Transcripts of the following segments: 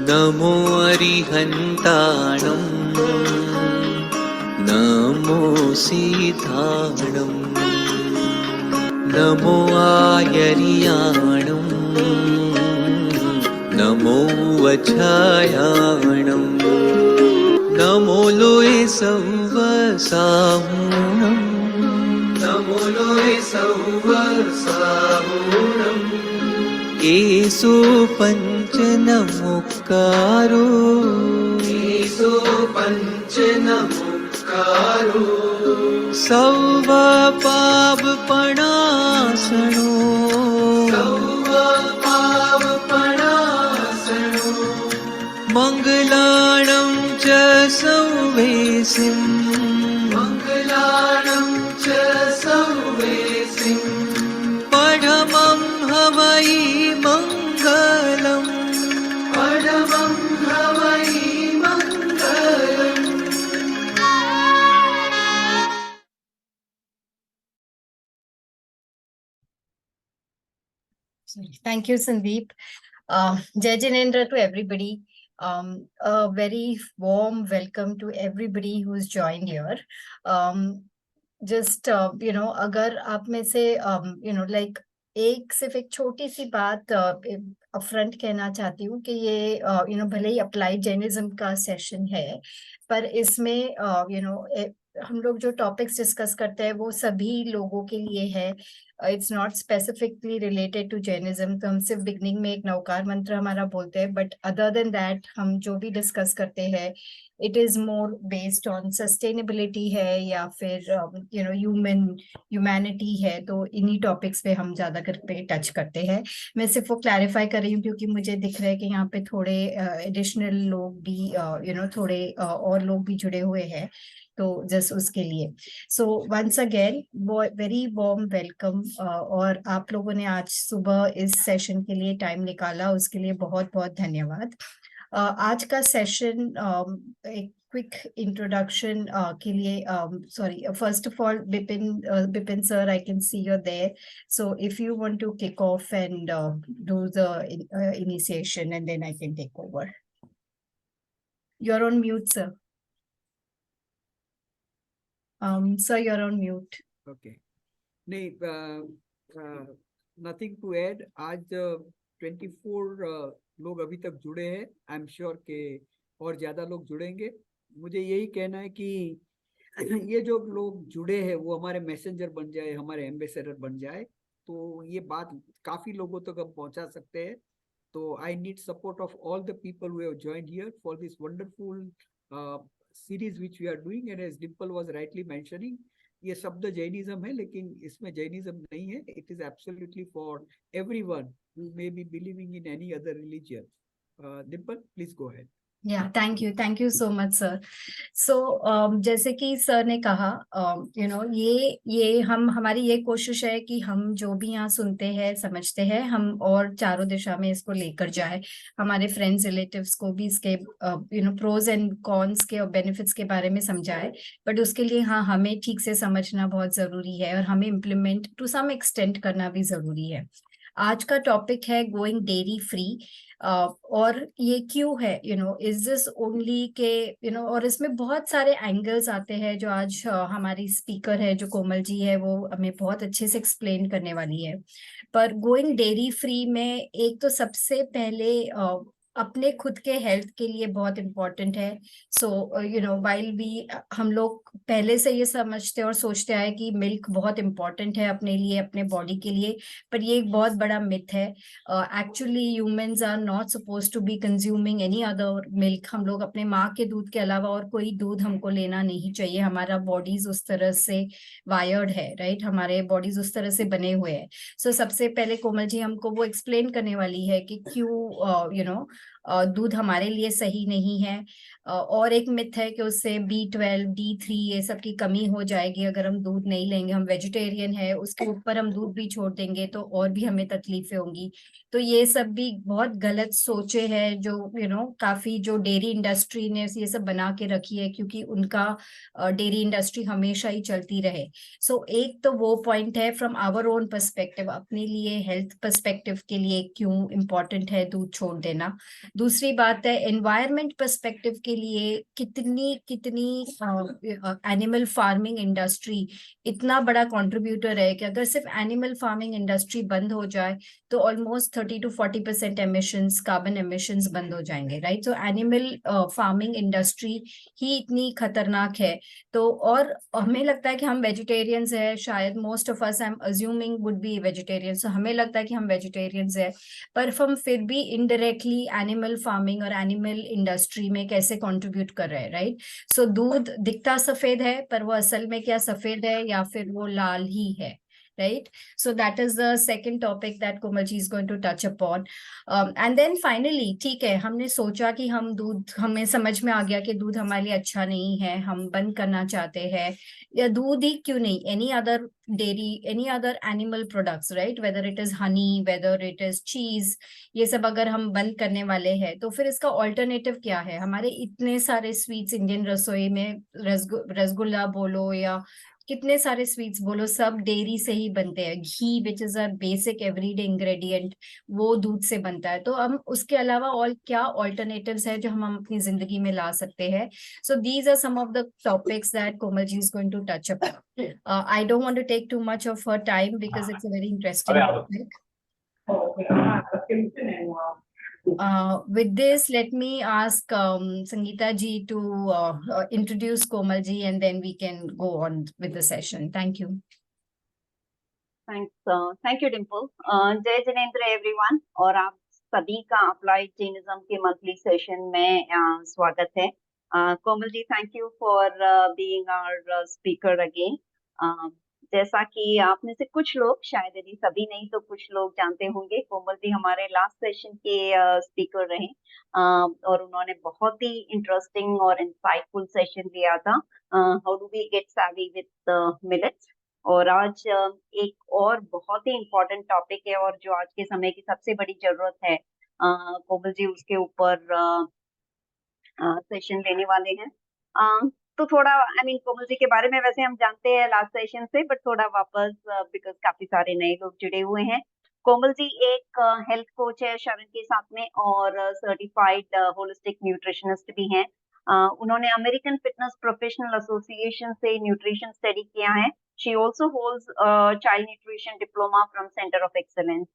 नमो अरिहन्ताणं नमो सीताणं नमो आयर्याणं नमो वच्छायाणं नमो लोये सव्वसाहुणं नमो लोये सव्वसाहुणं एषु पञ्च नमोक्कारो एषु पञ्च नमोक्कारो सर्वपापप्रणाशनो सर्वपापप्रणाशनो मङ्गलानं च सर्वेसिं मङ्गलानं च सर्वेसिं परमं हवै मङ्गलम् परमं हवै मङ्गलम्। Thank you, Sandeep. Jai Jinendra to everybody. A very warm welcome to everybody who's joined here. Just अगर आप में से like सिर्फ एक छोटी सी बात अपफ्रंट कहना चाहती हूँ कि ये भले ही अप्लाइड जैनिज्म का सेशन है, पर इसमें हम लोग जो टॉपिक्स डिस्कस करते हैं वो सभी लोगों के लिए है। It's not specifically related to Jainism. तो हम सिर्फ बिगनिंग में एक नवकार मंत्र हमारा बोलते हैं, बट अदर देन दैट हम जो भी डिस्कस करते हैं it is more based on sustainability है या फिर ह्यूमैनिटी है। तो इन्हीं टॉपिक्स पे हम ज्यादा पे टच करते हैं। मैं सिर्फ वो क्लैरिफाई कर रही हूँ क्योंकि मुझे दिख रहा है कि यहाँ पे थोड़े एडिशनल लोग भी थोड़े और लोग भी जुड़े हुए हैं, तो जस्ट उसके लिए। So once again very warm welcome. और आप लोगों ने आज सुबह इस सेशन के लिए टाइम निकाला, उसके लिए बहुत बहुत धन्यवाद। आज का सेशन एक क्विक इंट्रोडक्शन के लिए, sorry, first of all Bipin sir, I can see you there, so if you want to kick off and do the initiation and then I can take over. You are on mute sir. Sir, you're on mute. Okay. नहीं, nothing to add. आज 24 लोग अभी तक जुड़े हैं। I am sure के और ज्यादा लोग जुड़ेंगे। मुझे यही कहना है कि ये जो लोग जुड़े हैं वो हमारे मैसेंजर बन जाए, हमारे एम्बेसडर बन जाए, तो ये बात काफी लोगों तक हम पहुंचा सकते हैं। तो I need support of all the people who have joined here for this wonderful series which we are doing, and as Dimple was rightly mentioning, ये शब्द जैनिज्म है लेकिन इसमें जैनिज्म नहीं है। It is absolutely for everyone who may be believing in any other religion. Dimple, please go ahead. Yeah, thank you so much sir. So जैसे कि sir ने कहा, ये हमारी ये कोशिश है कि हम जो भी यहाँ सुनते हैं समझते हैं, हम और चारों दिशा में इसको लेकर जाए, हमारे फ्रेंड्स रिलेटिव्स को भी इसके प्रोज एंड कॉन्स के और बेनिफिट्स के बारे में समझाए। बट उसके लिए हाँ, हमें ठीक से समझना बहुत जरूरी है और हमें इम्प्लीमेंट टू सम एक्सटेंट करना भी जरूरी है। आज का टॉपिक है गोइंग डेयरी फ्री। और ये क्यों है, इज दिस ओनली के और इसमें बहुत सारे एंगल्स आते हैं जो आज हमारी स्पीकर है जो कोमल जी है वो हमें बहुत अच्छे से एक्सप्लेन करने वाली है। पर गोइंग डेयरी फ्री में एक तो सबसे पहले अपने खुद के हेल्थ के लिए बहुत इम्पोर्टेंट है। सो वाइल भी हम लोग पहले से ये समझते और सोचते आए कि मिल्क बहुत इम्पोर्टेंट है अपने लिए, अपने बॉडी के लिए, पर ये एक बहुत बड़ा मिथ है। Actually humans are not suppose to be consuming any other milk. हम लोग अपने माँ के दूध के अलावा और कोई दूध हमको लेना नहीं चाहिए। हमारा बॉडीज उस तरह से वायर्ड है, राइट, हमारे बॉडीज उस तरह से बने हुए हैं। सो सबसे पहले कोमल जी हमको वो एक्सप्लेन करने वाली है कि क्यों दूध हमारे लिए सही नहीं है। और एक मिथ है कि उससे B12, D3 ये सब की कमी हो जाएगी अगर हम दूध नहीं लेंगे। हम वेजिटेरियन है, उसके ऊपर हम दूध भी छोड़ देंगे तो और भी हमें तकलीफें होंगी। तो ये सब भी बहुत गलत सोचे हैं जो काफी जो डेयरी इंडस्ट्री ने ये सब बना के रखी है, क्योंकि उनका डेयरी इंडस्ट्री हमेशा ही चलती रहे। सो एक तो वो पॉइंट है फ्रॉम आवर ओन पर्सपेक्टिव, अपने लिए हेल्थ पर्सपेक्टिव के लिए क्यों इम्पोर्टेंट है दूध छोड़ देना। दूसरी बात है एनवायरमेंट पर्सपेक्टिव के लिए कितनी कितनी एनिमल फार्मिंग इंडस्ट्री इतना बड़ा कंट्रीब्यूटर है कि अगर सिर्फ एनिमल फार्मिंग इंडस्ट्री बंद हो जाए तो almost 30 to 40% emissions, carbon emissions बंद हो जाएंगे, right? So animal farming industry ही इतनी खतरनाक है। तो और हमें लगता है कि हम वेजिटेरियंस है, शायद most of us I am assuming would be vegetarian, so हमें लगता है कि हम वेजिटेरियंस है, पर हम फिर भी इनडायरेक्टली एनिमल फार्मिंग और एनिमल इंडस्ट्री में कैसे कंट्रीब्यूट कर रहे हैं, राइट? सो दूध दिखता सफेद है पर वो असल में क्या सफेद है या फिर वो लाल ही है, right? So that is the second topic that Komalji is going to touch upon. And then finally, ठीक है, हमने सोचा कि हम दूध, हमें समझ में आ गया कि दूध हमारे लिए अच्छा नहीं है, हम बंद करना चाहते हैं, या दूध ही क्यों नहीं, any other dairy, any other animal products, right? Whether it is honey, whether it is cheese, ये सब अगर हम बंद करने वाले हैं तो फिर इसका ऑल्टरनेटिव क्या है? हमारे इतने सारे स्वीट्स इंडियन रसोई में, रसगुल्ला बोलो या कितने सारे स्वीट्स बोलो, सब डेयरी से ही बनते हैं। Ghee which is a basic everyday ingredient, वो दूध से बनता है। तो हम उसके अलावा और क्या ऑल्टरनेटिव्स है जो हम अपनी जिंदगी में ला सकते हैं? So these are some of the topics that Komal ji is going to touch upon. I don't want to take too much of her time because it's a very interesting topic. With this, let me ask Sangeeta ji to introduce Komal ji, and then we can go on with the session. Thank you. Thank you, Dimple. जय Jinendra everyone, और आप सभी का applied Jainism के monthly session में स्वागत है. Komal ji, thank you for being our speaker again. जैसा कि आप में से कुछ लोग, शायद यदि सभी नहीं तो कुछ लोग जानते होंगे, कोमल जी हमारे लास्ट सेशन के स्पीकर रहे, और उन्होंने बहुत ही इंटरेस्टिंग और इंसाइटफुल सेशन दिया था, how do we get savvy with millets. और आज एक और बहुत ही इम्पोर्टेंट टॉपिक है और जो आज के समय की सबसे बड़ी जरूरत है, कोमल जी उसके ऊपर सेशन लेने वाले हैं. तो थोड़ा कोमल जी के बारे में वैसे हम जानते हैं लास्ट सेशन से, बट थोड़ा वापस बिकॉज काफी सारे नए लोग जुड़े हुए हैं. कोमल जी एक हेल्थ कोच है शरण के साथ में, और सर्टिफाइड होलिस्टिक न्यूट्रिशनिस्ट भी हैं. उन्होंने अमेरिकन फिटनेस प्रोफेशनल एसोसिएशन से न्यूट्रिशन स्टडी किया है. She also holds child nutrition diploma from centre of excellence.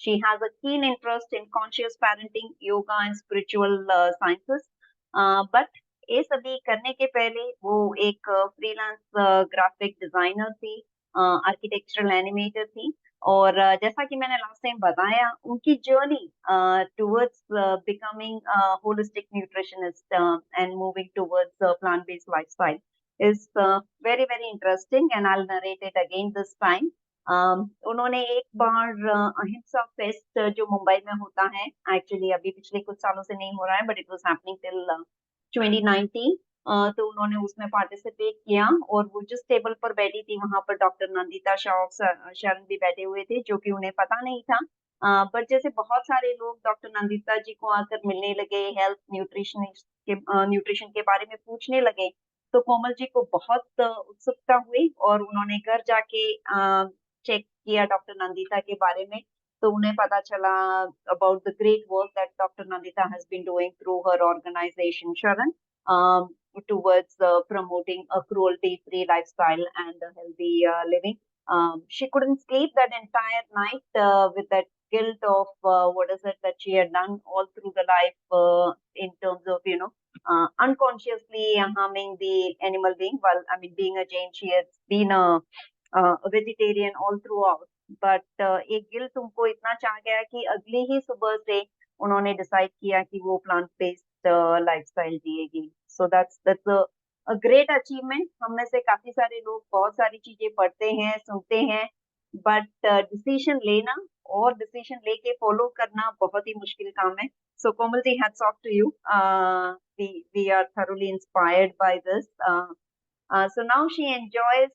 She has a keen interest in conscious parenting, yoga and spiritual sciences. But ये सभी करने के पहले वो एक फ्रीलांस ग्राफिक डिजाइनर थी, आर्किटेक्चरल एनिमेटर थी, और जैसा कि मैंने लास्ट टाइम बताया, उनकी journey towards becoming holistic nutritionist and moving towards plant based lifestyle is very very interesting, and I'll narrate it again this time. उन्होंने एक बार अहिंसा फेस्ट जो मुंबई में होता है, एक्चुअली अभी पिछले कुछ सालों से नहीं हो रहा है, but it was happening till 2019, तो उन्होंने उसमें पार्टिसिपेट किया, और वो जिस टेबल पर बैठी थी वहां पर डॉक्टर नंदिता शाह शरण भी बैठे हुए थे, जो कि उन्हें पता नहीं था. बट जैसे बहुत सारे लोग डॉक्टर नंदिता जी को आकर मिलने लगे, हेल्थ न्यूट्रिशन के बारे में पूछने लगे, तो कोमल जी को बहुत उत्सुकता हुई, और उन्होंने घर जाके चेक किया डॉक्टर नंदिता के बारे में. तो उन्हें पता चला about the great work that doctor Nandita has been doing through her organization Sharan towards promoting a cruelty-free lifestyle and a healthy living. She couldn't sleep that entire night with that guilt of what is it that she had done all through the life, in terms of unconsciously harming the animal being. Well, being a Jain, she has been a vegetarian all throughout, but एक guilt उनको इतना चाह गया कि अगली ही सुबह से उन्होंने डिसाइड किया कि वो प्लांट बेस्ड लाइफस्टाइल जिएगी. So that's a great achievement. हम में से काफी सारे लोग बहुत सारी चीजें पढ़ते हैं, सुनते हैं, बट डिसीजन लेना और डिसीजन लेके फॉलो करना बहुत ही मुश्किल काम है. So Komal ji, hats off to you. We are thoroughly inspired by this. So now she enjoys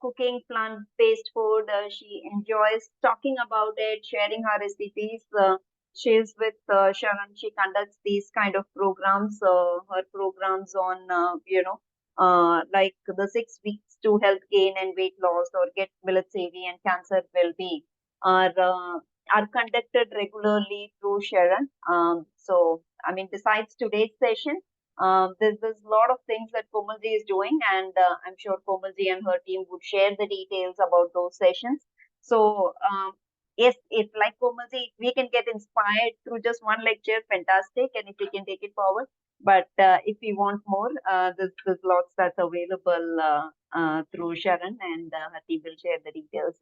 cooking plant-based food. She enjoys talking about it, sharing her recipes. She is with Sharan. She conducts these kind of programs. Her programs on, like the 6 weeks to health gain and weight loss, or get millet savvy and cancer well-being, are conducted regularly through Sharan. So, I mean, besides today's session, there's a lot of things that Komalji is doing, and I'm sure Komalji and her team would share the details about those sessions. So, if like Komalji, if we can get inspired through just one lecture, fantastic, and if we can take it forward. But if we want more, there's lots that's available through Sharon, and her team will share the details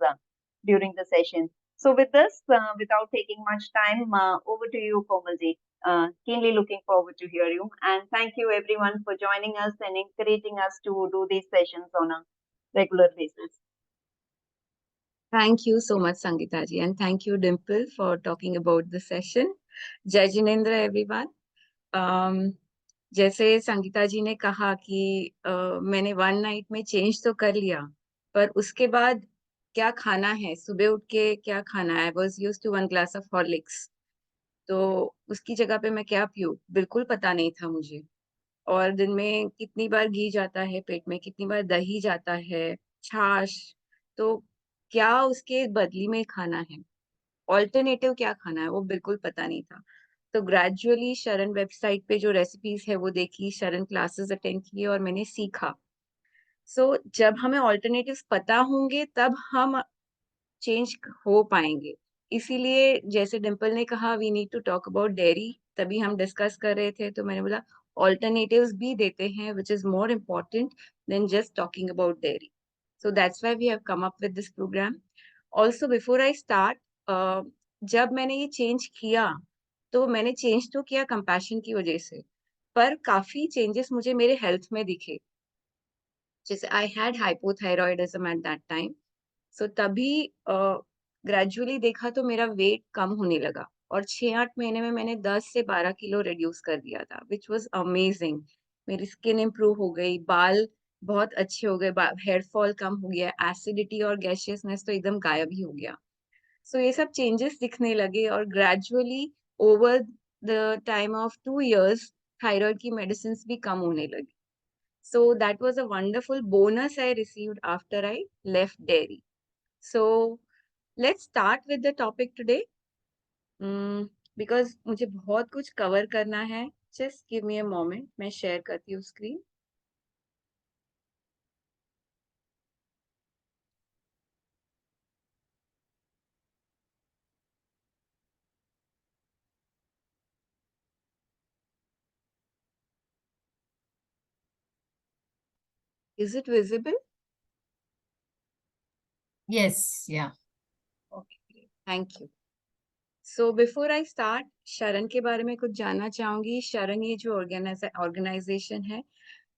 during the session. So with this, without taking much time, over to you, Komalji. Keenly looking forward to hear you. And thank you everyone for joining us and encouraging us to do these sessions on a regular basis. Thank you so much, Sangeeta ji, and thank you, Dimple, for talking about the session. Jai Jinendra, everyone. जैसे संगीता जी ने कहा कि मैंने one night में change तो कर लिया, पर उसके बाद क्या खाना है, सुबह उठ के क्या खाना है, I was use to 1 glass of Horlicks, तो उसकी जगह पे मैं क्या पीऊँ, बिल्कुल पता नहीं था मुझे। और दिन में कितनी बार घी जाता है पेट में, कितनी बार दही जाता है, छाछ, तो क्या उसके बदली में खाना है, ऑल्टरनेटिव क्या खाना है, वो बिल्कुल पता नहीं था। तो ग्रेजुअली शरण वेबसाइट पे जो रेसिपीज है वो देखी, शरण क्लासेस अटेंड किए और मैंने सीखा। सो जब हमें ऑल्टरनेटिव्स पता होंगे तब हम चेंज हो पाएंगे। इसीलिए जैसे डिम्पल ने कहा we need to talk about dairy, तभी हम डिस्कस कर रहे थे, तो मैंने बोला ऑल्टरनेटिव्स भी देते हैं which is more important than just talking about dairy. So that's why we have come up with this program. Also before I start, जब मैंने ये चेंज किया तो मैंने चेंज तो किया कंपैशन की वजह से, पर काफी चेंजेस मुझे मेरे हेल्थ में दिखे। जैसे I had hypothyroidism at that time, so तभी ग्रेजुअली देखा तो मेरा वेट कम होने लगा और 6-8 महीने में मैंने 10 से 12 किलो रिड्यूस कर दिया था, विच वॉज अमेजिंग। मेरी स्किन इम्प्रूव हो गई, बाल बहुत अच्छे हो गए, हेयर फॉल कम हो गया, एसिडिटी और गैशियसनेस तो एकदम गायब ही हो गया। सो ये सब चेंजेस दिखने लगे और gradually over the time of 2 years thyroid की मेडिसिन भी कम होने लगी। So that was a wonderful bonus I received after I left dairy. So let's start with the topic today. Because मुझे बहुत कुछ कवर करना है. Just give me a moment. मैं share करती हूँ screen. Is it visible? Yes, yeah. Okay, thank you. So before I start, शरण के बारे में कुछ जानना चाहूंगी. शरण ये जो ऑर्गेनाइजेशन है,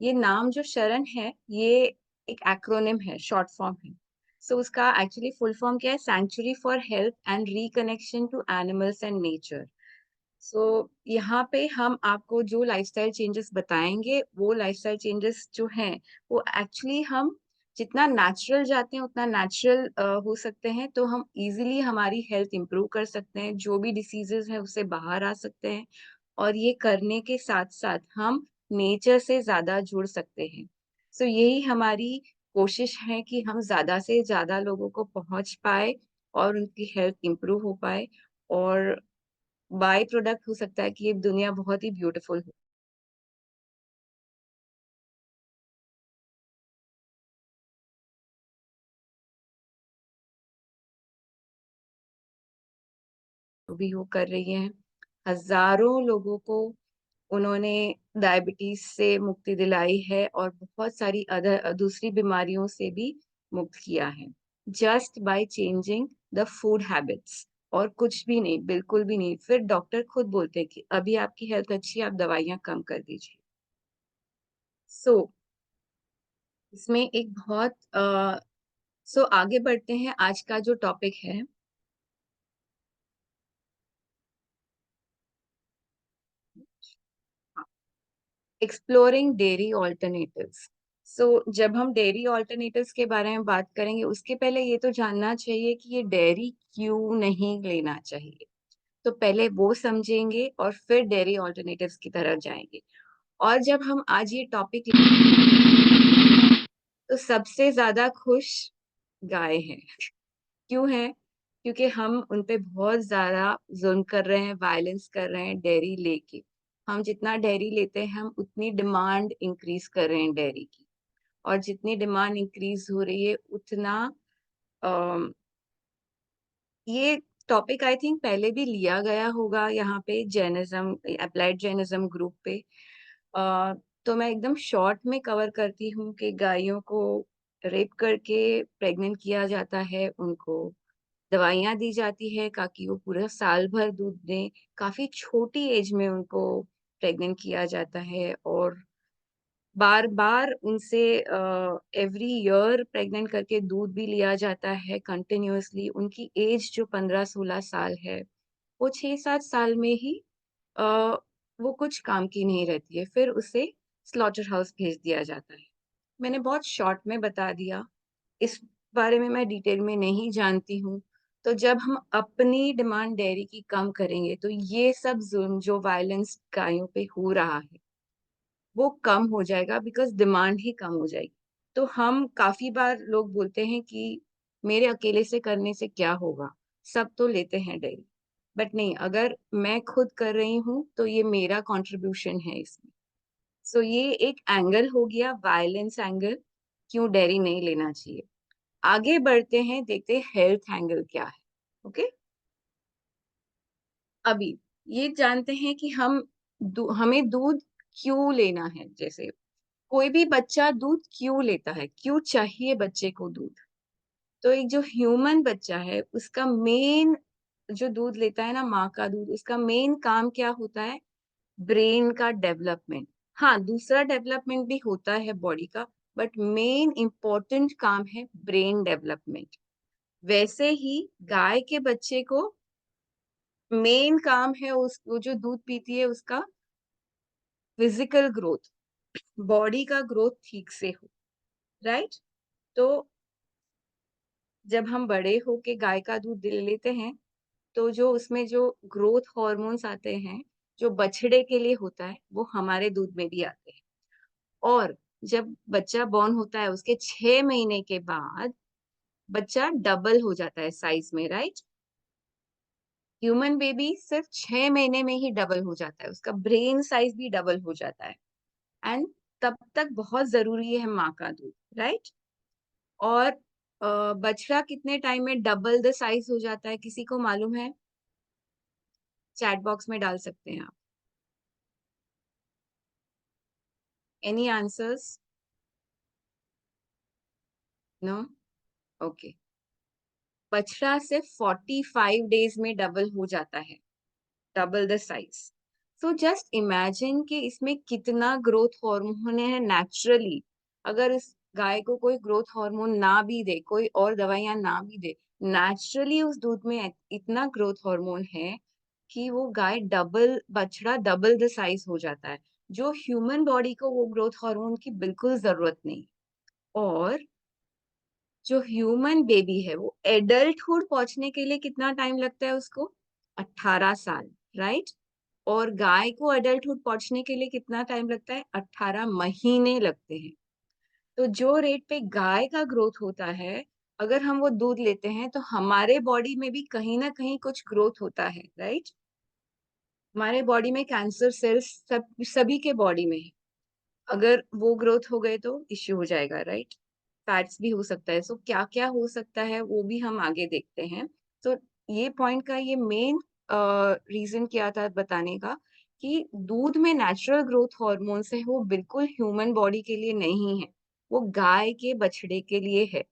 ये नाम जो शरण है, ये एक एक्रोनिम है, शॉर्ट फॉर्म है. सो उसका एक्चुअली फुल फॉर्म क्या है? Sanctuary for health and reconnection to animals and nature. So यहाँ पे हम आपको जो लाइफस्टाइल चेंजेस बताएंगे, वो लाइफस्टाइल चेंजेस जो हैं, वो एक्चुअली हम जितना नेचुरल जाते हैं उतना नेचुरल हो सकते हैं, तो हम इजीली हमारी हेल्थ इंप्रूव कर सकते हैं, जो भी डिसीजेस है उससे बाहर आ सकते हैं, और ये करने के साथ साथ हम नेचर से ज्यादा जुड़ सकते हैं. सो यही हमारी कोशिश है कि हम ज्यादा से ज्यादा लोगों को पहुंच पाए और उनकी हेल्थ इंप्रूव हो पाए, और बाय प्रोडक्ट हो सकता है कि ये दुनिया बहुत ही ब्यूटीफुल हो. तो भी वो कर रही हैं, हजारों लोगों को उन्होंने डायबिटीज से मुक्ति दिलाई है और बहुत सारी अदर दूसरी बीमारियों से भी मुक्त किया है, just by changing the food habits. और कुछ भी नहीं, बिल्कुल भी नहीं. फिर डॉक्टर खुद बोलते हैं कि अभी आपकी हेल्थ अच्छी है, आप दवाइयां कम कर दीजिए. सो इसमें एक बहुत आगे बढ़ते हैं. आज का जो टॉपिक है, एक्सप्लोरिंग डेयरी ऑल्टरनेटिव्स. सो जब हम डेयरी ऑल्टरनेटिव्स के बारे में बात करेंगे, उसके पहले ये तो जानना चाहिए कि ये डेयरी क्यों नहीं लेना चाहिए. तो पहले वो समझेंगे और फिर डेयरी ऑल्टरनेटिव्स की तरफ जाएंगे. और जब हम आज ये टॉपिक, तो सबसे ज्यादा खुश गाय है. क्यों है? क्योंकि हम उन पे बहुत ज़्यादा जुल्म कर रहे हैं, वायलेंस कर रहे हैं डेयरी लेके। हम जितना डेयरी लेते हैं, हम उतनी डिमांड इंक्रीज़ कर रहे हैं डेयरी की, और जितनी डिमांड इंक्रीज़ हो रही है उतना अ, ये टॉपिक आई थिंक पहले भी लिया गया होगा यहाँ पे जैनिज़्म, एप्लाइड जैनिज़्म ग्रुप पे। अ, तो मैं एकदम शॉर्ट में कवर करती हूँ कि गायों को रेप करके प्रेग्नेंट किया जाता है, उनको दवाइयाँ दी जाती है ताकि वो पूरा साल भर दूध दें। काफ़ी छोटी एज में उनको प्रेग्नेंट किया जाता है, और बार-बार उनसे एवरी ईयर प्रेग्नेंट करके दूध भी लिया जाता है कंटिन्यूअसली। उनकी एज जो 15-16 साल है, वो 6-7 साल में ही अ, वो कुछ काम की नहीं रहती है। फिर उसे स्लॉटर हाउस भेज दिया जाता है। मैंने बहुत शॉर्ट में बता दिया। इस बारे में मैं डिटेल में नहीं जानती हूँ। तो जब हम अपनी डिमांड डेयरी की कम करेंगे, तो ये सब ज़ुल्म जो वायलेंस गायों पे हो रहा है, वो कम हो जाएगा, बिकॉज़ डिमांड ही कम हो जाएगी। तो हम काफ़ी बार लोग बोलते हैं कि मेरे अकेले से करने से क्या होगा? सब तो लेते हैं डेयरी। बट नहीं, अगर मैं खुद कर रही हूँ, तो ये मेरा कंट्रीब्यूशन है इसमें। सो ये एक एंगल हो गया, वायलेंस एंगल, क्यों डेयरी नहीं लेना चाहिए। आगे बढ़ते हैं, देखते हैं हेल्थ एंगल क्या है। ओके? अभी ये जानते हैं कि हमें दूध क्यों लेना है? जैसे कोई भी बच्चा दूध क्यों लेता है? क्यों चाहिए बच्चे को दूध? तो एक जो ह्यूमन बच्चा है, उसका मेन जो दूध लेता है ना, माँ का दूध, उसका मेन काम क्या होता है? ब्रेन का डेवलपमेंट। हाँ, दूसरा डेवलपमेंट भी होता है बॉडी का, बट मेन इम्पोर्टेंट काम है ब्रेन डेवलपमेंट। वैसे ही गाय के बच्चे को मेन काम है वो जो दूध पीती है उसका फिजिकल ग्रोथ, बॉडी का ग्रोथ ठीक से हो, राइट? तो जब हम बड़े होके गाय का दूध ले लेते हैं, तो जो उसमें जो ग्रोथ हार्मोन्स आते हैं, जो बछड़े के लिए होता है, वो हमारे दूध में भी आते हैं। और जब बच्चा बॉर्न होता है, उसके 6 महीने के बाद बच्चा डबल हो जाता है साइज़ में, राइट? ह्यूमन बेबी सिर्फ 6 महीने में ही डबल हो जाता है, उसका ब्रेन साइज़ भी डबल हो जाता है। एंड तब तक बहुत ज़रूरी है माँ का दूध, राइट? और बछड़ा कितने टाइम में डबल द साइज़ हो जाता है, किसी को मालूम है? चैट बॉक्स में डाल सकते हैं आप। Any answers? नो? ओके। बछड़ा सिर्फ 45 डेज़ में डबल हो जाता है, double the size. So just imagine कि इसमें कितना ग्रोथ हार्मोन है नेचुरली। अगर इस गाय को कोई ग्रोथ हार्मोन ना भी दे, कोई और दवाइयाँ ना भी दे, नेचुरली उस दूध में इतना ग्रोथ हार्मोन है कि वो गाय डबल बछड़ा डबल द साइज़ हो जाता है, जो ह्यूमन बॉडी को वो ग्रोथ हार्मोन की बिल्कुल ज़रूरत नहीं। और जो ह्यूमन बेबी है वो एडल्टहुड पहुंचने के लिए कितना टाइम लगता है उसको? 18 साल, राइट? और गाय को एडल्टहुड पहुंचने के लिए कितना टाइम लगता है? 18 महीने लगते हैं। तो जो रेट पे गाय का ग्रोथ होता है, अगर हम वो दूध लेते हैं तो हमारे बॉडी में भी कहीं ना कहीं कुछ ग्रोथ होता है, राइट? हमारे बॉडी में कैंसर सेल्स सभी के बॉडी में है। अगर वो ग्रोथ हो गए तो इश्यू हो जाएगा, राइट? फैट्स भी हो सकता है। सो क्या-क्या हो सकता है वो भी हम आगे देखते हैं। तो ये पॉइंट का ये मेन रीज़न क्या था बताने का कि दूध में नेचुरल ग्रोथ हार्मोन्स है, वो बिल्कुल ह्यूमन बॉडी के लिए नहीं है। वो गाय के बछड़े के लिए है।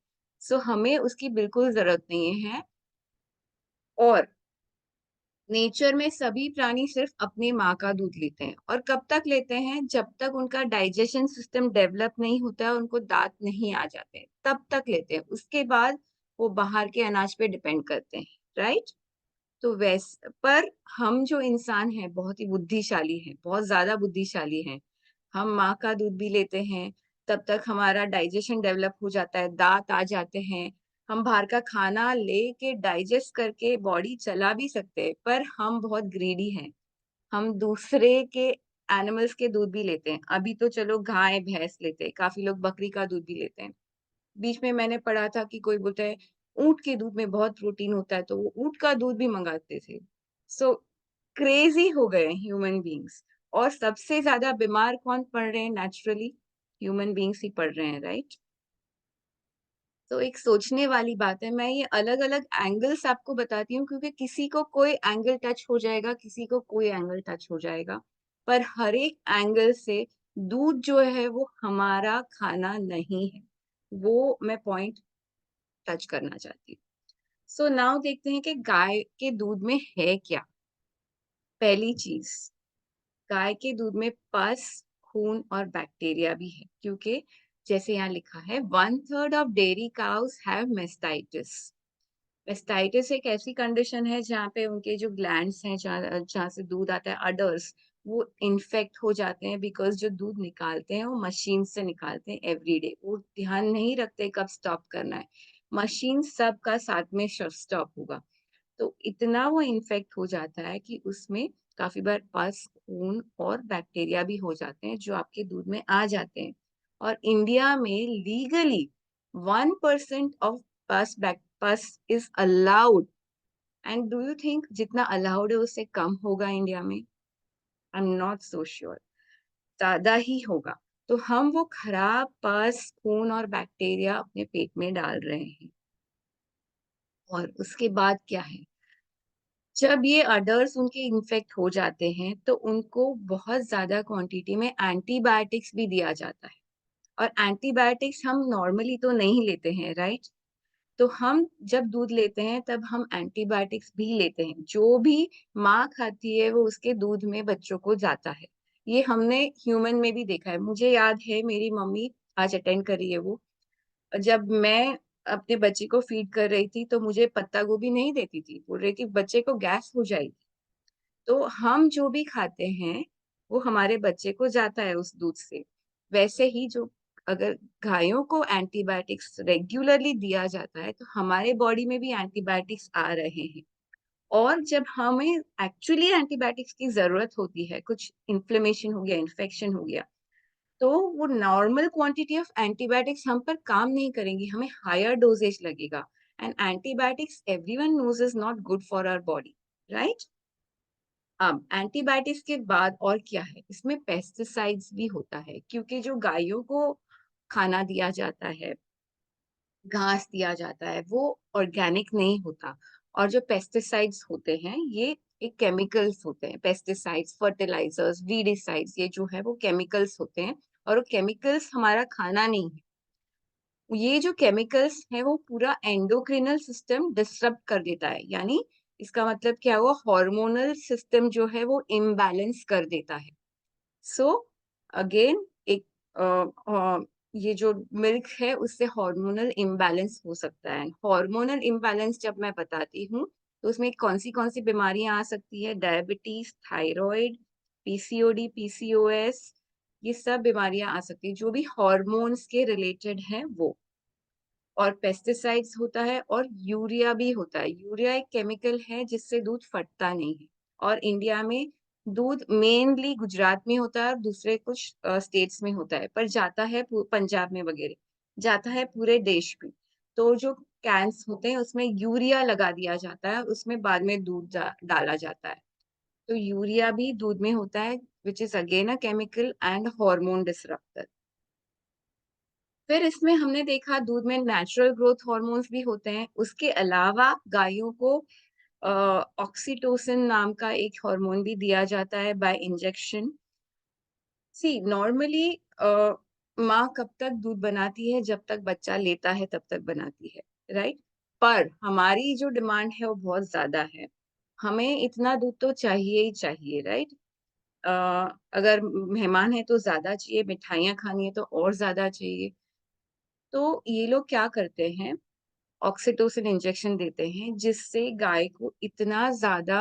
सो हमें उसकी बिल्कुल ज़रूरत नहीं है। और नेचर में सभी प्राणी सिर्फ अपनी माँ का दूध लेते हैं, और कब तक लेते हैं? जब तक उनका डाइजेशन सिस्टम डेवलप नहीं होता है, उनको दांत नहीं आ जाते हैं, तब तक लेते हैं। उसके बाद वो बाहर के अनाज पे डिपेंड करते हैं, राइट? तो पर हम जो इंसान हैं बहुत ही बुद्धिशाली हैं, बहुत ज्यादा बुद्धिशाली हैं। हम माँ का दूध भी लेते हैं, तब तक हमारा डाइजेशन डेवलप हो जाता है, दांत आ जाते हैं। हम बाहर का खाना लेके डाइजेस्ट करके बॉडी चला भी सकते हैं, पर हम बहुत ग्रीडी हैं। हम दूसरे के एनिमल्स के दूध भी लेते हैं। अभी तो चलो गाय भैंस लेते हैं, काफी लोग बकरी का दूध भी लेते हैं। बीच में मैंने पढ़ा था कि कोई बोलता है ऊँट के दूध में बहुत प्रोटीन होता है, तो वो ऊँट का दूध भी मंगाते थे। सो क्रेज़ी हो गए ह्यूमन बीइंग्स। और सबसे ज़्यादा बीमार कौन पड़ रहे हैं नेचुरली? ह्यूमन बीइंग्स ही पड़ रहे हैं, राइट? तो एक सोचने वाली बात है। मैं ये अलग-अलग एंगल्स आपको बताती हूँ क्योंकि किसी को कोई एंगल टच हो जाएगा, किसी को कोई एंगल टच हो जाएगा। पर हर एक एंगल से दूध जो है वो हमारा खाना नहीं है। वो मैं पॉइंट टच करना चाहती हूँ। सो नाउ देखते हैं कि गाय के दूध में है क्या? पहली चीज़, गाय के दूध में पस, खून और बैक्टीरिया भी है क्योंकि जैसे यहाँ लिखा है 1/3 of dairy cows have mastitis. Mastitis एक ऐसी कंडीशन है जहाँ पे उनके जो ग्लैंड्स हैं जहाँ जहाँ से दूध आता है अडर्स वो इन्फेक्ट हो जाते हैं बिकॉज जो दूध निकालते हैं वो मशीन से निकालते हैं एवरी डे। वो ध्यान नहीं रखते कब स्टॉप करना है। मशीन सबका साथ में स्टॉप होगा। तो इतना वो इन्फेक्ट हो जाता है कि उसमें काफ़ी बार पस, खून और बैक्टीरिया भी हो जाते हैं जो आपके दूध में आ जाते हैं। और इंडिया में लीगली 1% ऑफ पस is allowed. And do you think जितना अलाउड है उससे कम होगा इंडिया में? I am not so sure. ज़्यादा ही होगा। तो हम वो खराब पस, खून और बैक्टीरिया अपने पेट में डाल रहे हैं। और उसके बाद क्या है? जब ये अडर्स उनके इन्फेक्ट हो जाते हैं तो उनको बहुत ज़्यादा क्वांटिटी में एंटीबायोटिक्स भी दिया जाता है। और एंटीबायोटिक्स हम नॉर्मली तो नहीं लेते हैं, राइट? तो हम जब दूध लेते हैं तब हम एंटीबायोटिक्स भी लेते हैं। जो भी माँ खाती है वो उसके दूध में बच्चों को जाता है। ये हमने ह्यूमन में भी देखा है। मुझे याद है मेरी मम्मी आज अटेंड कर रही है वो। जब मैं अपने बच्चे को फीड कर रही थी तो मुझे पत्ता गोभी नहीं देती थी। बोल रही थी बच्चे को गैस हो जाएगी। तो हम जो भी खाते हैं वो हमारे बच्चे को जाता है उस दूध से। वैसे ही जो अगर गायों को एंटीबायोटिक्स रेगुलरली दिया जाता है तो हमारे बॉडी में भी एंटीबायोटिक्स आ रहे हैं। और जब हमें एक्चुअली एंटीबायोटिक्स की जरूरत होती है, कुछ इन्फ्लेमेशन हो गया, इन्फेक्शन हो गया, तो वो नॉर्मल क्वांटिटी ऑफ एंटीबायोटिक्स हम पर काम नहीं करेंगी, हमें हायर डोजेज लगेगा। And antibiotics everyone knows is not good for our body, right? अब एंटीबायोटिक्स के बाद और क्या है? इसमें पेस्टिसाइड्स भी होता है क्योंकि जो गायों को खाना दिया जाता है, घास दिया जाता है, वो ऑर्गेनिक नहीं होता। और जो पेस्टिसाइड्स होते हैं ये एक केमिकल्स होते हैं। पेस्टिसाइड्स, फर्टिलाइजर्स, वीडिसाइड्स ये जो है वो केमिकल्स होते हैं। और वो केमिकल्स हमारा खाना नहीं है। ये जो केमिकल्स है वो पूरा एंडोक्रिनल सिस्टम डिसरप्ट कर देता है। यानी इसका मतलब क्या हुआ? हार्मोनल सिस्टम जो है वो इम्बैलेंस कर देता है। सो अगेन एक अ, अ, ये जो मिल्क है उससे हार्मोनल इम्बैलेंस हो सकता है। हार्मोनल इम्बैलेंस जब मैं बताती हूँ तो उसमें कौन सी बीमारियां आ सकती है? डायबिटीज, थायराइड, पीसीओडी, पीसीओएस, ये सब बीमारियां आ सकती है जो भी हार्मोन्स के रिलेटेड है वो। और पेस्टिसाइड्स होता है और यूरिया भी होता है। यूरिया एक केमिकल है जिससे दूध फटता नहीं है। और इंडिया में दूध मेनली गुजरात में होता है और दूसरे कुछ स्टेट्स में होता है, पर जाता है पंजाब में वगैरह, जाता है पूरे देश में। तो जो कैंस होते हैं उसमें यूरिया लगा दिया जाता है, उसमें बाद में दूध डाला जाता है। तो यूरिया भी दूध में होता है which is again a chemical and hormone disruptor. फिर इसमें हमने देखा दूध में नेचुरल ग्रोथ हार्मोन्स भी होते हैं। उसके अलावा गायों को ऑक्सीटोसिन नाम का एक हार्मोन भी दिया जाता है बाय इंजेक्शन। सी नॉर्मली माँ कब तक दूध बनाती है? जब तक बच्चा लेता है तब तक बनाती है, राइट? पर हमारी जो डिमांड है वो बहुत ज्यादा है। हमें इतना दूध तो चाहिए ही चाहिए, राइट? अ, अगर मेहमान है तो ज्यादा चाहिए, मिठाइयाँ खानी है तो और ज्यादा चाहिए। तो ये लोग क्या करते हैं? ऑक्सीटोसिन इंजेक्शन देते हैं जिससे गाय को इतना ज्यादा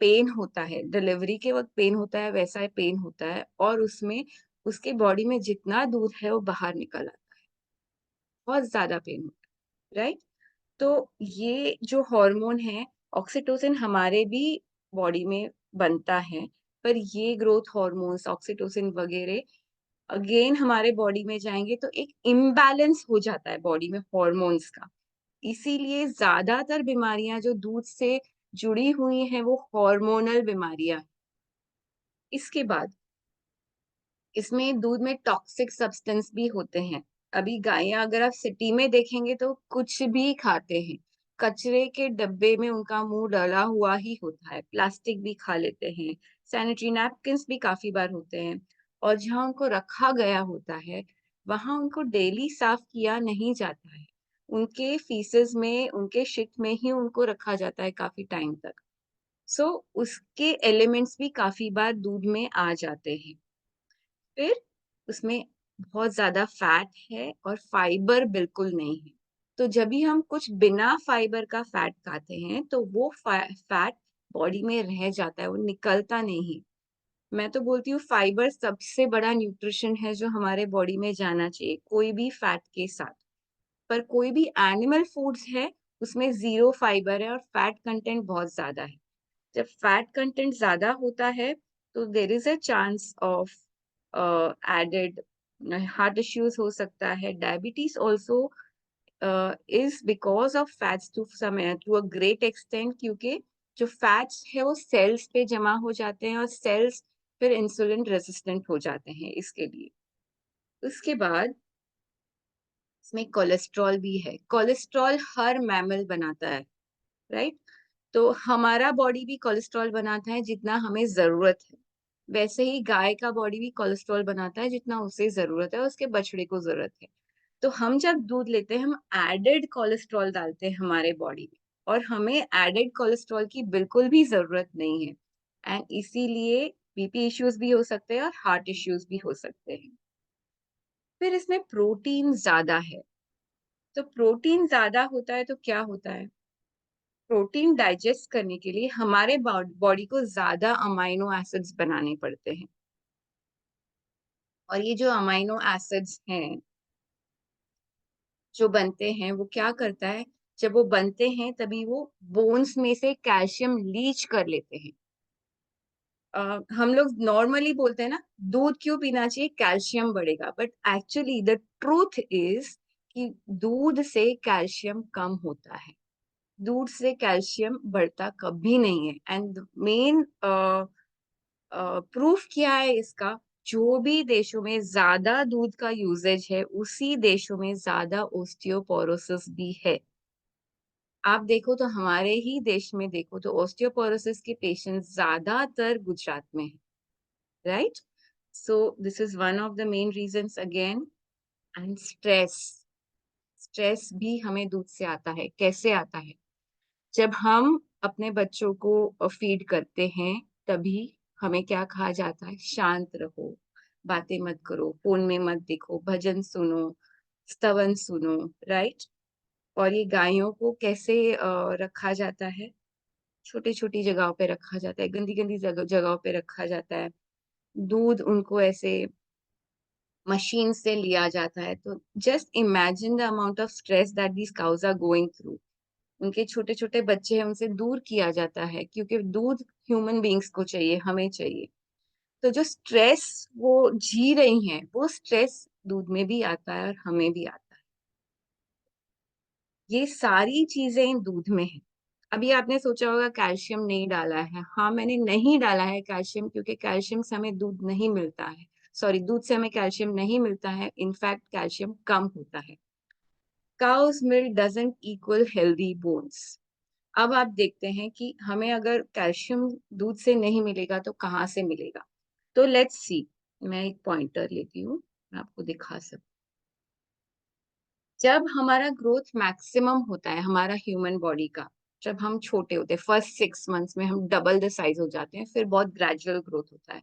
पेन होता है, डिलीवरी के वक्त पेन होता है वैसा पेन होता है, और उसमें उसके बॉडी में जितना दूध है वो बाहर निकल आता है। बहुत ज्यादा पेन होता है, राइट? तो ये जो हार्मोन है ऑक्सीटोसिन हमारे भी बॉडी में बनता है, पर ये ग्रोथ हार्मोन्स ऑक्सीटोसिन वगैरह अगेन हमारे बॉडी में जाएंगे तो एक इम्बैलेंस हो जाता है बॉडी में हार्मोन्स का। इसीलिए ज्यादातर बीमारियां जो दूध से जुड़ी हुई हैं वो हार्मोनल बीमारियां हैं। इसके बाद इसमें दूध में टॉक्सिक सब्सटेंस भी होते हैं। अभी गायें अगर आप सिटी में देखेंगे तो कुछ भी खाते हैं, कचरे के डब्बे में उनका मुंह डला हुआ ही होता है, प्लास्टिक भी खा लेते हैं, सैनिटरी नैपकिन्स भी काफी बार होते हैं, और जहाँ उनको रखा गया होता है वहां उनको डेली साफ किया नहीं जाता है। उनके फीसेस में, उनके शिट में ही उनको रखा जाता है काफी टाइम तक। सो उसके एलिमेंट्स भी काफी बार दूध में आ जाते हैं। फिर उसमें बहुत ज्यादा फैट है और फाइबर बिल्कुल नहीं है। तो जब भी हम कुछ बिना फाइबर का फैट खाते हैं तो वो फैट बॉडी में रह जाता है, वो निकलता नहीं। मैं तो बोलती हूँ फाइबर सबसे बड़ा न्यूट्रिशन है जो हमारे बॉडी में जाना चाहिए कोई भी फैट के साथ। पर कोई भी एनिमल फूड्स है उसमें जीरो फाइबर है और फैट कंटेंट बहुत ज्यादा है। जब फैट कंटेंट ज्यादा होता है तो there is a chance of added heart issues हो सकता है। Diabetes also is because of fats to a great extent, क्योंकि जो फैट्स है वो सेल्स पे जमा हो जाते हैं और सेल्स फिर इंसुलिन रेजिस्टेंट हो जाते हैं इसके लिए। उसके बाद इसमें कोलेस्ट्रॉल भी है। कोलेस्ट्रॉल हर मैमल बनाता है, राइट? तो हमारा बॉडी भी कोलेस्ट्रॉल बनाता है जितना हमें जरूरत है, वैसे ही गाय का बॉडी भी कोलेस्ट्रॉल बनाता है जितना उसे जरूरत है, उसके बछड़े को जरूरत है। तो हम जब दूध लेते हैं हम एडेड कोलेस्ट्रॉल डालते हैं हमारे बॉडी में, और हमें एडेड कोलेस्ट्रॉल की बिल्कुल भी जरूरत नहीं है। एंड इसीलिए बीपी इश्यूज भी हो सकते हैं और हार्ट इश्यूज भी हो सकते हैं। फिर इसमें प्रोटीन ज्यादा है। तो प्रोटीन ज्यादा होता है तो क्या होता है? प्रोटीन डाइजेस्ट करने के लिए हमारे बॉडी को ज्यादा अमाइनो एसिड्स बनाने पड़ते हैं, और ये जो अमाइनो एसिड्स हैं जो बनते हैं वो क्या करता है, जब वो बनते हैं तभी वो बोन्स में से कैल्शियम लीच कर लेते हैं। हम लोग नॉर्मली बोलते हैं ना दूध क्यों पीना चाहिए, कैल्शियम बढ़ेगा, but actually the truth is कि दूध से कैल्शियम कम होता है। दूध से कैल्शियम बढ़ता कभी नहीं है। एंड मेन प्रूफ क्या है इसका? जो भी देशों में ज्यादा दूध का यूजेज है उसी देशों में ज्यादा ओस्टियोपोरोसिस भी है। आप देखो तो हमारे ही देश में देखो तो ओस्टियोपोरोसिस के पेशेंट ज्यादातर गुजरात में है, right? So this is one of the main reasons again. And stress, stress भी हमें दूध से आता है। कैसे आता है? जब हम अपने बच्चों को फीड करते हैं तभी हमें क्या कहा जाता है? शांत रहो, बातें मत करो, फोन में मत देखो, भजन सुनो, स्तवन सुनो, राइट? और ये गायों को कैसे रखा जाता है? छोटी छोटी जगहों पे रखा जाता है, गंदी गंदी जगहों पे रखा जाता है। दूध उनको ऐसे मशीन से लिया जाता है। तो just imagine the amount of stress that these cows are going through. उनके छोटे छोटे बच्चे हैं उनसे दूर किया जाता है क्योंकि दूध ह्यूमन बींग्स को चाहिए, हमें चाहिए। तो जो स्ट्रेस वो जी रही हैं वो स्ट्रेस दूध में भी आता है और हमें भी आता है। ये सारी चीजें दूध में है। अभी आपने सोचा होगा कैल्शियम नहीं डाला है। हाँ, मैंने नहीं डाला है कैल्शियम क्योंकि कैल्शियम से हमें दूध नहीं मिलता है, सॉरी, दूध से हमें कैल्शियम नहीं मिलता है, इनफैक्ट कैल्शियम कम होता है। Cause milk doesn't equal healthy bones. अब आप देखते हैं कि हमें अगर कैल्शियम दूध से नहीं मिलेगा तो कहाँ से मिलेगा? तो लेट्स सी, मैं एक पॉइंटर लेती हूँ, मैं आपको दिखा सकती। जब हमारा ग्रोथ मैक्सिमम होता है हमारा ह्यूमन बॉडी का, जब हम छोटे होते हैं, फर्स्ट 6 मंथ्स में हम डबल द साइज हो जाते हैं, फिर बहुत ग्रेजुअल ग्रोथ होता है,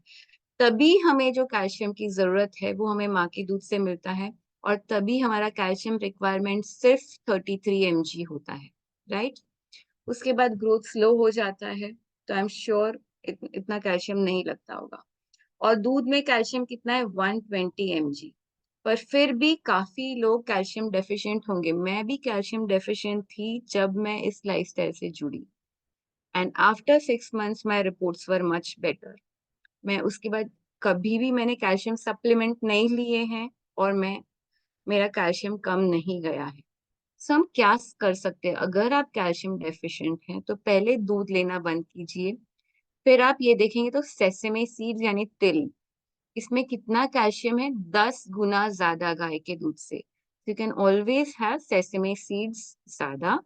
तभी हमें जो कैल्शियम की जरूरत है वो हमें माँ के दूध से मिलता है, और तभी हमारा कैल्शियम रिक्वायरमेंट सिर्फ 33 mg होता है, राइट? उसके बाद ग्रोथ स्लो हो जाता है, तो आई एम श्योर इतना कैल्शियम नहीं लगता होगा। और दूध में कैल्शियम कितना है? 120 mg। पर फिर भी काफी लोग कैल्शियम डेफिशिएंट होंगे। मैं भी कैल्शियम डेफिशिएंट थी जब मैं इस लाइफस्टाइल से जुड़ी, and after 6 months my reports were much better. मैं उसके बाद कभी भी मैंने कैल्शियम सप्लीमेंट नहीं लिए हैं और मेरा कैल्शियम कम नहीं गया है। सो हम क्या कर सकते हैं, अगर आप कैल्शियम डेफिशिएंट हैं तो पहले दूध लेना बंद कीजिए। फिर आप ये देखेंगे तो सेसेमे सीड्स यानी तिल, इसमें कितना कैल्शियम है, 10 गुना ज्यादा गाय के दूध से। You can always have sesame seeds ज्यादा,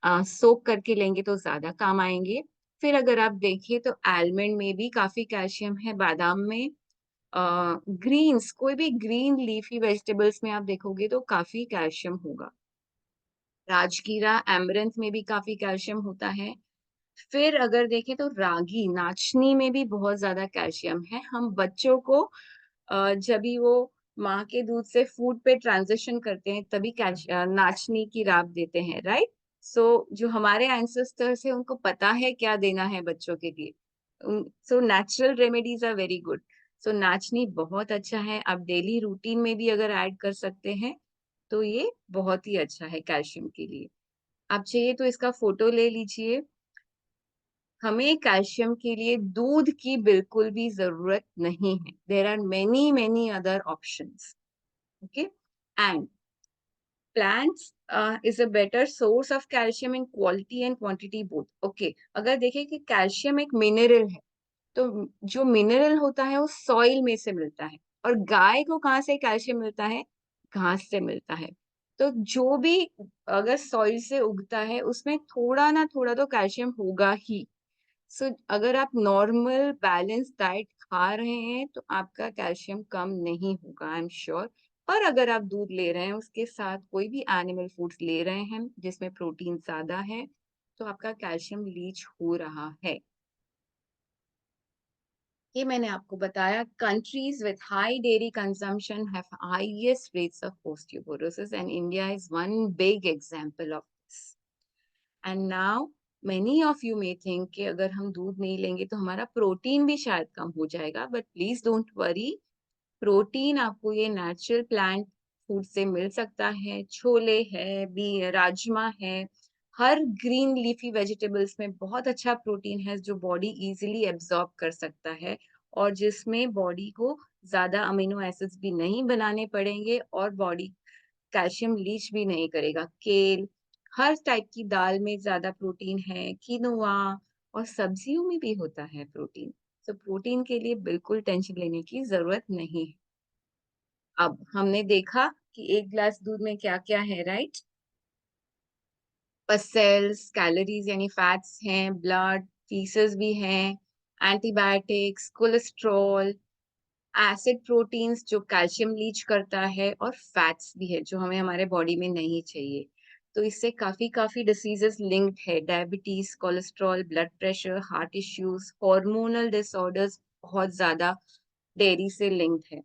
सोक करके लेंगे तो ज्यादा काम आएंगे। फिर अगर आप देखिए तो आलमंड में भी काफी कैल्शियम है, बादाम में, ग्रीन्स, कोई भी ग्रीन लीफी वेजिटेबल्स में आप देखोगे तो काफी कैल्शियम होगा। राजगीरा, एमरंथ में भी काफी कैल्शियम होता है। फिर अगर देखें तो रागी, नाचनी में भी बहुत ज्यादा कैल्शियम है। हम बच्चों को जब भी वो माँ के दूध से फूड पे ट्रांजिशन करते हैं तभी नाचनी की राब देते हैं, राइट। सो जो हमारे एंसेस्टर्स है उनको पता है क्या देना है बच्चों के लिए। So natural remedies are very good. So नाचनी बहुत अच्छा है, आप डेली रूटीन में भी अगर ऐड कर सकते हैं तो ये बहुत ही अच्छा है कैल्शियम के लिए। आप चाहिए तो इसका फोटो ले लीजिए। हमें कैल्शियम के लिए दूध की बिल्कुल भी जरूरत नहीं है। There are many many other options, okay. And plants is a better source of calcium in quality and quantity both, okay. अगर देखें कि कैल्शियम एक मिनरल है, तो जो मिनरल होता है वो सॉइल में से मिलता है, और गाय को कहाँ से कैल्शियम मिलता है, घास से मिलता है। तो जो भी अगर सॉइल से उगता है उसमें थोड़ा ना थोड़ा तो कैल्शियम होगा ही। सो अगर आप नॉर्मल बैलेंस डाइट खा रहे हैं तो आपका कैल्शियम कम नहीं होगा, आई एम श्योर। और अगर आप दूध ले रहे हैं उसके साथ कोई भी एनिमल फूड्स ले रहे हैं जिसमें प्रोटीन ज्यादा है तो आपका कैल्शियम लीच हो रहा है। ये मैंने आपको बताया, countries with high dairy consumption have highest rates of osteoporosis and India is one big example of this. And now many of you may think कि अगर हम दूध नहीं लेंगे तो हमारा प्रोटीन भी शायद कम हो जाएगा, but please don't worry. Protein आपको ये नेचुरल प्लांट फूड से मिल सकता है। छोले है, बी राजमा है, हर ग्रीन लीफी वेजिटेबल्स में बहुत अच्छा प्रोटीन है जो बॉडी इजीली एब्जॉर्ब कर सकता है, और जिसमें बॉडी को ज्यादा अमीनो एसिड्स भी नहीं बनाने पड़ेंगे और बॉडी कैल्शियम लीच भी नहीं करेगा। केल, हर टाइप की दाल में ज्यादा प्रोटीन है, किनोआ, और सब्जियों में भी होता है प्रोटीन। तो प्रोटीन के लिए बिल्कुल टेंशन लेने की जरूरत नहीं है। अब हमने देखा कि एक ग्लास दूध में क्या क्या है, राइट। सेल्स, कैलोरीज यानी फैट्स हैं, ब्लड, फीसेस भी हैं, एंटीबायोटिक्स, कोलेस्ट्रॉल, एसिड प्रोटीन्स जो कैल्शियम लीच करता है, और फैट्स भी है जो हमें हमारे बॉडी में नहीं चाहिए। तो इससे काफी काफी डिसीजेस लिंक्ड है, diabetes, cholesterol, blood pressure, heart issues, hormonal disorders बहुत ज्यादा डेयरी से लिंक्ड है।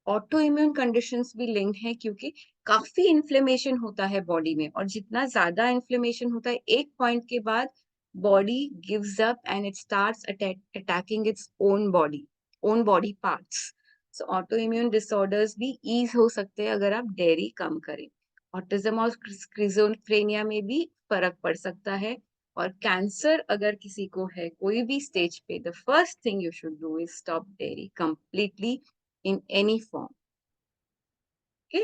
ऑटो इम्यून कंडीशंस भी लिंक्ड है क्योंकि काफी इन्फ्लेमेशन होता है बॉडी में, और जितना ज्यादा इन्फ्लेमेशन होता है एक पॉइंट के बाद body gives up and it starts attacking its own body parts. So auto immune disorders भी ईज हो सकते हैं अगर आप डेयरी कम करें। ऑटिज्म और स्किज़ोफ्रेनिया में भी फर्क पड़ सकता है। और कैंसर अगर किसी को है कोई भी स्टेज पे, the first thing you should do is stop dairy completely in any form, okay।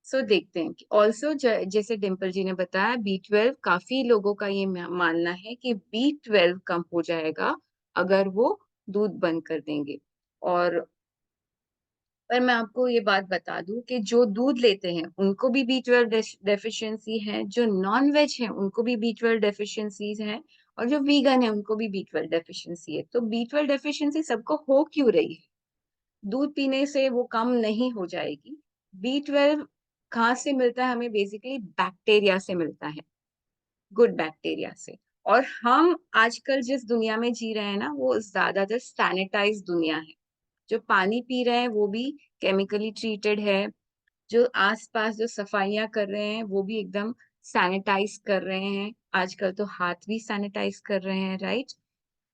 सो देखते हैं कि ऑल्सो जैसे डिम्पल जी ने बताया, B12, काफी लोगों का ये मानना है कि B12 कम हो जाएगा अगर वो दूध बंद कर देंगे। और पर मैं आपको ये बात बता दूं कि जो दूध लेते हैं उनको भी B12 डेफिशिएंसी है, जो नॉन वेज है उनको भी B12 डेफिशिएंसीज है, और जो वीगन है उनको भी B12 डेफिशिएंसी है। तो B12 डेफिशिएंसी सबको हो क्यों रही है? दूध पीने से वो कम नहीं हो जाएगी। B12 कहाँ से मिलता है हमें? बेसिकली बैक्टीरिया से मिलता है, गुड बैक्टीरिया से। और हम आजकल जिस दुनिया में जी रहे हैं ना, वो ज्यादातर सैनिटाइज दुनिया है। जो पानी पी रहे हैं वो भी केमिकली ट्रीटेड है, जो आसपास जो सफाइयां कर रहे हैं वो भी एकदम सैनिटाइज कर रहे हैं। आजकल तो हाथ भी सैनिटाइज कर रहे हैं, राइट।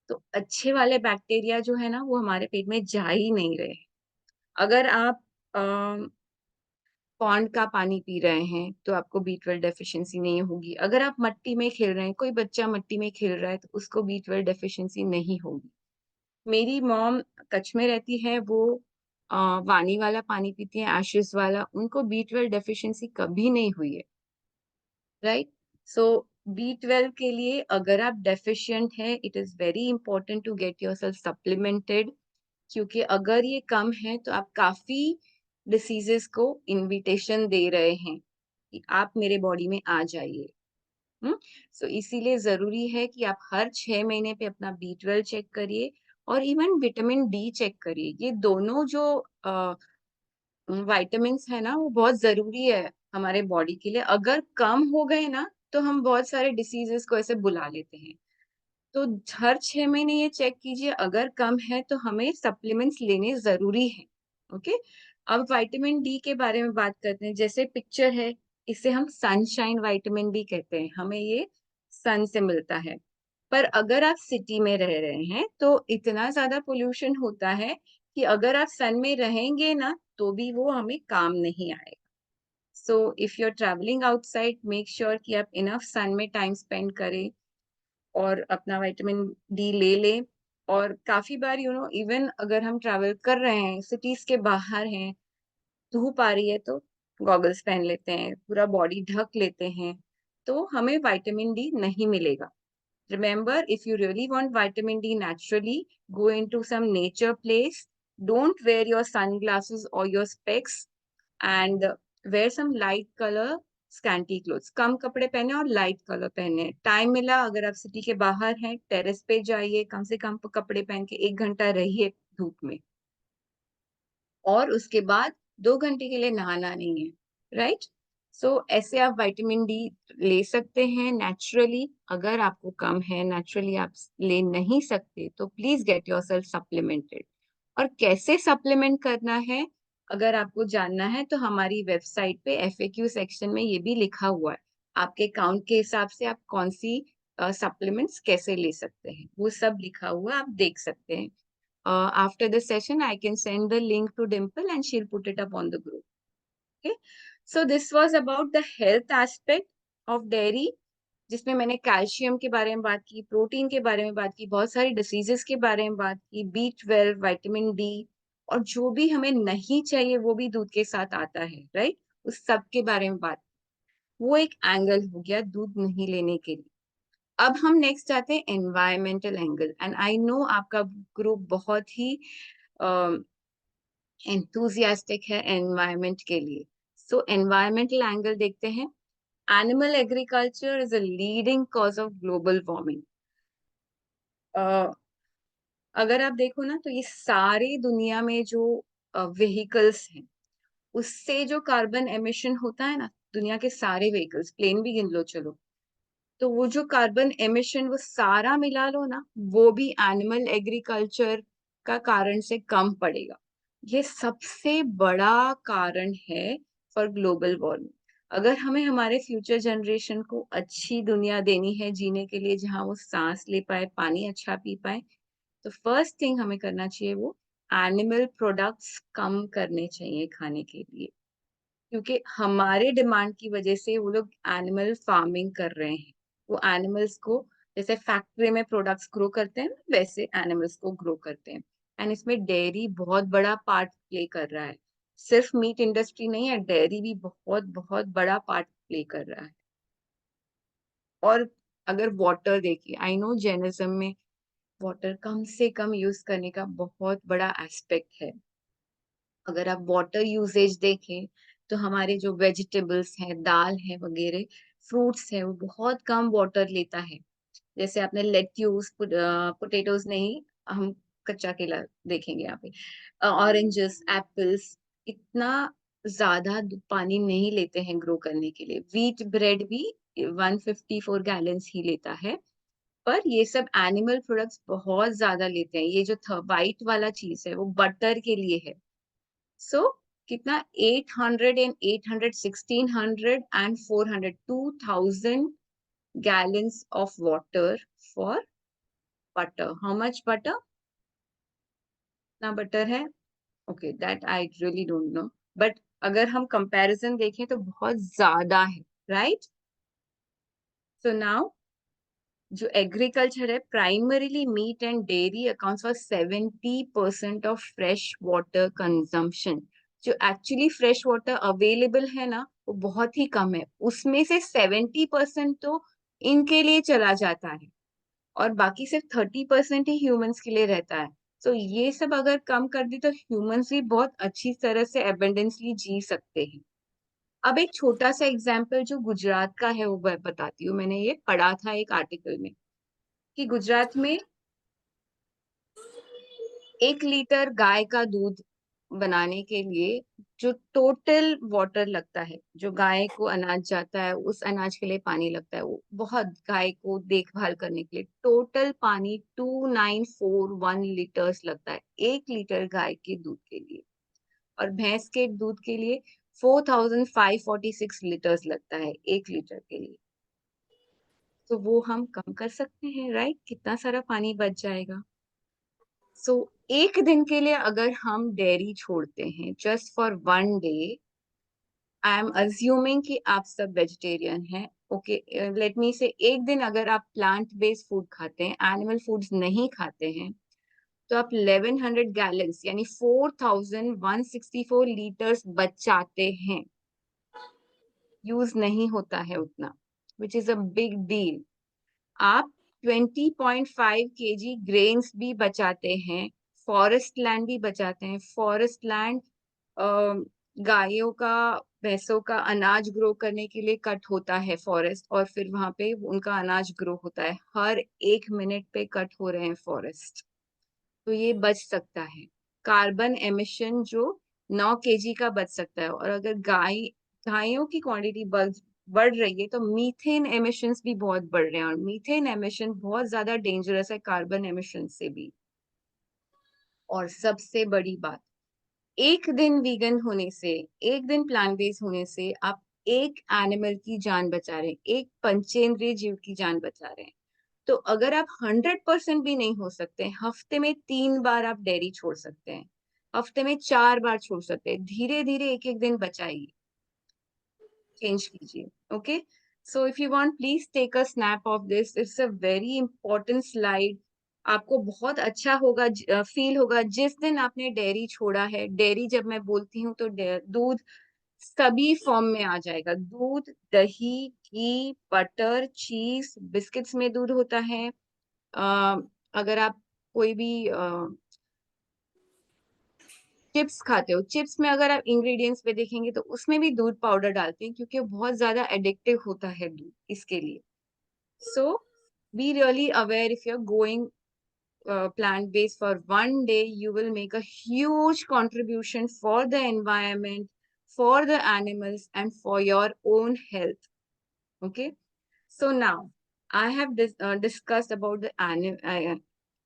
तो अच्छे वाले बैक्टीरिया जो है ना वो हमारे पेट में जा ही नहीं रहे। अगर आप पॉन्ड का पानी पी रहे हैं तो आपको B12 डेफिशिएंसी नहीं होगी। अगर आप मट्टी में खेल रहे हैं, कोई बच्चा मट्टी में खेल रहा है, तो उसको B12 डेफिशिएंसी नहीं होगी। मेरी मॉम कच्छ में रहती है, वो वाणी वाला पानी पीती है, एशेस वाला, उनको B12 डेफिशिएंसी कभी नहीं हुई है। राइट? सो B12 के लिए अगर आप डेफिशिएंट है, it is very important to get yourself supplemented, क्योंकि अगर ये कम है तो आप काफी डिसीजेस को इनविटेशन दे रहे हैं कि आप मेरे बॉडी में आ जाइए। सो इसीलिए जरूरी है कि आप हर 6 महीने पे अपना B12 चेक करिए और इवन विटामिन डी चेक करिए। ये दोनों जो विटामिन्स है ना, वो बहुत जरूरी है हमारे बॉडी के लिए। अगर कम हो गए ना तो हम बहुत सारे डिसीजेस को ऐसे बुला लेते हैं। तो हर 6 महीने ये चेक कीजिए, अगर कम है तो हमें सप्लीमेंट्स लेने जरूरी है। ओके, अब विटामिन डी के बारे में बात करते हैं। जैसे पिक्चर है, इसे हम सनशाइन विटामिन डी कहते हैं, हमें ये सन से मिलता है। पर अगर आप सिटी में रह रहे हैं तो इतना ज्यादा पोल्यूशन होता है कि अगर आप सन में रहेंगे ना तो भी वो हमें काम नहीं आएगा। So if you are travelling outside, make sure कि आप इनफ सन में टाइम स्पेंड करें और अपना विटामिन डी ले लें। और काफी बार इवन अगर हम ट्रैवल कर रहे हैं, सिटीज के बाहर हैं, धूप आ रही है तो गॉगल्स पहन लेते हैं, पूरा बॉडी ढक लेते हैं, तो हमें विटामिन डी नहीं मिलेगा। Remember, if you really want vitamin D naturally, go into some nature place. Don't wear your sunglasses or your specs, and wear some light color scanty clothes. कम कपड़े पहने और लाइट कलर पहने। Time मिला, अगर आप city के बाहर हैं, टेरेस पे जाइए, कम से कम कपड़े पहन के 1 घंटा रहिए धूप में, और उसके बाद 2 घंटे के लिए नहाना नहीं है। राइट? सो ऐसे आप विटामिन डी ले सकते हैं नेचुरली। अगर आपको कम है, नेचुरली आप ले नहीं सकते, तो प्लीज गेट योरसेल्फ सप्लीमेंटेड। और कैसे सप्लीमेंट करना है, अगर आपको जानना है तो हमारी वेबसाइट पे FAQ सेक्शन में ये भी लिखा हुआ है। आपके काउंट के हिसाब से आप कौन सी सप्लीमेंट्स कैसे ले सकते हैं, वो सब लिखा हुआ आप देख सकते हैं। After the session, I can send the link to Dimple and she'll put it up on the group. Okay. So this was about the health aspect of dairy, जिसमें मैंने कैल्शियम के बारे में बात की, प्रोटीन के बारे में बात की, बहुत सारी डिसीजेस के बारे में बात की, B12, विटामिन डी, और जो भी हमें नहीं चाहिए वो भी दूध के साथ आता है, राइट? उस सब के बारे में बात। वो एक एंगल हो गया दूध नहीं लेने के लिए। अब हम नेक्स्ट जाते हैं environmental angle. And I know आपका ग्रुप बहुत ही एंथुजियास्टिक है एनवायरमेंट के लिए। सो एनवायरमेंटल एंगल देखते हैं। Animal agriculture is a leading cause of global warming. अगर आप देखो ना तो ये सारी दुनिया में जो व्हीकल्स हैं, उससे जो कार्बन एमिशन होता है ना, दुनिया के सारे व्हीकल्स, प्लेन भी गिन लो चलो, तो वो जो कार्बन एमिशन वो सारा मिला लो ना, वो भी एनिमल एग्रीकल्चर का कारण से कम पड़ेगा। ये सबसे बड़ा कारण है फॉर ग्लोबल वार्मिंग। अगर हमें हमारे फ्यूचर जनरेशन को अच्छी दुनिया देनी है जीने के लिए, जहाँ वो सांस ले पाए, पानी अच्छा पी पाए, तो फर्स्ट थिंग हमें करना चाहिए वो एनिमल प्रोडक्ट्स कम करने चाहिए खाने के लिए। क्योंकि हमारे डिमांड की वजह से वो लोग एनिमल फार्मिंग कर रहे हैं। वो एनिमल्स को जैसे फैक्ट्री में प्रोडक्ट्स ग्रो करते हैं ना, वैसे एनिमल्स को ग्रो करते हैं। एंड इसमें डेयरी बहुत बड़ा पार्ट प्ले कर रहा है। सिर्फ मीट इंडस्ट्री नहीं है, डेयरी भी बहुत बहुत बड़ा पार्ट प्ले कर रहा है। और अगर वाटर देखिए, आई नो जैनिज्म में वाटर कम से कम यूज करने का बहुत बड़ा एस्पेक्ट है। अगर आप वाटर यूसेज देखें तो हमारे जो वेजिटेबल्स हैं, दाल है वगैरह, फ्रूट्स है, वो बहुत कम वाटर लेता है। जैसे आपने लेट्यूस, पोटेटोज नहीं, हम कच्चा केला देखेंगे यहाँ पे, ऑरेंजेस, एप्पल्स, इतना ज्यादा पानी नहीं लेते हैं ग्रो करने के लिए। व्हीट ब्रेड भी 154 गैलन्स ही लेता है। पर ये सब एनिमल प्रोडक्ट्स बहुत ज्यादा लेते हैं। ये जो व्हाइट वाला चीज है वो बटर के लिए है। सो कितना 800 and 800, 1600 and 400, 2000 gallons of water for butter. How much butter? ना बटर है? Okay, that I really don't know. But अगर हम comparison देखें तो बहुत ज्यादा है, right? So now जो एग्रीकल्चर है, primarily meat and dairy accounts for 70% of fresh water consumption. जो एक्चुअली फ्रेश वाटर अवेलेबल है ना, वो बहुत ही कम है, उसमें से 70% तो इनके लिए चला जाता है और बाकी सिर्फ 30% ही ह्यूमंस के लिए रहता है। तो ये सब अगर कम कर दी तो ह्यूमंस भी बहुत अच्छी तरह से एबंडेंसली जी सकते हैं। अब एक छोटा सा एग्जाम्पल जो गुजरात का है वो मैं बताती हूँ। मैंने ये पढ़ा था एक आर्टिकल में कि गुजरात में 1 लीटर गाय का दूध बनाने के लिए जो टोटल वाटर लगता है, जो गाय को अनाज जाता है उस अनाज के लिए पानी लगता है, वो बहुत, गाय को देखभाल करने के लिए टोटल पानी 2941 लीटर्स लगता है 1 लीटर गाय के दूध के लिए। और भैंस के दूध के लिए 4546 लीटर्स लगता है 1 लीटर के लिए। तो वो हम कम कर सकते हैं, राइट? कितना सारा पानी बच जाएगा। सो एक दिन के लिए अगर हम डेयरी छोड़ते हैं just for 1 day, I am assuming कि आप सब वेजिटेरियन हैं, ओके, लेट मी से एक दिन अगर आप प्लांट बेस्ड फूड खाते हैं, एनिमल फूड्स नहीं खाते हैं, तो आप 1100 गैलन्स यानी 4164 लीटर्स बचाते हैं। यूज नहीं होता है उतना, विच इज अ बिग डील। आप 20.5 kg ग्रेन्स भी बचाते हैं, फॉरेस्ट लैंड भी बचाते हैं। फॉरेस्ट लैंड गायों का, भैंसों का अनाज ग्रो करने के लिए कट होता है फॉरेस्ट, और फिर वहां पे उनका अनाज ग्रो होता है। हर 1 मिनट पे कट हो रहे हैं फॉरेस्ट, तो ये बच सकता है। कार्बन एमिशन जो 9 kg का बच सकता है। और अगर गायों की क्वांटिटी बढ़ रही है तो मीथेन एमिशंस भी बहुत बढ़ रहे हैं, और मीथेन एमिशन बहुत ज्यादा डेंजरस है कार्बन एमिशन से भी। और सबसे बड़ी बात, एक दिन वीगन होने से, एक दिन प्लांट बेस्ड होने से आप एक एनिमल की जान बचा रहे हैं, एक पंचेंद्रिय जीव की जान बचा रहे हैं। तो अगर आप 100% भी नहीं हो सकते, हफ्ते में 3 बार आप डेयरी छोड़ सकते हैं, हफ्ते में 4 बार छोड़ सकते हैं, धीरे धीरे एक एक दिन बचाइए, चेंज कीजिए। Okay, so if you want please take a snap of this, it's a very important slide. आपको बहुत अच्छा होगा, फील होगा जिस दिन आपने डेयरी छोड़ा है। डेयरी जब मैं बोलती हूँ तो दूध सभी फॉर्म में आ जाएगा। दूध, दही, घी, बटर, चीज, बिस्किट्स में दूध होता है। अगर आप कोई भी चिप्स खाते हो, चिप्स में अगर आप इंग्रेडिएंट्स पे देखेंगे तो उसमें भी दूध पाउडर डालते हैं, क्योंकि वो बहुत ज्यादा एडिक्टिव होता है दूध इसके लिए। So be really aware, if you are going plant based for 1 day, you will make a huge contribution for the environment, for the animals, and for your own health. Okay, so now I have discussed about the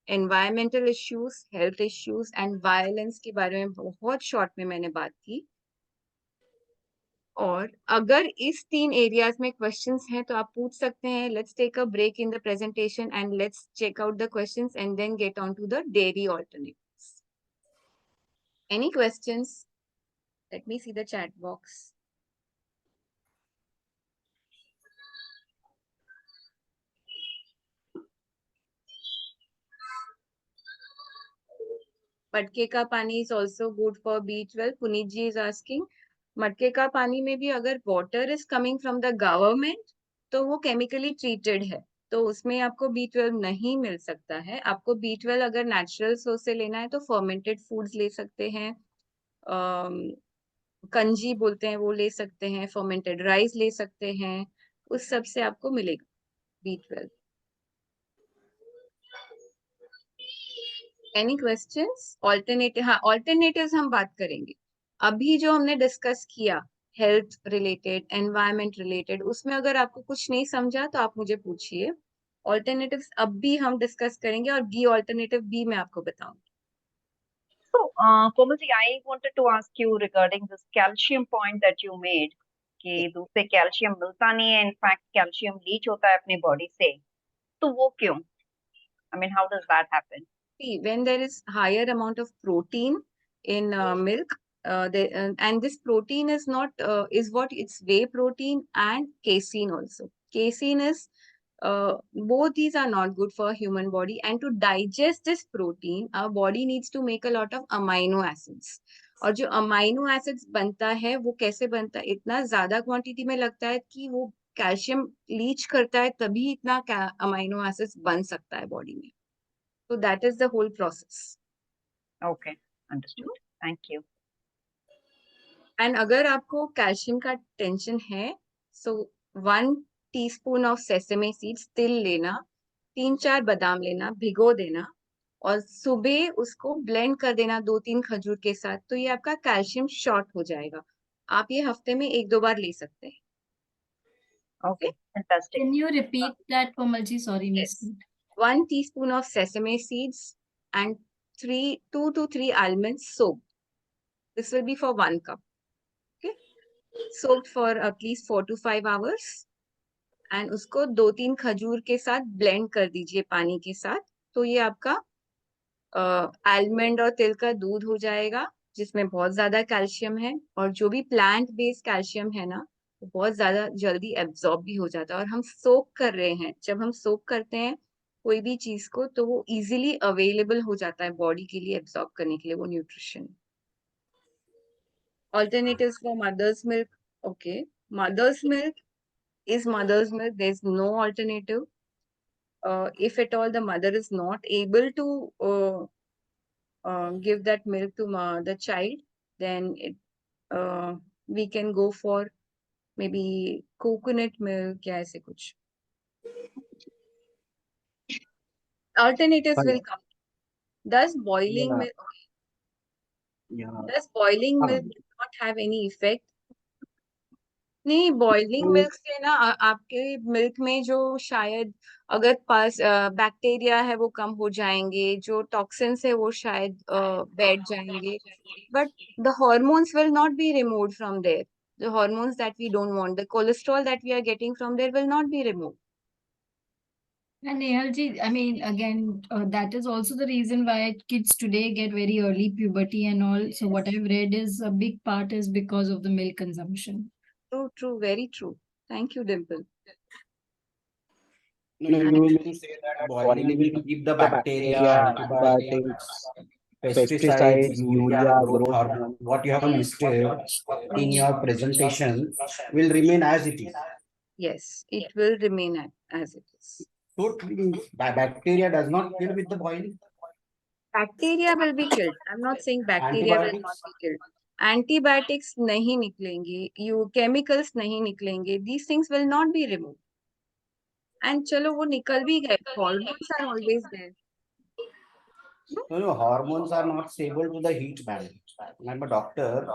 environmental issues, health issues, and violence के बारे में बहुत short में मैंने बात की। और अगर इस 3 एरियाज में क्वेश्चंस हैं तो आप पूछ सकते हैं। Let's take a break in the presentation and let's check out the questions and then get on to the dairy alternatives. Any questions? Let me see the chat box. मटके का पानी is also good for B12. Puneet ji is asking, मटके का पानी में भी अगर water is coming from the government तो वो केमिकली ट्रीटेड है, तो उसमें आपको B12 नहीं मिल सकता है। आपको B12 अगर नेचुरल सोर्स से लेना है तो फर्मेंटेड फूड्स ले सकते हैं, कंजी बोलते हैं वो ले सकते हैं, फर्मेंटेड राइस ले सकते हैं, उस सब से आपको मिलेगा B12। Any questions? ऑल्टरनेटिव, हाँ ऑल्टरनेटिव्स हम बात करेंगे। अभी जो हमने डिस्कस किया हेल्थ रिलेटेड, एनवायरमेंट रिलेटेड, उसमें अगर आपको कुछ नहीं समझा तो आप मुझे पूछिए। ऑल्टरनेटिव्स अब भी हम डिस्कस करेंगे और बी ऑल्टरनेटिव भी मैं आपको बताऊंगी। So, Komalji, I wanted to ask you regarding this calcium point that you made कि दूध से कैल्शियम मिलता नहीं है, इनफैक्ट कैल्शियम लीच होता है अपनी बॉडी से, तो वो क्यों? I mean, how does that happen? See, when there is higher amount of protein in milk, and this protein is not is what it's whey protein and casein also. Casein is both these are not good for human body, and to digest this protein, our body needs to make a lot of amino acids. और जो amino acids बनता है वो कैसे बनता है, इतना ज्यादा क्वांटिटी में लगता है कि वो कैल्शियम लीच करता है, तभी इतना अमाइनो एसिड्स बन सकता है बॉडी में. So that is the whole process. Okay, understood. Thank you. And अगर आपको कैल्शियम का टेंशन है, so 1 teaspoon of sesame seeds, तिल लेना, 3-4 बादाम लेना, भिगो देना और सुबह उसको ब्लेंड कर देना 2-3 खजूर के साथ, तो ये आपका कैल्शियम शॉर्ट हो जाएगा. आप ये हफ्ते में 1-2 बार ले सकते हैं. Okay, fantastic. Can you repeat that, Komalji? Sorry, missed Yes. it. 1 teaspoon of sesame seeds and 2 to 3 almonds soaked. This will be for 1 cup. Okay. Soaked for at least 4 to 5 hours. And उसको 2-3 खजूर के साथ blend कर दीजिए पानी के साथ. तो ये आपका आलमंड और तिल का दूध हो जाएगा, जिसमें बहुत ज्यादा कैल्शियम है. और जो भी प्लांट बेस्ड कैल्शियम है ना, वो बहुत ज्यादा जल्दी एब्जॉर्ब भी हो जाता है. और हम सोक कर रहे हैं, जब हम सोक करते हैं कोई भी चीज को, तो वो इजीली अवेलेबल हो जाता है बॉडी के लिए एब्जॉर्ब करने के लिए वो nutrition. Alternatives for mother's milk. Okay, mother's milk is mother's milk. There's no alternative. If at all the mother is not able to give that milk to the child, then we can go for maybe coconut milk या ऐसे कुछ. Alternatives will come. Does boiling milk? Does boiling milk not have any effect? नहीं, boiling milk से ना आपके milk में जो शायद अगर पास बैक्टीरिया है वो कम हो जाएंगे, जो टॉक्सिन्स है वो शायद बैठ जाएंगे, but the hormones will not be removed from there. The hormones that we don't want, the cholesterol that we are getting from there will not be removed. And Nehalji, I mean, again, that is also the reason why kids today get very early puberty and all. So what I've read is a big part is because of the milk consumption. True, very true. Thank you, Dimple. No, you will to say that boiling will keep the bacteria, antibiotics, pesticides, urea, growth hormone, what you have listed in your presentation will remain as it is. Yes, it will remain as it is. So bacteria does not kill with the boiling. Bacteria will be killed. I'm not saying bacteria will not be killed. Antibiotics नहीं निकलेंगे, chemicals नहीं निकलेंगे. These things will not be removed. And चलो वो निकल भी गए. Hormones are always there. No, hormones are not stable to the heat balance. I'm a doctor.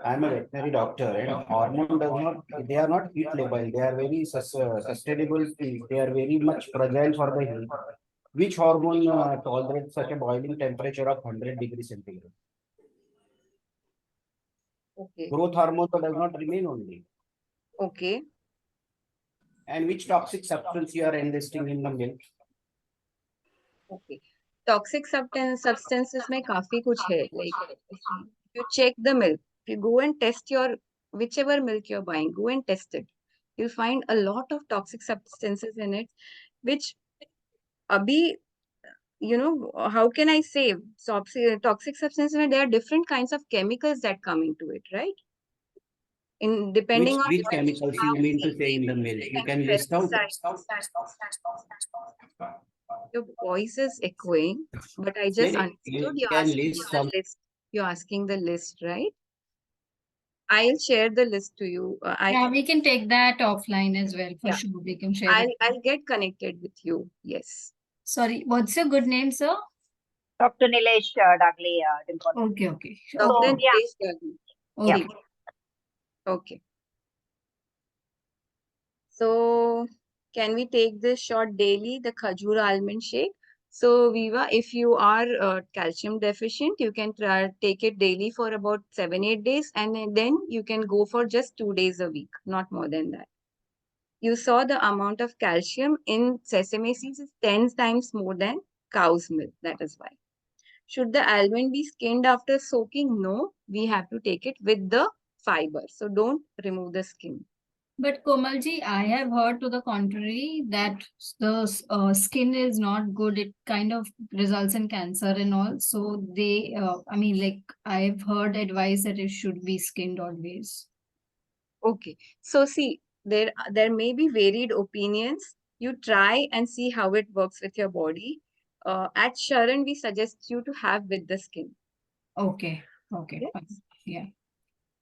I'm a veterinary doctor, and hormone does not. They are not heat labile. They are very sustainable. They are very much fragile for the heat. Which hormone tolerates such a boiling temperature of 100 degrees centigrade? Okay. Growth hormone does not remain only. Okay. And which toxic substance you are enlisting in the milk? Okay. Toxic substances में काफी कुछ है. Like you check the milk. You go and test your whichever milk you're buying. Go and test it. You'll find a lot of toxic substances in it, which abhi, you know, how can I say, toxic substances, there are different kinds of chemicals that come into it, right? In depending on which chemicals you mean to say in the milk, you can list out. Your voice is echoing, but I just understood you're asking the list, right? I'll share the list to you. Yeah, we can take that offline as well, for Yeah. sure. We can share it. I'll get connected with you. Yes. Sorry, what's your good name, sir? Dr. Nilesh Dagle, Dimple. Okay, okay. Sure. Dr. So, yeah. Nilesh Dagle. Okay. Okay. So can we take this shot daily, the Khajur almond shake? So Viva, if you are calcium deficient, you can take it daily for about 7-8 days, and then you can go for just 2 days a week, not more than that. You saw the amount of calcium in sesame seeds is 10 times more than cow's milk. That is why. Should the almond be skinned after soaking? No, we have to take it with the fiber. So don't remove the skin. But Komalji, I have heard to the contrary that the skin is not good. It kind of results in cancer and all. So they, I mean, like I've heard advice that it should be skinned always. Okay. So see, there may be varied opinions. You try and see how it works with your body. At Sharan, we suggest you to have with the skin. Okay. Okay. Yes. Fine. Yeah.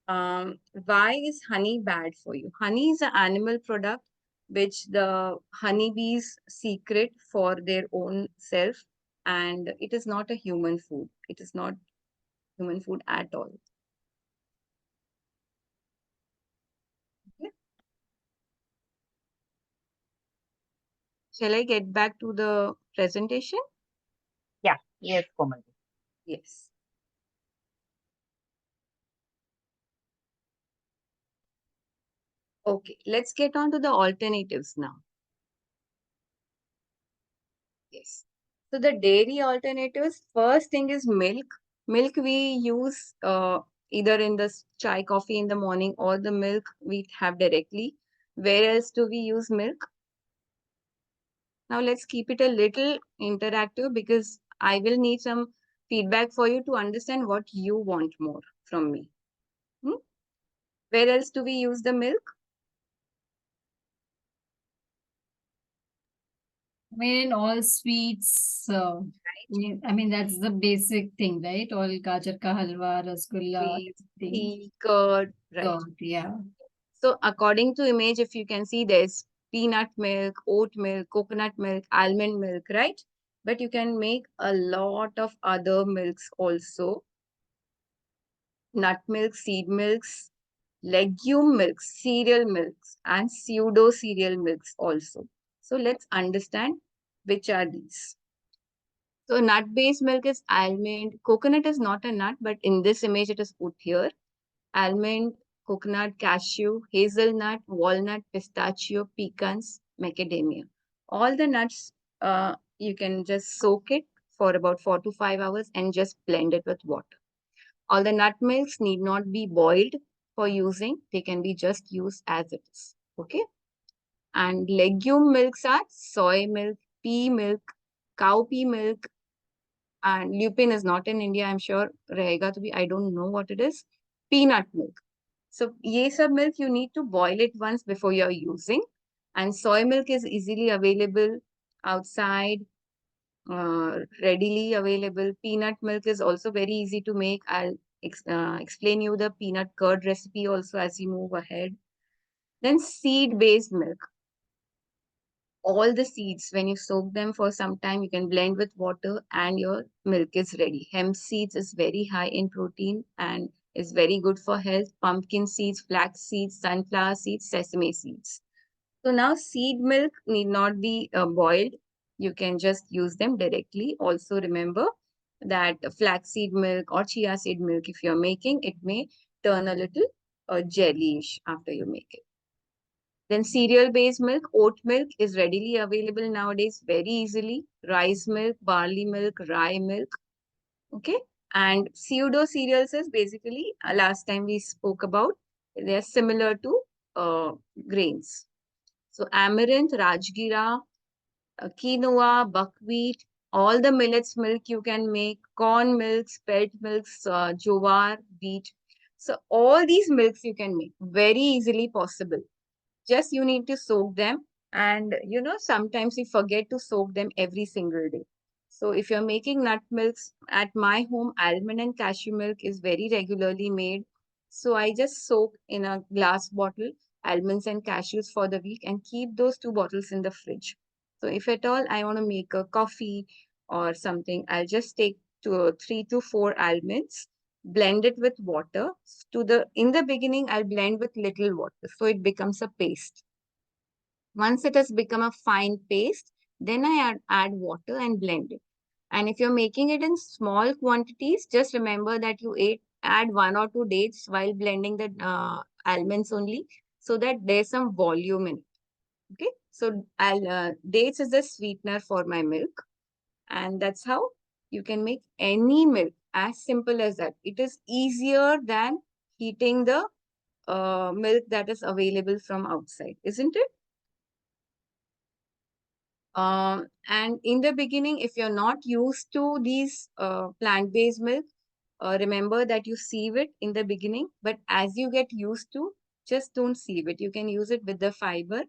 Why is honey bad for you? Honey is an animal product which the honeybees secret for their own self, and it is not a human food. It is not human food at all. Okay. Shall I get back to the presentation? Yeah, yes, Komalji. Yes. Okay, let's get on to the alternatives now. Yes. So the dairy alternatives, first thing is milk. Milk we use either in the chai coffee in the morning or the milk we have directly. Where else do we use milk? Now let's keep it a little interactive because I will need some feedback for you to understand what you want more from me. Where else do we use the milk? I mean, in all sweets, I mean, that's the basic thing, right? All gajar ka halwa, rasgulla, Sweets, thing. tea, curd, right? Curd, yeah. So according to image, if you can see, there's peanut milk, oat milk, coconut milk, almond milk, right? But you can make a lot of other milks also. Nut milk, seed milks, legume milks, cereal milks, and pseudo cereal milks also. So let's understand which are these. So nut-based milk is almond. Coconut is not a nut, but in this image it is put here. Almond, coconut, cashew, hazelnut, walnut, pistachio, pecans, macadamia. All the nuts, you can just soak it for about 4 to 5 hours and just blend it with water. All the nut milks need not be boiled for using. They can be just used as it is. Okay. And legume milks are soy milk, pea milk, cowpea milk, and lupin is not in India. I'm sure rahega to be. I don't know what it is. Peanut milk. So ye sab milk you need to boil it once before you're using, and soy milk is easily available outside, readily available. Peanut milk is also very easy to make. I'll explain you the peanut curd recipe also as we move ahead. Then seed-based milk. All the seeds, when you soak them for some time, you can blend with water and your milk is ready. Hemp seeds is very high in protein and is very good for health. Pumpkin seeds, flax seeds, sunflower seeds, sesame seeds. So now seed milk need not be boiled. You can just use them directly. Also remember that flaxseed milk or chia seed milk, if you're making, it may turn a little jellyish after you make it. Then cereal-based milk, oat milk is readily available nowadays very easily. Rice milk, barley milk, rye milk. Okay. And pseudo cereals is basically, last time we spoke about, they are similar to grains. So amaranth, rajgira, quinoa, buckwheat, all the millets milk you can make, corn milk, spelt milks, jowar, wheat. So all these milks you can make very easily possible. Just you need to soak them. And sometimes we forget to soak them every single day. So if you're making nut milks at my home, almond and cashew milk is very regularly made. So I just soak in a glass bottle almonds and cashews for the week and keep those 2 bottles in the fridge. So if at all I want to make a coffee or something, I'll just take 3 to 4 almonds, blend it with water. In the beginning, I'll blend with little water, so it becomes a paste. Once it has become a fine paste, then I add water and blend it. And if you're making it in small quantities, just remember that you add 1 or 2 dates while blending the almonds only, so that there's some volume in it. Okay, so dates is the sweetener for my milk, and that's how you can make any milk, as simple as that. It is easier than heating the milk that is available from outside, isn't it? And in the beginning, if you're not used to these plant-based milk, remember that you sieve it in the beginning, but as you get used to, just don't sieve it. You can use it with the fiber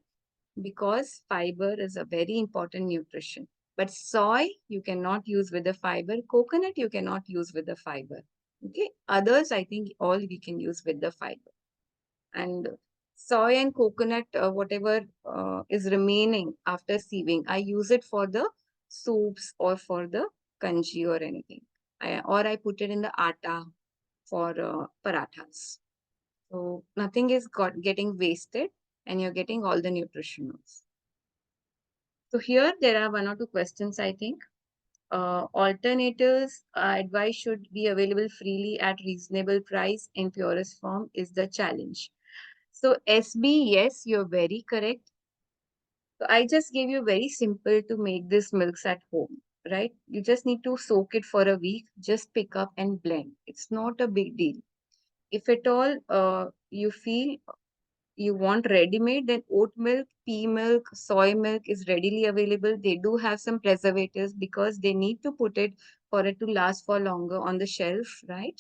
because fiber is a very important nutrition. But soy, you cannot use with the fiber. Coconut, you cannot use with the fiber. Okay. Others, I think all we can use with the fiber. And soy and coconut, whatever is remaining after sieving, I use it for the soups or for the kanji or anything. Or I put it in the atta for parathas. So nothing is getting wasted and you're getting all the nutritionals. So here there are 1 or 2 questions, I think. Alternatives advice should be available freely at reasonable price in purest form is the challenge. So SB, yes, you're very correct. So I just gave you very simple to make this milks at home, right? You just need to soak it for a week, just pick up and blend. It's not a big deal. If at all you feel you want ready-made, then oat milk, pea milk, soy milk is readily available. They do have some preservatives because they need to put it for it to last for longer on the shelf, right?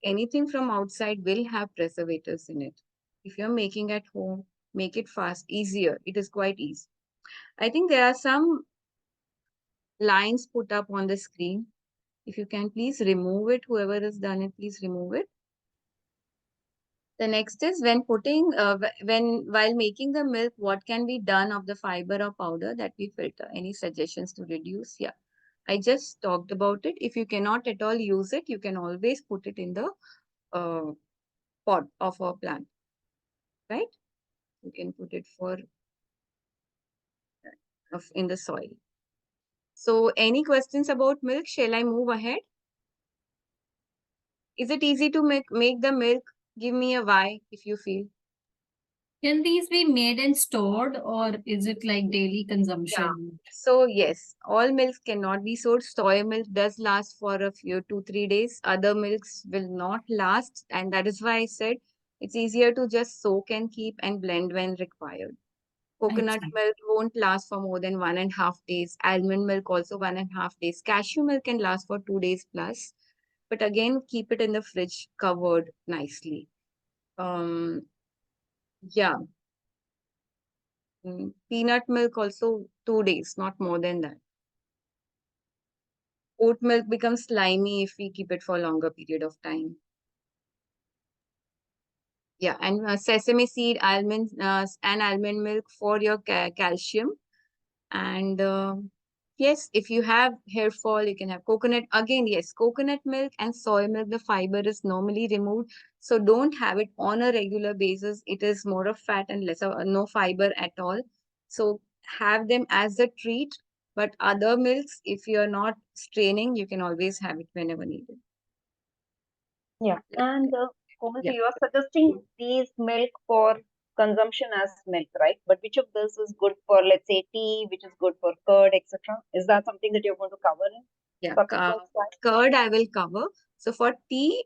Anything from outside will have preservatives in it. If you're making at home, make it fast, easier. It is quite easy. I think there are some lines put up on the screen. If you can please remove it, whoever has done it, please remove it. The next is when while making the milk, what can be done of the fiber or powder that we filter? Any suggestions to reduce? Yeah, I just talked about it. If you cannot at all use it, you can always put it in the pot of a plant, right? You can put it in the soil. So any questions about milk? Shall I move ahead? Is it easy to make the milk? Give me a why if you feel. Can these be made and stored, or is it like daily consumption? So yes, all milks cannot be stored. Soy milk does last for a few 2-3 days. Other milks will not last, and that is why I said it's easier to just soak and keep and blend when required. Coconut see. milk won't last for more than 1.5 days. Almond milk also 1.5 days. Cashew milk can last for 2 days plus. But again, keep it in the fridge covered nicely. Yeah. Peanut milk also 2 days, not more than that. Oat milk becomes slimy if we keep it for a longer period of time. Yeah, and sesame seed, almond, and almond milk for your calcium. And yes, if you have hair fall, you can have coconut. Again, yes, coconut milk and soy milk, the fiber is normally removed. So don't have it on a regular basis. It is more of fat and less of no fiber at all. So have them as a treat. But other milks, if you're not straining, you can always have it whenever needed. Yeah, and Komal, Yeah. you are suggesting these milk for consumption as milk, right? But which of this is good for, let's say, tea, which is good for curd, etc.? Is that something that you're going to cover in Yeah, subsequent slides? curd I will cover. So for tea,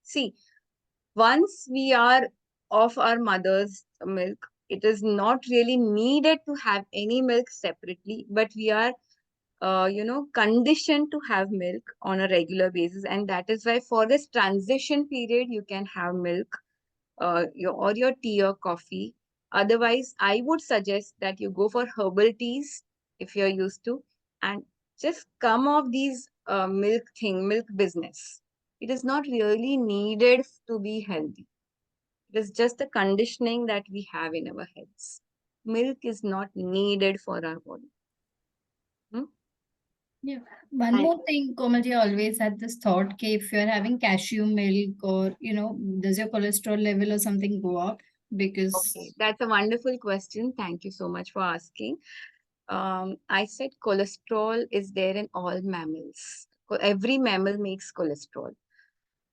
see, once we are of our mother's milk, it is not really needed to have any milk separately, but we are, conditioned to have milk on a regular basis. And that is why for this transition period, you can have milk, your tea or coffee. Otherwise, I would suggest that you go for herbal teas if you're used to, and just come off these milk business. It is not really needed to be healthy. It is just the conditioning that we have in our heads. Milk is not needed for our body. Yeah. One And more thing, Komalji, I always had this thought, okay, if you're having cashew milk or, does your cholesterol level or something go up? Because Okay, that's a wonderful question. Thank you so much for asking. I said cholesterol is there in all mammals. Every mammal makes cholesterol.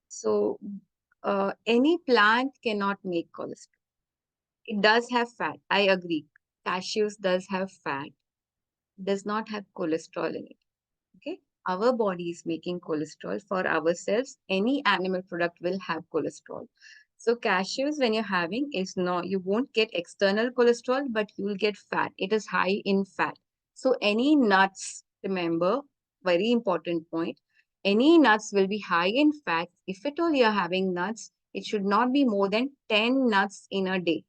So any plant cannot make cholesterol. It does have fat. I agree. Cashews does have fat. Does not have cholesterol in it. Okay. Our body is making cholesterol for ourselves. Any animal product will have cholesterol. So cashews, when you're having, is no, you won't get external cholesterol, but you will get fat. It is high in fat. So any nuts, remember, very important point, any nuts will be high in fat. If at all you're having nuts, it should not be more than 10 nuts in a day.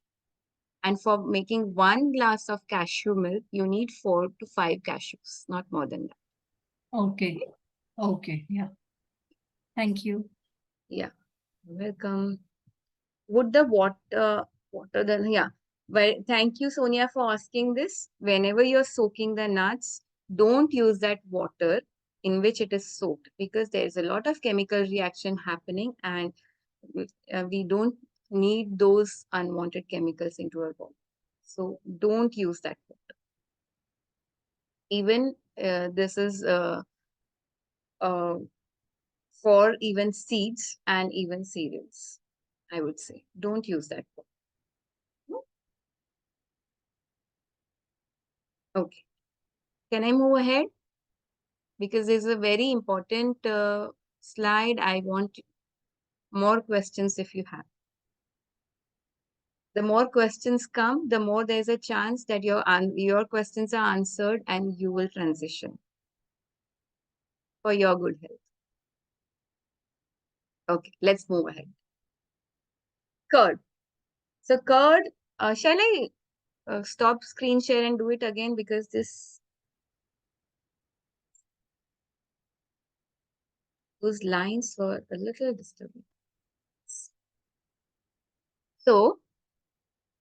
And for making 1 glass of cashew milk, you need 4 to 5 cashews, not more than that. Okay. Okay. Yeah. Thank you. Yeah, welcome. Would the water then, yeah. Well, thank you, Sonia, for asking this. Whenever you're soaking the nuts, don't use that water in which it is soaked, because there's a lot of chemical reaction happening, and we don't need those unwanted chemicals into our body. So don't use that water. Even this is uh, for even seeds and even cereals, I would say. Don't use that water. Okay. Can I move ahead? Because there's a very important slide. I want more questions if you have. The more questions come, the more there's a chance that your questions are answered and you will transition for your good health. Okay, let's move ahead. Curd. So curd, shall I stop screen share and do it again, because those lines were a little disturbing. So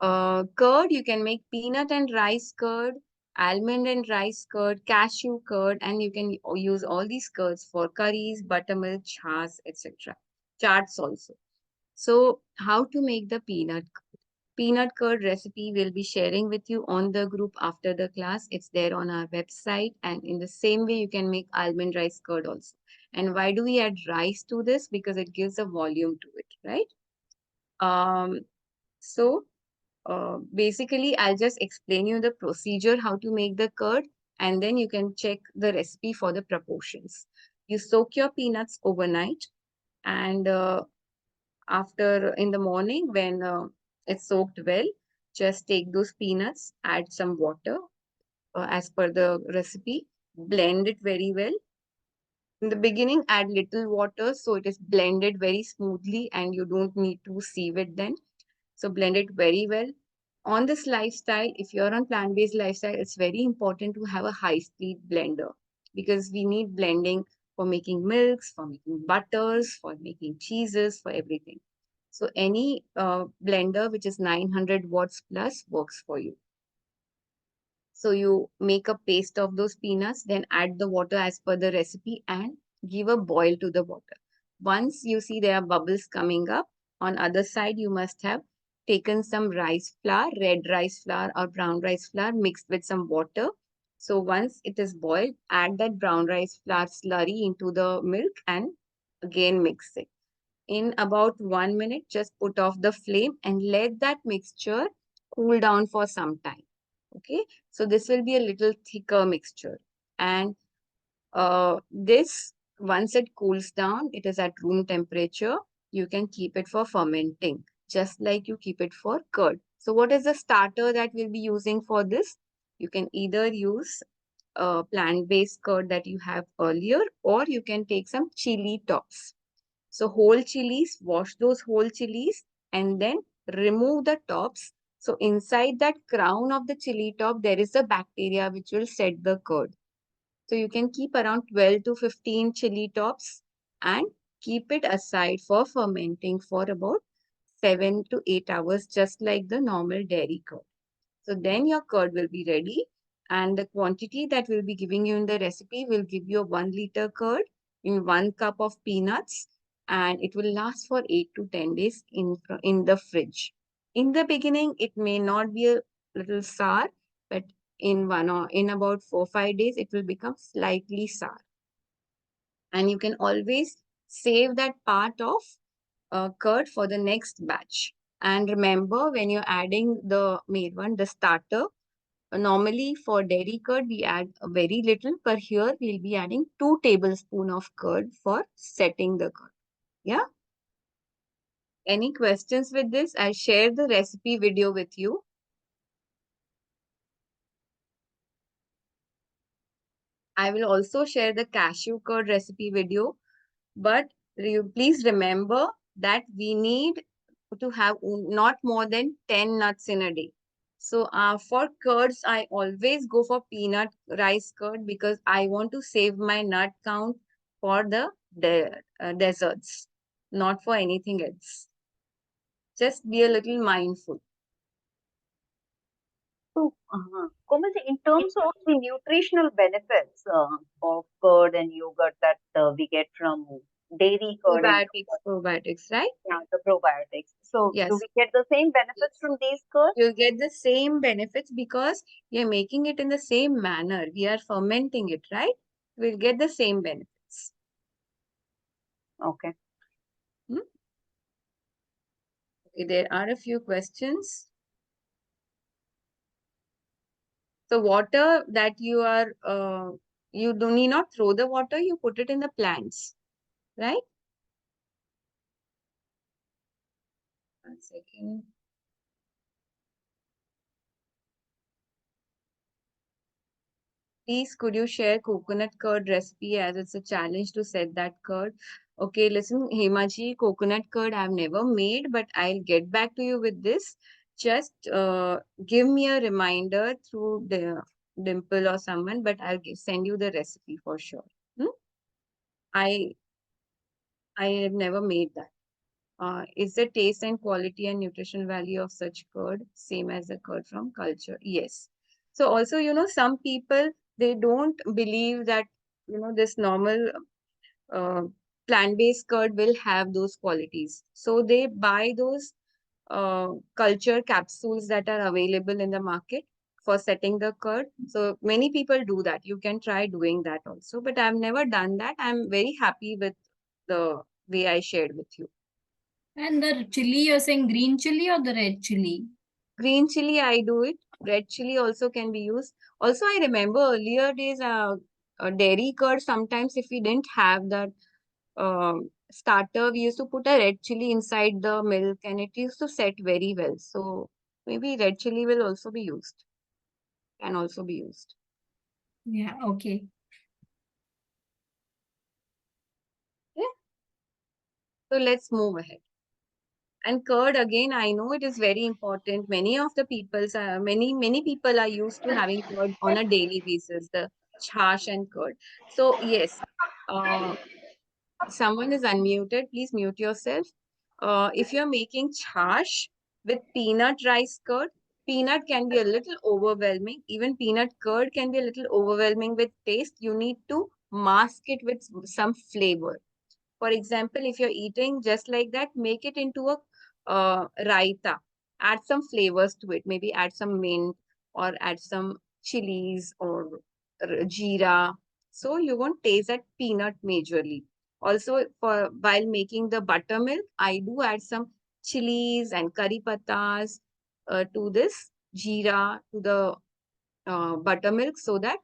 curd, you can make peanut and rice curd, almond and rice curd, cashew curd, and you can use all these curds for curries, buttermilk, chas, etc. Charts also. So how to make the peanut curd? Peanut curd recipe we'll be sharing with you on the group after the class. It's there on our website, and in the same way you can make almond rice curd also. And why do we add rice to this? Because it gives a volume to it, right? So basically, I'll just explain you the procedure, how to make the curd, and then you can check the recipe for the proportions. You soak your peanuts overnight, and after in the morning, when it's soaked well, just take those peanuts, add some water as per the recipe, blend it very well. In the beginning, add little water so it is blended very smoothly and you don't need to sieve it then. So blend it very well. On this lifestyle, if you're on plant-based lifestyle, it's very important to have a high-speed blender, because we need blending for making milks, for making butters, for making cheeses, for everything. So any blender which is 900 watts plus works for you. So you make a paste of those peanuts, then add the water as per the recipe and give a boil to the water. Once you see there are bubbles coming up, on other side you must have taken some rice flour, red rice flour or brown rice flour mixed with some water. So once it is boiled, add that brown rice flour slurry into the milk and again mix it. In about 1 minute, just put off the flame and let that mixture cool down for some time. Okay, so this will be a little thicker mixture, and this, once it cools down, it is at room temperature, you can keep it for fermenting, just like you keep it for curd. So what is the starter that we'll be using for this? You can either use plant-based curd that you have earlier, or you can take some chili tops. So whole chilies, wash those whole chilies and then remove the tops. So inside that crown of the chili top, there is a bacteria which will set the curd. So you can keep around 12 to 15 chili tops and keep it aside for fermenting for about 7 to 8 hours, just like the normal dairy curd. So then your curd will be ready, and the quantity that we'll be giving you in the recipe will give you a 1 liter curd in 1 cup of peanuts, and it will last for 8 to 10 days in the fridge. In the beginning, it may not be a little sour, but in about 4-5 days, it will become slightly sour. And you can always save that part of curd for the next batch. And remember, when you're adding the made one, the starter, normally for dairy curd, we add a very little, but here we'll be adding 2 tablespoons of curd for setting the curd. Yeah. Any questions with this? I'll share the recipe video with you. I will also share the cashew curd recipe video, but please remember that we need to have not more than 10 nuts in a day. So for curds, I always go for peanut rice curd because I want to save my nut count for the desserts, not for anything else. Just be a little mindful. So, Komal ji, in terms of the nutritional benefits of curd and yogurt that we get from dairy curd and Probiotics, right? yeah, the probiotics. So, Yes. do we get the same benefits from these curds? You'll get the same benefits because you're making it in the same manner. We are fermenting it, right? We'll get the same benefits. Okay. Okay, there are a few questions. The water that you are, you do need not throw the water, you put it in the plants, right? 1 second. Please, could you share coconut curd recipe as it's a challenge to set that curd? Okay, listen, Hemaji, coconut curd I've never made, but I'll get back to you with this. Just give me a reminder through the Dimple or someone, but I'll send you the recipe for sure. I have never made that. Is the taste and quality and nutritional value of such curd same as the curd from culture? Yes. So also, some people, they don't believe that, this normal plant-based curd will have those qualities. So they buy those culture capsules that are available in the market for setting the curd. So many people do that. You can try doing that also, but I've never done that. I'm very happy with the way I shared with you. And the chili, you're saying green chili or the red chili? Green chili, I do it. Red chili also can be used. Also, I remember earlier days, dairy curd, sometimes if we didn't have that starter, we used to put a red chili inside the milk and it used to set very well. So maybe red chili will also be used. Can also be used. Yeah, okay. Yeah. So let's move ahead. And curd, again, I know it is very important. Many of the many people are used to having curd on a daily basis, the chash and curd. So yes, someone is unmuted. Please mute yourself. If you're making chash with peanut rice curd, peanut can be a little overwhelming. Even peanut curd can be a little overwhelming with taste. You need to mask it with some flavor. For example, if you're eating just like that, make it into a raita. Add some flavors to it. Maybe add some mint or add some chilies or jeera. So you won't taste that peanut majorly. Also, while making the buttermilk, I do add some chilies and curry pattas to this jeera, to the buttermilk, so that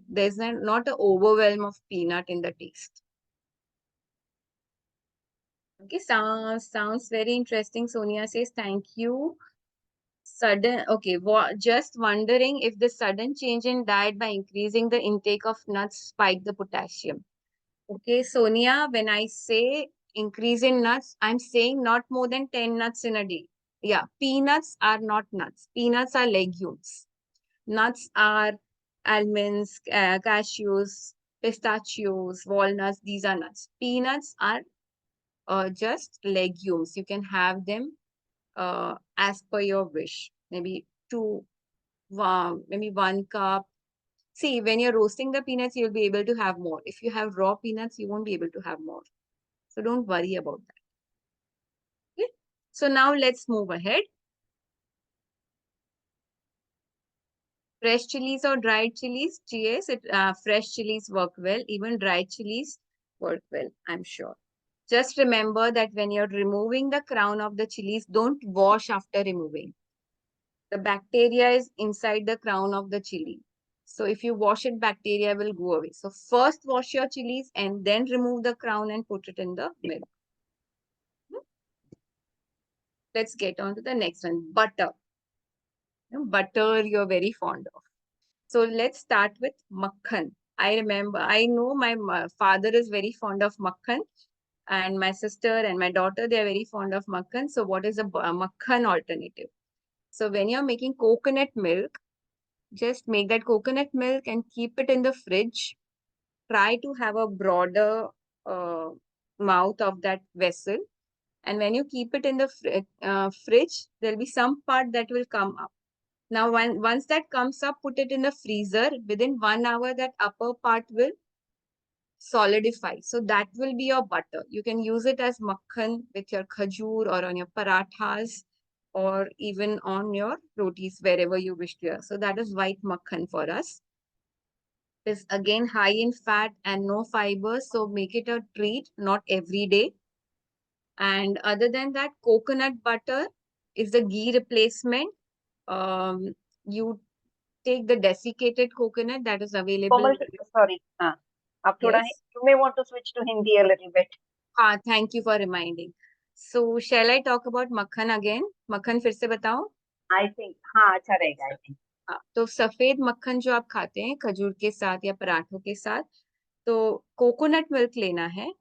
there's not an overwhelm of peanut in the taste. Okay, sounds very interesting. Sonia says, thank you. Okay, just wondering if the sudden change in diet by increasing the intake of nuts spike the potassium. Okay, Sonia, when I say increase in nuts, I'm saying not more than 10 nuts in a day. Yeah, peanuts are not nuts. Peanuts are legumes. Nuts are almonds, cashews, pistachios, walnuts. These are nuts. Peanuts are just legumes. You can have them as per your wish. Maybe maybe 1 cup. See, when you're roasting the peanuts, you'll be able to have more. If you have raw peanuts, you won't be able to have more. So don't worry about that. Okay. So now let's move ahead. Fresh chilies or dried chilies? Yes, fresh chilies work well. Even dried chilies work well, I'm sure. Just remember that when you're removing the crown of the chilies, don't wash after removing. The bacteria is inside the crown of the chili. So if you wash it, bacteria will go away. So first wash your chilies and then remove the crown and put it in the milk. let's get on to the next one. Butter. Butter you're very fond of. So let's start with makhan. I know my father is very fond of makhan, and my sister and my daughter, they are very fond of makhan. So what is a makhan alternative? So when you're making coconut milk, just make that coconut milk and keep it in the fridge. Try to have a broader mouth of that vessel. And when you keep it in the fridge, there'll be some part that will come up. Now, once that comes up, put it in the freezer. Within 1 hour, that upper part will solidify. So that will be your butter. You can use it as makhan with your khajur or on your parathas or even on your rotis, wherever you wish to. So that is white makhan for us. It's again high in fat and no fiber. So make it a treat, not every day. And other than that, coconut butter is the ghee replacement. You take the desiccated coconut that is available. Komal, sorry. आप थोड़ा Yes. you may want to switch to Hindi a little bit. Thank you for reminding. So shall I talk about makhan again? Makhan फिर से बताऊं? I think हाँ अच्छा रहेगा I think. तो सफेद मक्खन जो आप खाते हैं खजूर के साथ या पराठों के साथ, तो कोकोनट मिल्क लेना है,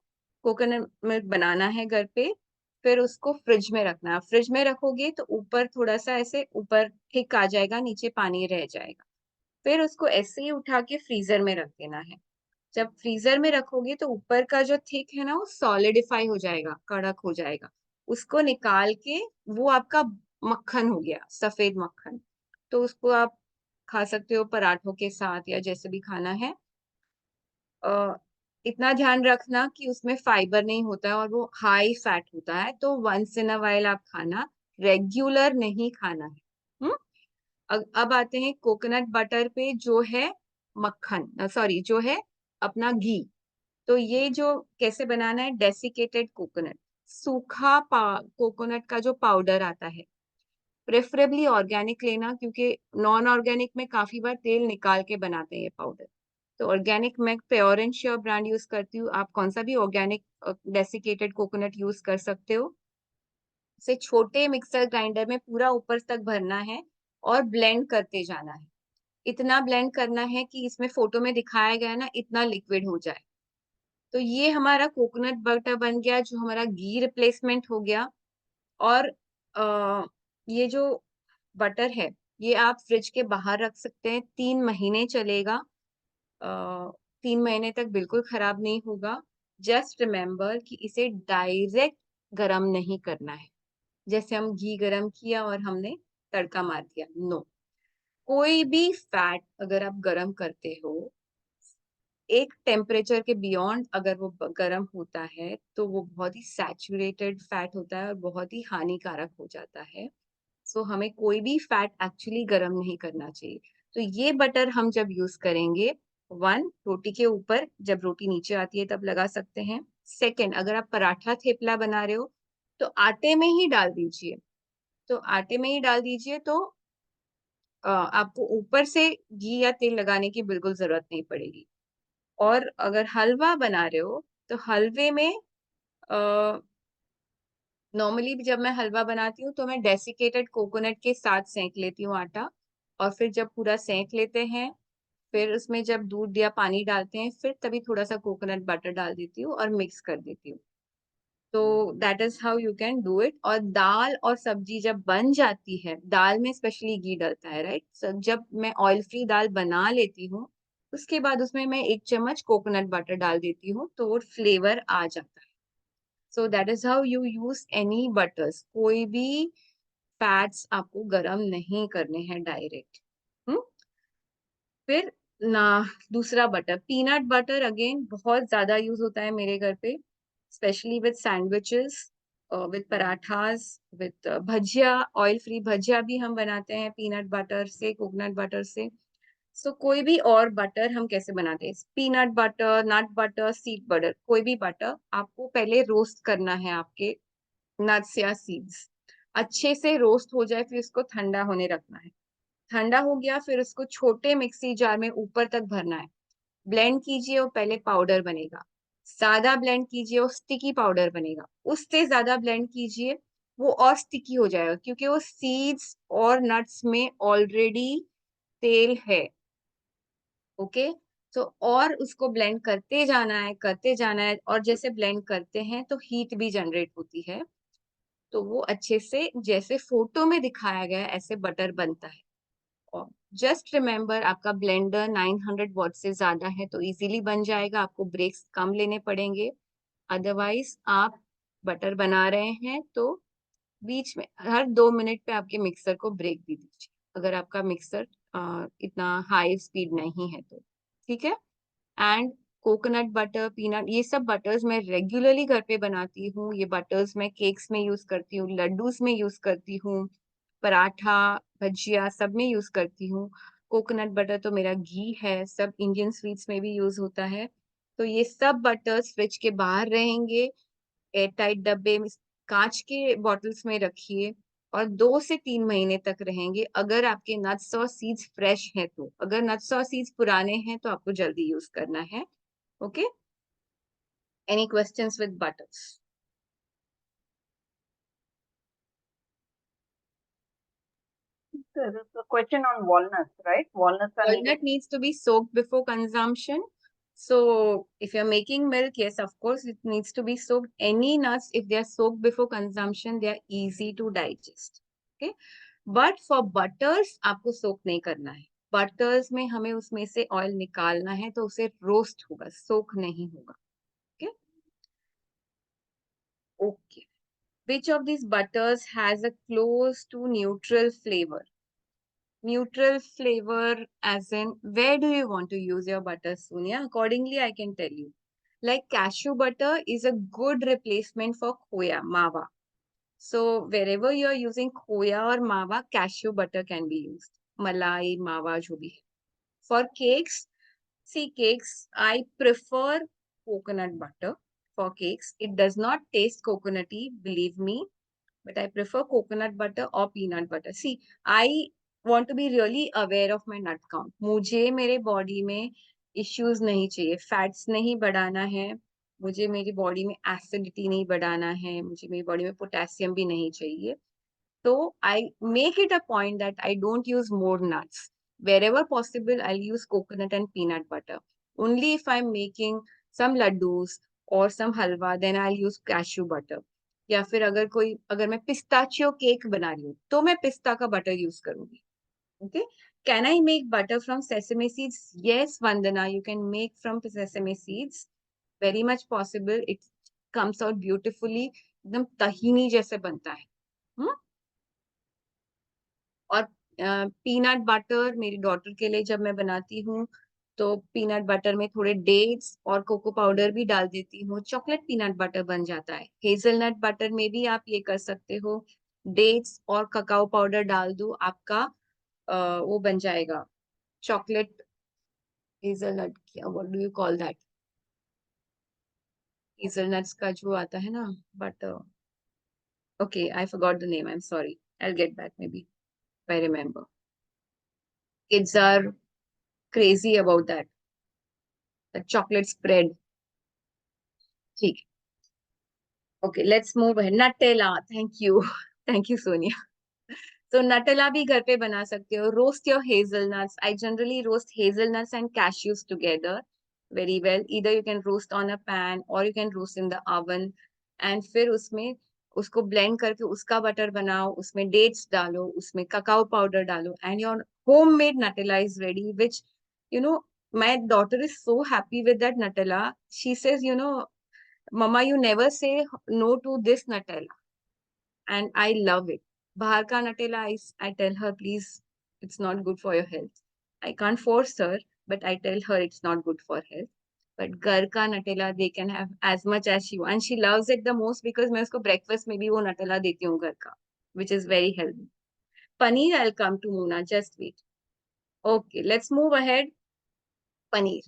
कोकोनट मिल्क बनाना है घर पे, फिर उसको फ्रिज में रखना है. फ्रिज में रखोगे तो ऊपर थोड़ा सा ऐसे ऊपर थिक आ जाएगा, नीचे पानी रह जाएगा. फिर उसको ऐसे ही उठा के फ्रीजर में रख देना है. जब फ्रीजर में रखोगे तो ऊपर का जो थिक है ना, वो सॉलिडिफाई हो जाएगा, कड़क हो जाएगा. उसको निकाल के वो आपका मक्खन हो गया, सफेद मक्खन. तो उसको आप खा सकते हो पराठों के साथ या जैसे भी खाना है. इतना ध्यान रखना कि उसमें फाइबर नहीं होता है और वो हाई फैट होता है, तो वंस इन अ वाइल आप खाना, रेगुलर नहीं खाना है. अब आते हैं कोकोनट बटर पे, जो है मक्खन, सॉरी जो है अपना घी. तो ये जो कैसे बनाना है, डेसिकेटेड कोकोनट, सूखा कोकोनट का जो पाउडर आता है, प्रेफरेबली ऑर्गेनिक लेना, क्योंकि नॉन ऑर्गेनिक में काफी बार तेल निकाल के बनाते हैं ये पाउडर. तो ऑर्गेनिक मैं pure and sure brand use करती हूँ. आप कौन सा भी ऑर्गेनिक डेसिकेटेड कोकोनट यूज कर सकते हो. इसे छोटे मिक्सर ग्राइंडर में पूरा ऊपर तक भरना है और ब्लेंड करते जाना है. इतना ब्लेंड करना है कि इसमें फोटो में दिखाया गया ना, इतना लिक्विड हो जाए. तो ये हमारा कोकोनट बटर बन गया, जो हमारा घी रिप्लेसमेंट हो गया. और ये जो बटर है, ये आप फ्रिज के बाहर रख सकते हैं, 3 महीने चलेगा. 3 महीने तक बिल्कुल खराब नहीं होगा. जस्ट रिमेम्बर कि इसे डायरेक्ट गरम नहीं करना है, जैसे हम घी गरम किया और हमने तड़का मार दिया. नो, कोई भी फैट अगर आप गरम करते हो, एक टेम्परेचर के बियॉन्ड अगर वो गरम होता है, तो वो बहुत ही सैचुरेटेड फैट होता है और बहुत ही हानिकारक हो जाता है. सो हमें कोई भी फैट एक्चुअली गरम नहीं करना चाहिए. तो ये बटर हम जब यूज करेंगे, 1, रोटी के ऊपर जब रोटी नीचे आती है तब लगा सकते हैं. 2, अगर आप पराठा थेपला बना रहे हो तो आटे में ही डाल दीजिए. तो आटे में ही डाल दीजिए, तो आपको ऊपर से घी या तेल लगाने की बिल्कुल जरूरत नहीं पड़ेगी. और अगर हलवा बना रहे हो तो हलवे में नॉर्मली जब मैं हलवा बनाती हूँ तो मैं डेसिकेटेड कोकोनट के साथ सेंक लेती हूँ आटा. और फिर जब पूरा सेंक लेते हैं, फिर उसमें जब दूध या पानी डालते हैं, फिर तभी थोड़ा सा कोकोनट बटर डाल देती हूँ और मिक्स कर देती हूँ. तो that is how you can do it. और दाल और सब्जी जब बन जाती है, दाल में स्पेशली घी डलता है, राइट. जब मैं ऑयल फ्री दाल बना लेती हूँ, उसके बाद उसमें मैं 1 चम्मच कोकोनट बटर डाल देती हूँ, तो वो फ्लेवर आ जाता है. So that is how you use any buttress. कोई भी फैट्स आपको गरम नहीं करने हैं डायरेक्ट. फिर ना, दूसरा बटर, पीनट बटर अगेन बहुत ज्यादा यूज होता है मेरे घर पे, specially with sandwiches, with parathas, with bhajiya. Oil free भजिया भी हम बनाते हैं पीनट बटर से, कोकोनट बटर से. सो कोई भी और बटर हम कैसे बनाते हैं, peanut butter, nut butter, seed butter, कोई भी बटर आपको पहले रोस्ट करना है. आपके नट्स या सीड्स अच्छे से रोस्ट हो जाए, फिर उसको ठंडा होने रखना है. ठंडा हो गया, फिर उसको छोटे मिक्सी जार में ऊपर तक भरना है. ब्लेंड कीजिए, वो पहले पाउडर बनेगा. ज्यादा ब्लेंड कीजिए, वो स्टिकी पाउडर बनेगा. उससे ज्यादा ब्लेंड कीजिए, वो और स्टिकी हो जाएगा क्योंकि वो सीड्स और नट्स में ऑलरेडी तेल है। ओके, तो और उसको ब्लेंड करते जाना है और जैसे ब्लेंड करते हैं तो हीट भी जनरेट होती है, तो वो अच्छे से जैसे फोटो में दिखाया गया है ऐसे बटर बनता है। और जस्ट रिमेम्बर आपका ब्लेंडर 900 वॉट से ज्यादा है तो इजीली बन जाएगा, आपको ब्रेक्स कम लेने पड़ेंगे। अदरवाइज आप बटर बना रहे हैं तो बीच में हर 2 मिनट पे आपके मिक्सर को ब्रेक दे दीजिए, अगर आपका मिक्सर इतना हाई स्पीड नहीं है तो। ठीक है। एंड कोकोनट बटर, पीनट, ये सब बटर्स मैं रेगुलरली घर पे बनाती हूँ। ये बटर्स मैं केक्स में यूज करती हूँ, लड्डूस में यूज करती हूँ, पराठा, भजिया सब में यूज करती हूँ। कोकोनट बटर तो मेरा घी है, सब इंडियन स्वीट्स में भी यूज होता है। तो ये सब बटर्स फ्रिज के बाहर रहेंगे, एयर टाइट डब्बे में, कांच के बॉटल्स में रखिए और 2 से 3 महीने तक रहेंगे अगर आपके नट्स और सीड्स फ्रेश हैं तो। अगर नट्स और सीड्स पुराने हैं तो आपको जल्दी यूज करना है। Okay, any questions with buttress? There is a question on walnuts, right? Walnuts are needed. Walnut needs to be soaked before consumption. So if you're making milk, yes, of course, it needs to be soaked. Any nuts, if they are soaked before consumption, they are easy to digest. Okay. But for butters, आपको soak नहीं करना है. Butters में हमें उसमें से oil निकालना है तो उसे roast होगा, soak नहीं होगा. Okay. Okay. Which of these butters has a close to neutral flavor? Neutral flavor as in, where do you want to use your butter, Sonia? Accordingly, I can tell you. Like cashew butter is a good replacement for khoya, mawa. So wherever you are using khoya or mawa, cashew butter can be used. Malai, mawa, jo bhi hai. For cakes, see cakes, I prefer coconut butter for cakes. It does not taste coconutty, believe me, but I prefer coconut butter or peanut butter. See, I want to be really aware of my nut count. मुझे मेरे body में issues नहीं चाहिए, fats नहीं बढ़ाना है, मुझे मेरी बॉडी में एसिडिटी नहीं बढ़ाना है, मुझे मेरी बॉडी में पोटेशियम भी नहीं चाहिए. So I make it a point that I don't use more nuts. Wherever possible, I'll use coconut and peanut butter. Only if I'm making some laddus or some halwa, then I'll use cashew butter. या फिर अगर मैं pistachio cake बना रही हूँ तो मैं पिस्ता का बटर यूज करूंगी. Okay. Can I make butter from sesame seeds? Yes, Vandana, you can make from sesame seeds. Very much possible. It comes out beautifully. एकदम तहीनी जैसे बनता है. और पीनट बटर मेरी डॉटर के लिए जब मैं बनाती हूँ तो पीनट बटर में थोड़े डेट्स और कोको पाउडर भी डाल देती हूँ, चॉकलेट पीनट बटर बन जाता है. हेजलनट बटर में भी आप ये कर सकते हो, डेट्स और ककाओ पाउडर डाल दो, आपका वो बन जाएगा चॉकलेट हेजलनट, क्या what do you call that, hazelnuts का जो आता है ना butter. Okay, I forgot the name, I am sorry, I will get back maybe if I remember. Kids are crazy about that. The chocolate spread. ठीक है. Okay, let's move ahead. Nutella. Thank you. Thank you, Sonia. So Nutella भी घर पे बना सकते हो. Roast your hazelnuts. I generally roast hazelnuts and cashews together very well. Either you can roast on a pan or you can roast in the oven. And फिर उसमें उसको blend करके उसका बटर बनाओ, उसमें dates डालो, उसमें cacao powder डालो, and your homemade Nutella is ready. Which, you know, my daughter is so happy with that Nutella. She says, you know, Mama, you never say no to this Nutella. And I love it. बाहर का Nutella, I tell her, please, it's not good for your health. I can't force her, but I tell her it's not good for health. But घर का Nutella, they can have as much as she wants. And she loves it the most because मैं उसको breakfast में भी वो Nutella देती हूँ घर का, which is very healthy. Paneer, I'll come to Muna. Just wait. Okay, let's move ahead. Paneer.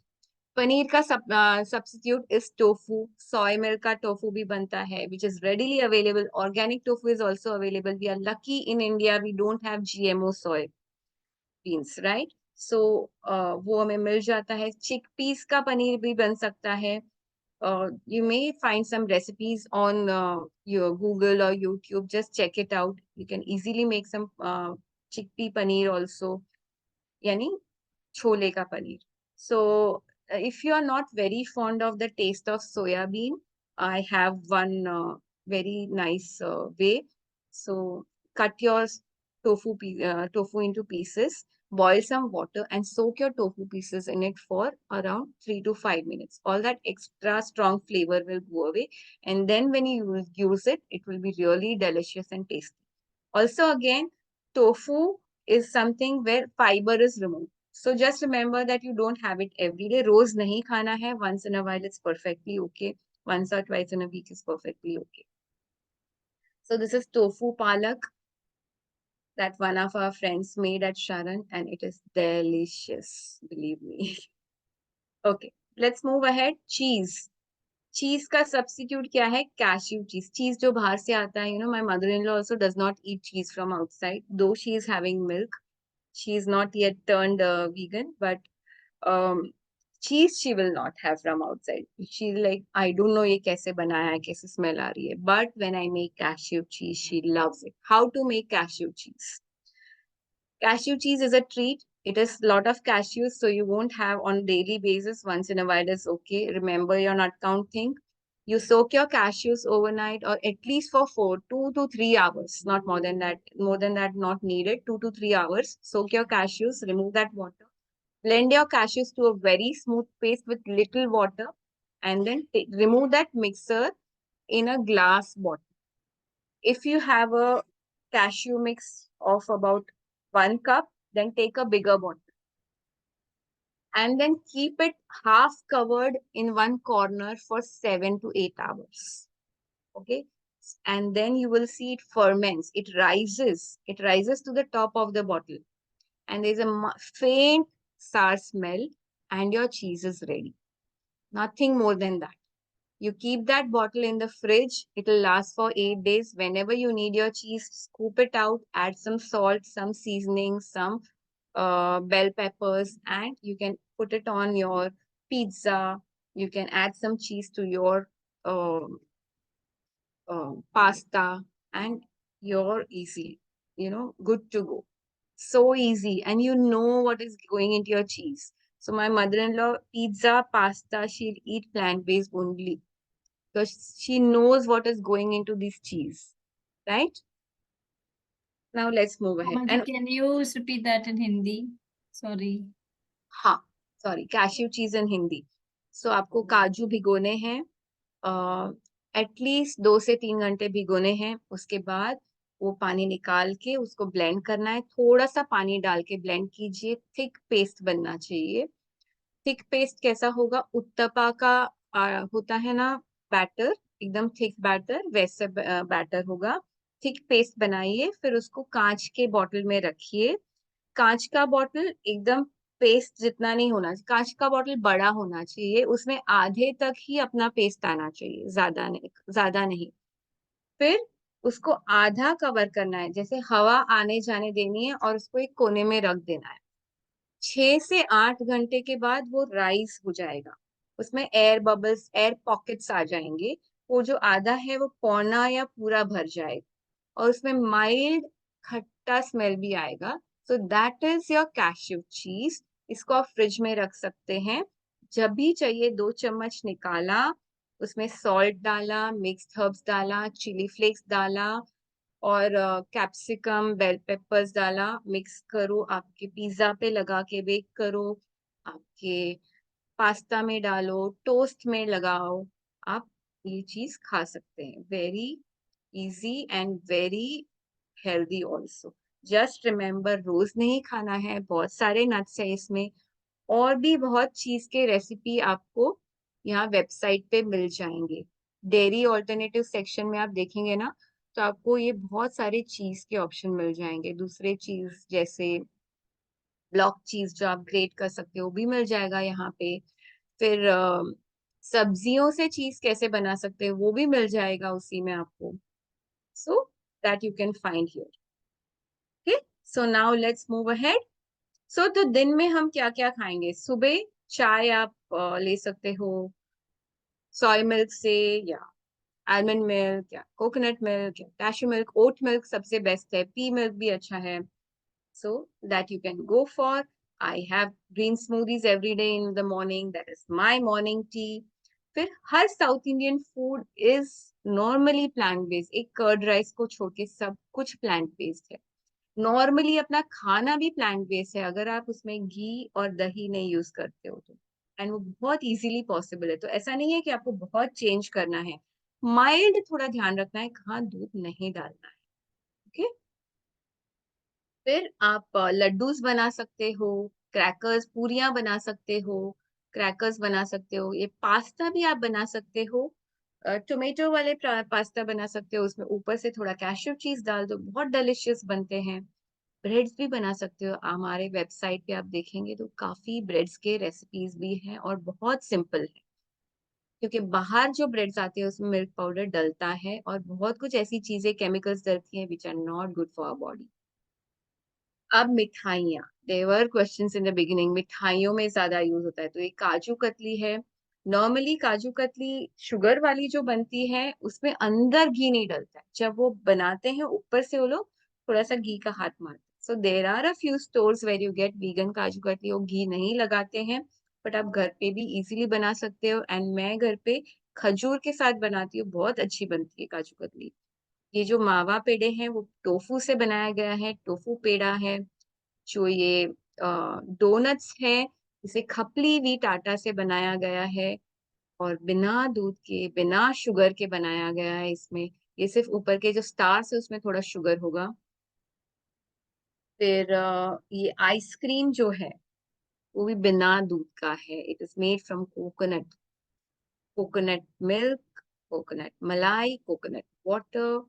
Paneer का substitute is tofu. Soy milk का टोफू भी बनता है, which is readily available. Organic tofu is also available. We are lucky in India, we don't have GMO soy beans, right? So वो हमें मिल जाता है. चिक पीस का पनीर भी बन सकता है. You may find some recipes on your Google or YouTube. Just check it out. You can easily make some chickpea paneer also, yani chole ka paneer. So if you are not very fond of the taste of soya bean, I have one very nice way. So cut your tofu into pieces, boil some water and soak your tofu pieces in it for around 3 to 5 minutes. All that extra strong flavor will go away. And then when you use it, it will be really delicious and tasty. Also, again, tofu is something where fiber is removed. So just remember that you don't have it every day. Roz nahi khana hai. Once in a while, it's perfectly okay. Once or twice in a week is perfectly okay. So this is tofu palak that one of our friends made at Sharan, and it is delicious, believe me. Okay, let's move ahead. Cheese. चीज का substitute क्या है? Cashew चीज. चीज जो बाहर से आता है, my mother-in-law also does not eat cheese from outside, though she is having milk. She is not yet turned vegan, but cheese she will not have from outside. She's like, I don't know ये कैसे बनाया है, कैसे smell आ रही है. But when I make cashew cheese, she loves it. How to make cashew cheese? Cashew cheese is a treat. It is a lot of cashews, so you won't have on daily basis. Once in a while is okay. Remember your nut count thing. You soak your cashews overnight or at least for 2 to 3 hours. Not more than that. More than that, not needed. 2 to 3 hours. Soak your cashews, remove that water. Blend your cashews to a very smooth paste with little water. And then remove that mixer in a glass bottle. If you have a cashew mix of about 1 cup, then take a bigger bottle. And then keep it half covered in one corner for 7 to 8 hours. Okay. And then you will see it ferments. It rises. It rises to the top of the bottle. And there's a faint sour smell and your cheese is ready. Nothing more than that. You keep that bottle in the fridge. It will last for 8 days. Whenever you need your cheese, scoop it out, add some salt, some seasoning, some bell peppers, and you can put it on your pizza. You can add some cheese to your pasta, and you're easy, good to go. So easy, and you know what is going into your cheese. So my mother-in-law, pizza, pasta, she'll eat plant-based only because she knows what is going into this cheese, right? Now let's move ahead. Mama, can you repeat that in Hindi? Sorry. हाँ, sorry, cashew चीज इन हिंदी. सो आपको काजू भिगोने हैं, at least 2 से 3 घंटे भिगोने हैं. उसके बाद वो पानी निकाल के उसको ब्लेंड करना है. थोड़ा सा पानी डाल के ब्लेंड कीजिए. थिक पेस्ट बनना चाहिए. थिक पेस्ट कैसा होगा? उत्तपा का होता है ना बैटर, एकदम थिक बैटर, वैसे बैटर होगा. थिक पेस्ट बनाइए, फिर उसको कांच के बॉटल में रखिए. कांच का बॉटल एकदम पेस्ट जितना नहीं होना चाहिए. कांच का बॉटल बड़ा होना चाहिए. उसमें आधे तक ही अपना पेस्ट आना चाहिए, ज्यादा नहीं. फिर उसको आधा कवर करना है, जैसे हवा आने जाने देनी है और उसको एक कोने में रख देना है. 6 से 8 घंटे के बाद वो राइस हो जाएगा. उसमें एयर बबल्स, एयर पॉकेट्स आ जाएंगे. वो जो आधा है वो पौना या पूरा भर जाएगा और उसमें माइल्ड खट्टा स्मेल भी आएगा. So that is your cashew चीज. इसको आप फ्रिज में रख सकते हैं. जब भी चाहिए 2 चम्मच निकाला, उसमें सॉल्ट डाला, मिक्स्ड हर्ब्स डाला, चिली फ्लेक्स डाला और कैप्सिकम, बेल पेपर्स डाला. मिक्स करो, आपके पिज्जा पे लगा के बेक करो, आपके पास्ता में डालो, टोस्ट में लगाओ. आप ये चीज खा सकते हैं. Very easy and very healthy also. Just remember, रोज नहीं खाना है. बहुत सारे नट्स है इसमें. और भी बहुत चीज के रेसिपी आपको यहाँ वेबसाइट पे मिल जाएंगे. डेयरी ऑल्टरनेटिव सेक्शन में आप देखेंगे ना, तो आपको ये बहुत सारे चीज के ऑप्शन मिल जाएंगे. दूसरे चीज जैसे ब्लॉक चीज जो आप ग्रेट कर सकते हो, वो भी मिल जाएगा यहाँ पे. फिर सब्जियों से चीज कैसे बना सकते हैं, वो भी मिल जाएगा उसी में आपको. So that you can find here. Okay, so now let's move ahead. So तो दिन में हम क्या क्या खाएंगे? सुबह चाय आप ले सकते हो. सोय मिल्क से या आलमंड मिल्क या कोकोनट मिल्क या कैश्यू मिल्क, ओट मिल्क सबसे बेस्ट है, पी मिल्क भी अच्छा है, so that you can go for. I have green smoothies every day in the morning. That is my morning tea. फिर हर South Indian food is normally plant based, एक curd rice को छोड़ के सब कुछ प्लांट बेस्ड है। Normally अपना खाना भी प्लांट बेस्ड है, अगर आप उसमें घी और दही नहीं यूज करते हो तो, एंड वो बहुत इजीली पॉसिबल है। तो ऐसा नहीं है कि आपको बहुत चेंज करना है, माइल्ड थोड़ा ध्यान रखना है, कहाँ दूध नहीं डालना है। ओके, फिर आप लड्डूस बना सकते हो, क्रैकर्स, पूरियां बना सकते हो, क्रैकर्स बना सकते हो, ये पास्ता भी आप बना सकते हो, टोमेटो वाले पास्ता बना सकते हो, उसमें ऊपर से थोड़ा कैश्यू चीज डाल दो, बहुत डिलिशियस बनते हैं। ब्रेड्स भी बना सकते हो, हमारे वेबसाइट पे आप देखेंगे तो काफी ब्रेड्स के रेसिपीज भी हैं और बहुत सिंपल है, क्योंकि बाहर जो ब्रेड्स आते हैं उसमें मिल्क पाउडर डलता है और बहुत कुछ ऐसी चीजें केमिकल्स डलती हैं which are not good for our body. अब मिठाइयाँ, there were questions in the beginning, मिठाइयों में ज्यादा यूज होता है, तो ये काजू कतली है। नॉर्मली काजू कतली शुगर वाली जो बनती है उसमें अंदर घी नहीं डलता है, जब वो बनाते हैं ऊपर से वो लोग थोड़ा सा घी का हाथ मारते हैं। So there are a few stores where you get vegan kaju katli, वो घी नहीं लगाते हैं, बट आप घर पे भी इजीली बना सकते हो। एंड मैं घर पे खजूर के साथ बनाती हूँ, बहुत अच्छी बनती है काजू कतली। ये जो मावा पेड़े हैं वो टोफू से बनाया गया है, टोफू पेड़ा है। जो ये डोनट्स है, इसे खपली व्हीट आटा से बनाया गया है और बिना दूध के, बिना शुगर के बनाया गया है। इसमें ये सिर्फ ऊपर के जो स्टार्स है उसमें थोड़ा शुगर होगा। फिर ये आइसक्रीम जो है वो भी बिना दूध का है, it is made from coconut, coconut milk, coconut मलाई, कोकोनट वाटर,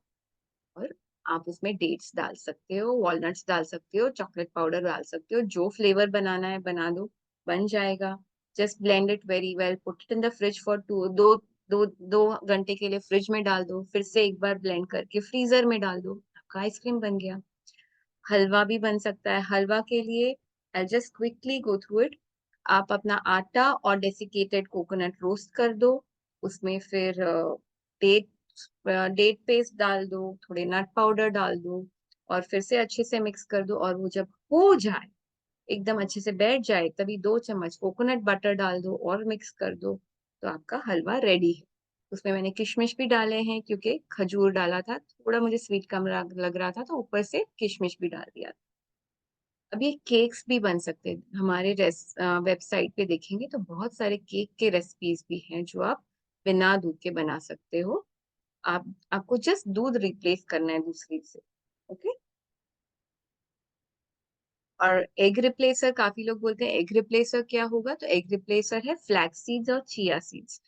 और आप उसमें डेट्स डाल सकते हो, वॉलनट्स डाल सकते हो, चॉकलेट पाउडर डाल सकते हो, जो फ्लेवर बनाना है बना दो, बन जाएगा। Just blend it very well, put it in the fridge for दो घंटे के लिए फ्रिज में डाल दो, फिर से एक बार ब्लेंड करके फ्रीजर में डाल दो, आपका आइसक्रीम बन गया। हलवा भी बन सकता है। हलवा के लिए I just quickly go through it. आप अपना आटा और डेसिकेटेड कोकोनट रोस्ट कर दो, उसमें फिर डेट डेट पेस्ट डाल दो, थोड़े नट पाउडर डाल दो, और फिर से अच्छे से मिक्स कर दो, और वो जब हो जाए, एकदम अच्छे से बैठ जाए, तभी 2 चम्मच कोकोनट बटर डाल दो और मिक्स कर दो, तो आपका हलवा रेडी है। उसमें मैंने किशमिश भी डाले हैं, क्योंकि खजूर डाला था, थोड़ा मुझे स्वीट कम लग रहा था, तो ऊपर से किशमिश भी डाल दिया। अब ये केक्स भी बन सकते हैं, हमारे वेबसाइट पे देखेंगे तो बहुत सारे केक के रेसिपीज भी हैं जो आप बिना दूध के बना सकते हो। आपको जस्ट दूध रिप्लेस करना है दूसरी से। ओके, और एग रिप्लेसर, काफी लोग बोलते हैं एग रिप्लेसर क्या होगा, तो एग रिप्लेसर है फ्लैक्स सीड्स और चिया सीड्स।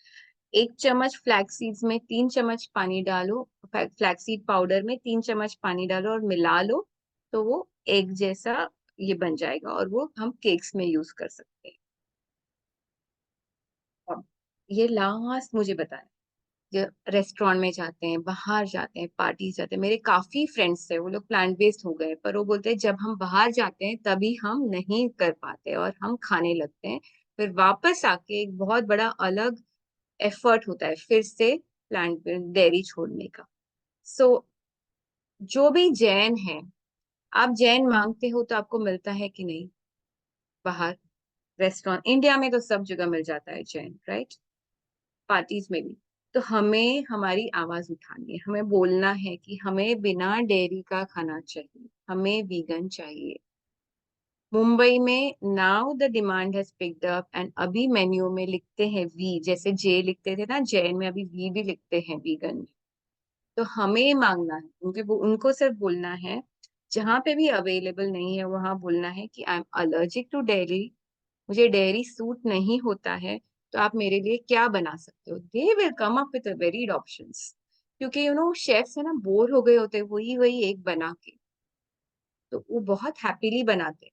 1 चम्मच फ्लैक्स सीड्स में 3 चम्मच पानी डालो, फ्लैक्स सीड पाउडर में 3 चम्मच पानी डालो और मिला लो, तो वो एग जैसा ये बन जाएगा, और वो हम केक्स में यूज कर सकते हैं। अब ये लास्ट मुझे बताएं, जो रेस्टोरेंट में जाते हैं, बाहर जाते हैं, पार्टी जाते हैं, मेरे काफी फ्रेंड्स है वो लोग प्लांट बेस्ड हो गए, पर वो बोलते हैं जब हम बाहर जाते हैं तभी हम नहीं कर पाते और हम खाने लगते हैं, फिर वापस आके एक बहुत बड़ा अलग एफर्ट होता है फिर से प्लांट डेयरी छोड़ने का। सो जो भी जैन है, आप जैन मांगते हो तो आपको मिलता है कि नहीं बाहर रेस्टोरेंट? इंडिया में तो सब जगह मिल जाता है जैन, राइट, पार्टीज में भी। तो हमें हमारी आवाज उठानी है, हमें बोलना है कि हमें बिना डेयरी का खाना चाहिए, हमें वीगन चाहिए। मुंबई में now the demand has picked up, and अभी मेन्यू में लिखते हैं वी, जैसे जे लिखते थे ना जैन में, अभी वी भी लिखते हैं वीगन में। तो हमें मांगना है, उनको सिर्फ बोलना है, जहां पे भी अवेलेबल नहीं है वहां बोलना है कि I am allergic to dairy, मुझे डेयरी सूट नहीं होता है, तो आप मेरे लिए क्या बना सकते हो। They will come up with varied options, क्योंकि शेफ्स है ना, बोर हो गए होते हैं वही वही एक बना के, तो वो बहुत हैप्पीली बनाते हैं।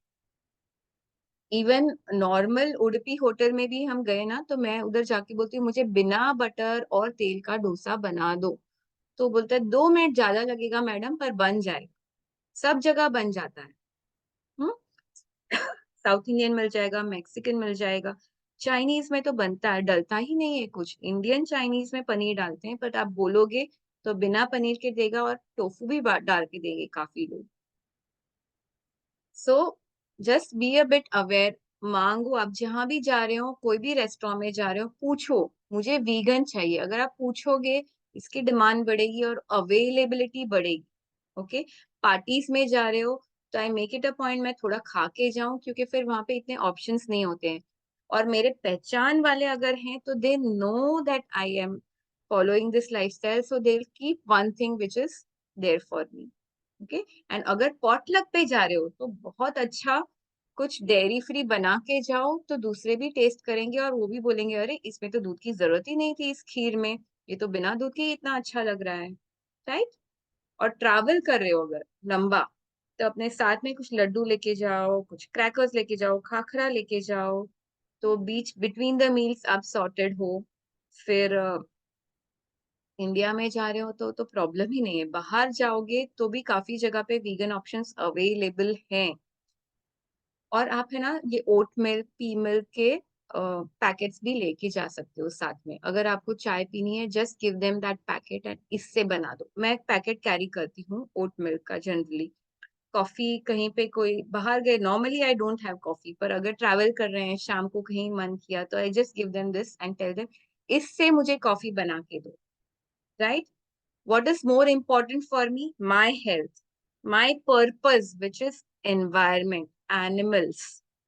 इवन नॉर्मल उडुपी होटल में भी हम गए ना, तो मैं उधर जाके बोलती हूँ मुझे बिना बटर और तेल का डोसा बना दो, तो बोलता है 2 मिनट ज्यादा लगेगा मैडम, पर बन जाएगा। सब जगह बन जाता है। हम्म साउथ इंडियन मिल जाएगा, मैक्सिकन मिल जाएगा, चाइनीज में तो बनता है, डलता ही नहीं है कुछ। इंडियन चाइनीज में पनीर डालते हैं, बट आप बोलोगे तो बिना पनीर के देगा, और टोफू भी डाल के देंगे काफी लोग। So just be a bit aware, मांगो। आप जहां भी जा रहे हो, कोई भी रेस्टोरेंट में जा रहे हो, पूछो मुझे वीगन चाहिए। अगर आप पूछोगे, इसकी डिमांड बढ़ेगी और अवेलेबिलिटी बढ़ेगी। ओके, पार्टीज में जा रहे हो तो I make it a point मैं थोड़ा खा के जाऊं, क्योंकि फिर वहां पे इतने ऑप्शंस नहीं होते हैं। और मेरे पहचान वाले अगर हैं तो they know that I am following this lifestyle, so they will keep one thing which is there for me. Okay, and अगर पॉटलक पे जा रहे हो तो बहुत अच्छा कुछ डेयरी फ्री बना के जाओ, तो दूसरे भी टेस्ट करेंगे और वो भी बोलेंगे अरे इसमें तो दूध की जरूरत ही नहीं थी, इस खीर में ये तो बिना दूध के ही इतना अच्छा लग रहा है, राइट। और ट्रैवल कर रहे हो अगर लंबा, तो अपने साथ में कुछ लड्डू लेके जाओ, कुछ क्रैकर्स लेके जाओ, खाखरा लेके जाओ, तो बीच बिटवीन द मील्स आप सॉर्टेड हो। फिर इंडिया में जा रहे हो तो प्रॉब्लम ही नहीं है। बाहर जाओगे तो भी काफी जगह पे वीगन ऑप्शंस अवेलेबल हैं। और आप है ना, ये ओट मिल्क, पी मिल्क के पैकेट्स भी लेके जा सकते हो साथ में। अगर आपको चाय पीनी है, just give them that packet and इससे बना दो। मैं एक पैकेट कैरी करती हूँ ओट मिल्क का जनरली। कॉफी कहीं पे कोई बाहर गए, normally I don't have coffee, पर अगर ट्रैवल कर रहे हैं, शाम को कहीं मन किया, तो I just give them this and tell them इससे मुझे कॉफी बना के दो, right. What is more important for me? My health, my purpose, which is environment, animals,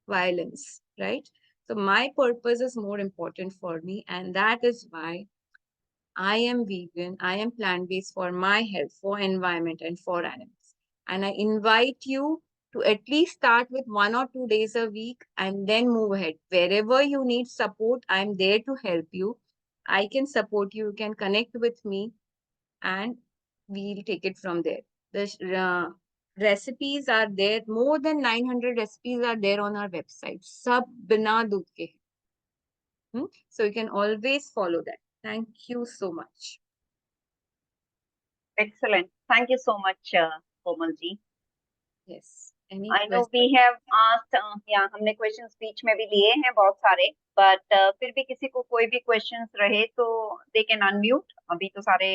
violence, right? So my purpose is more important for me, and that is why I am vegan. I am plant-based for my health, for environment, and for animals. And I invite you to at least start with 1 or 2 days a week and then move ahead. Wherever you need support, I'm there to help you. I can support you. You can connect with me and we'll take it from there. The recipes are there. More than 900 recipes are there on our website. Sab bina doodh ke. So you can always follow that. Thank you so much. Excellent. Thank you so much, Komal ji. Yes. Any I know question? we have asked, yeah, हमने questions बीच में भी लिए हैं बहुत सारे, but फिर भी किसी को कोई भी questions रहे तो they can unmute. अभी तो सारे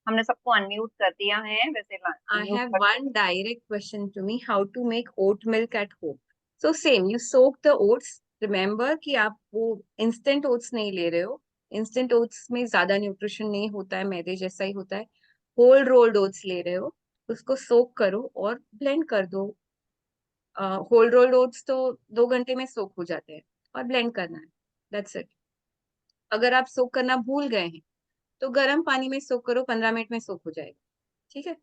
हमने सबको unmute कर दिया है, वैसे I unmute have कर one direct question to me. How to make oat milk at home? So same, you soak the oats. Remember कि आप वो instant oats नहीं ले रहे हो. Instant oats में ज्यादा न्यूट्रिशन नहीं होता है, मैदे जैसा ही होता है. होल रोल्ड ओट्स ले रहे हो, उसको सोक करो और ब्लेंड कर दो। होल रोल्ड ओट्स तो 2 घंटे में सोक हो जाते हैं, और ब्लेंड करना है, दैट्स इट। अगर आप सोक करना भूल गए हैं तो गर्म पानी में सोक करो, 15 मिनट में सोक हो जाएगा, ठीक है।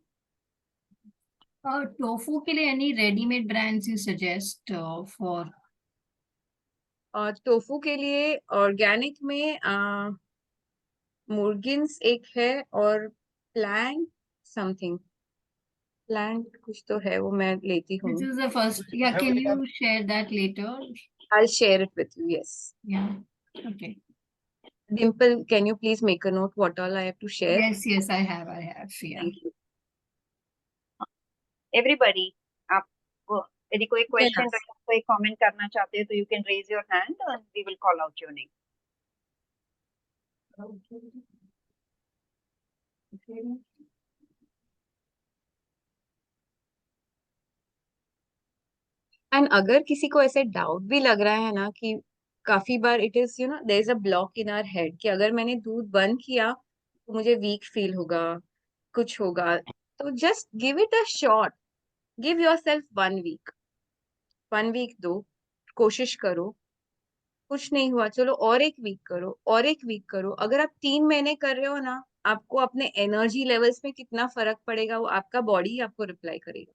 और टोफू के लिए any readymade brands you suggest for? और टोफू के लिए ऑर्गेनिक में मुर्गिन्स एक है, और प्लांट समथिंग, प्लांट कुछ तो है, वो मैं लेती हूँ। This is the first. Yeah, can you share that later? I'll share it with you, yes. Yeah. Okay. Dimple, can you please make a note what all I have to share? Yes, I have. Yeah. Thank you. everybody. आप यदि कोई question Yes. रहे, कोई comment करना चाहते हो तो you can raise your hand and we will call out your name. And अगर किसी को ऐसे डाउट भी लग रहा है ना कि काफी बार it is there is a block in our head कि अगर मैंने दूध बंद किया तो मुझे वीक फील होगा, कुछ होगा, तो just give it a shot. Give yourself 1 week, 1 week दो, कोशिश करो। कुछ नहीं हुआ, चलो और 1 वीक करो, और 1 वीक करो। अगर आप 3 महीने कर रहे हो ना, आपको अपने एनर्जी लेवल्स में कितना फर्क पड़ेगा वो आपका बॉडी ही आपको रिप्लाई करेगा।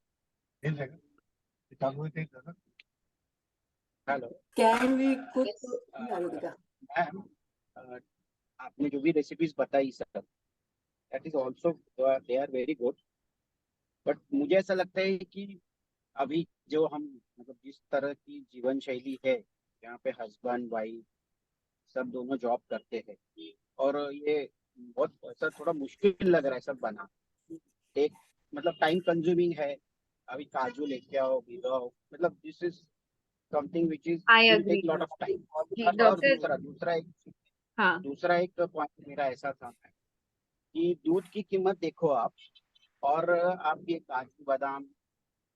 Hello Can we cook Yes. Niharika? Ma'am, आपने जो भी रेसिपीज बताई sir, that is also they are very good, but मुझे ऐसा लगता है कि अभी जो हम मतलब जिस तरह की जीवन शैली है, यहाँ पे हस्बैंड वाइफ सब दोनों जॉब करते हैं, और ये बहुत ऐसा थोड़ा मुश्किल लग रहा है सब बना। एक मतलब टाइम कंज्यूमिंग है, अभी काजू लेके आओ, भिगाओ, मतलब this is something which is I will agree. take lot of time. जी और डॉक्टर, हाँ दूसरा एक पॉइंट मेरा ऐसा था कि दूध की कीमत देखो आप, और आप ये काजू बादाम,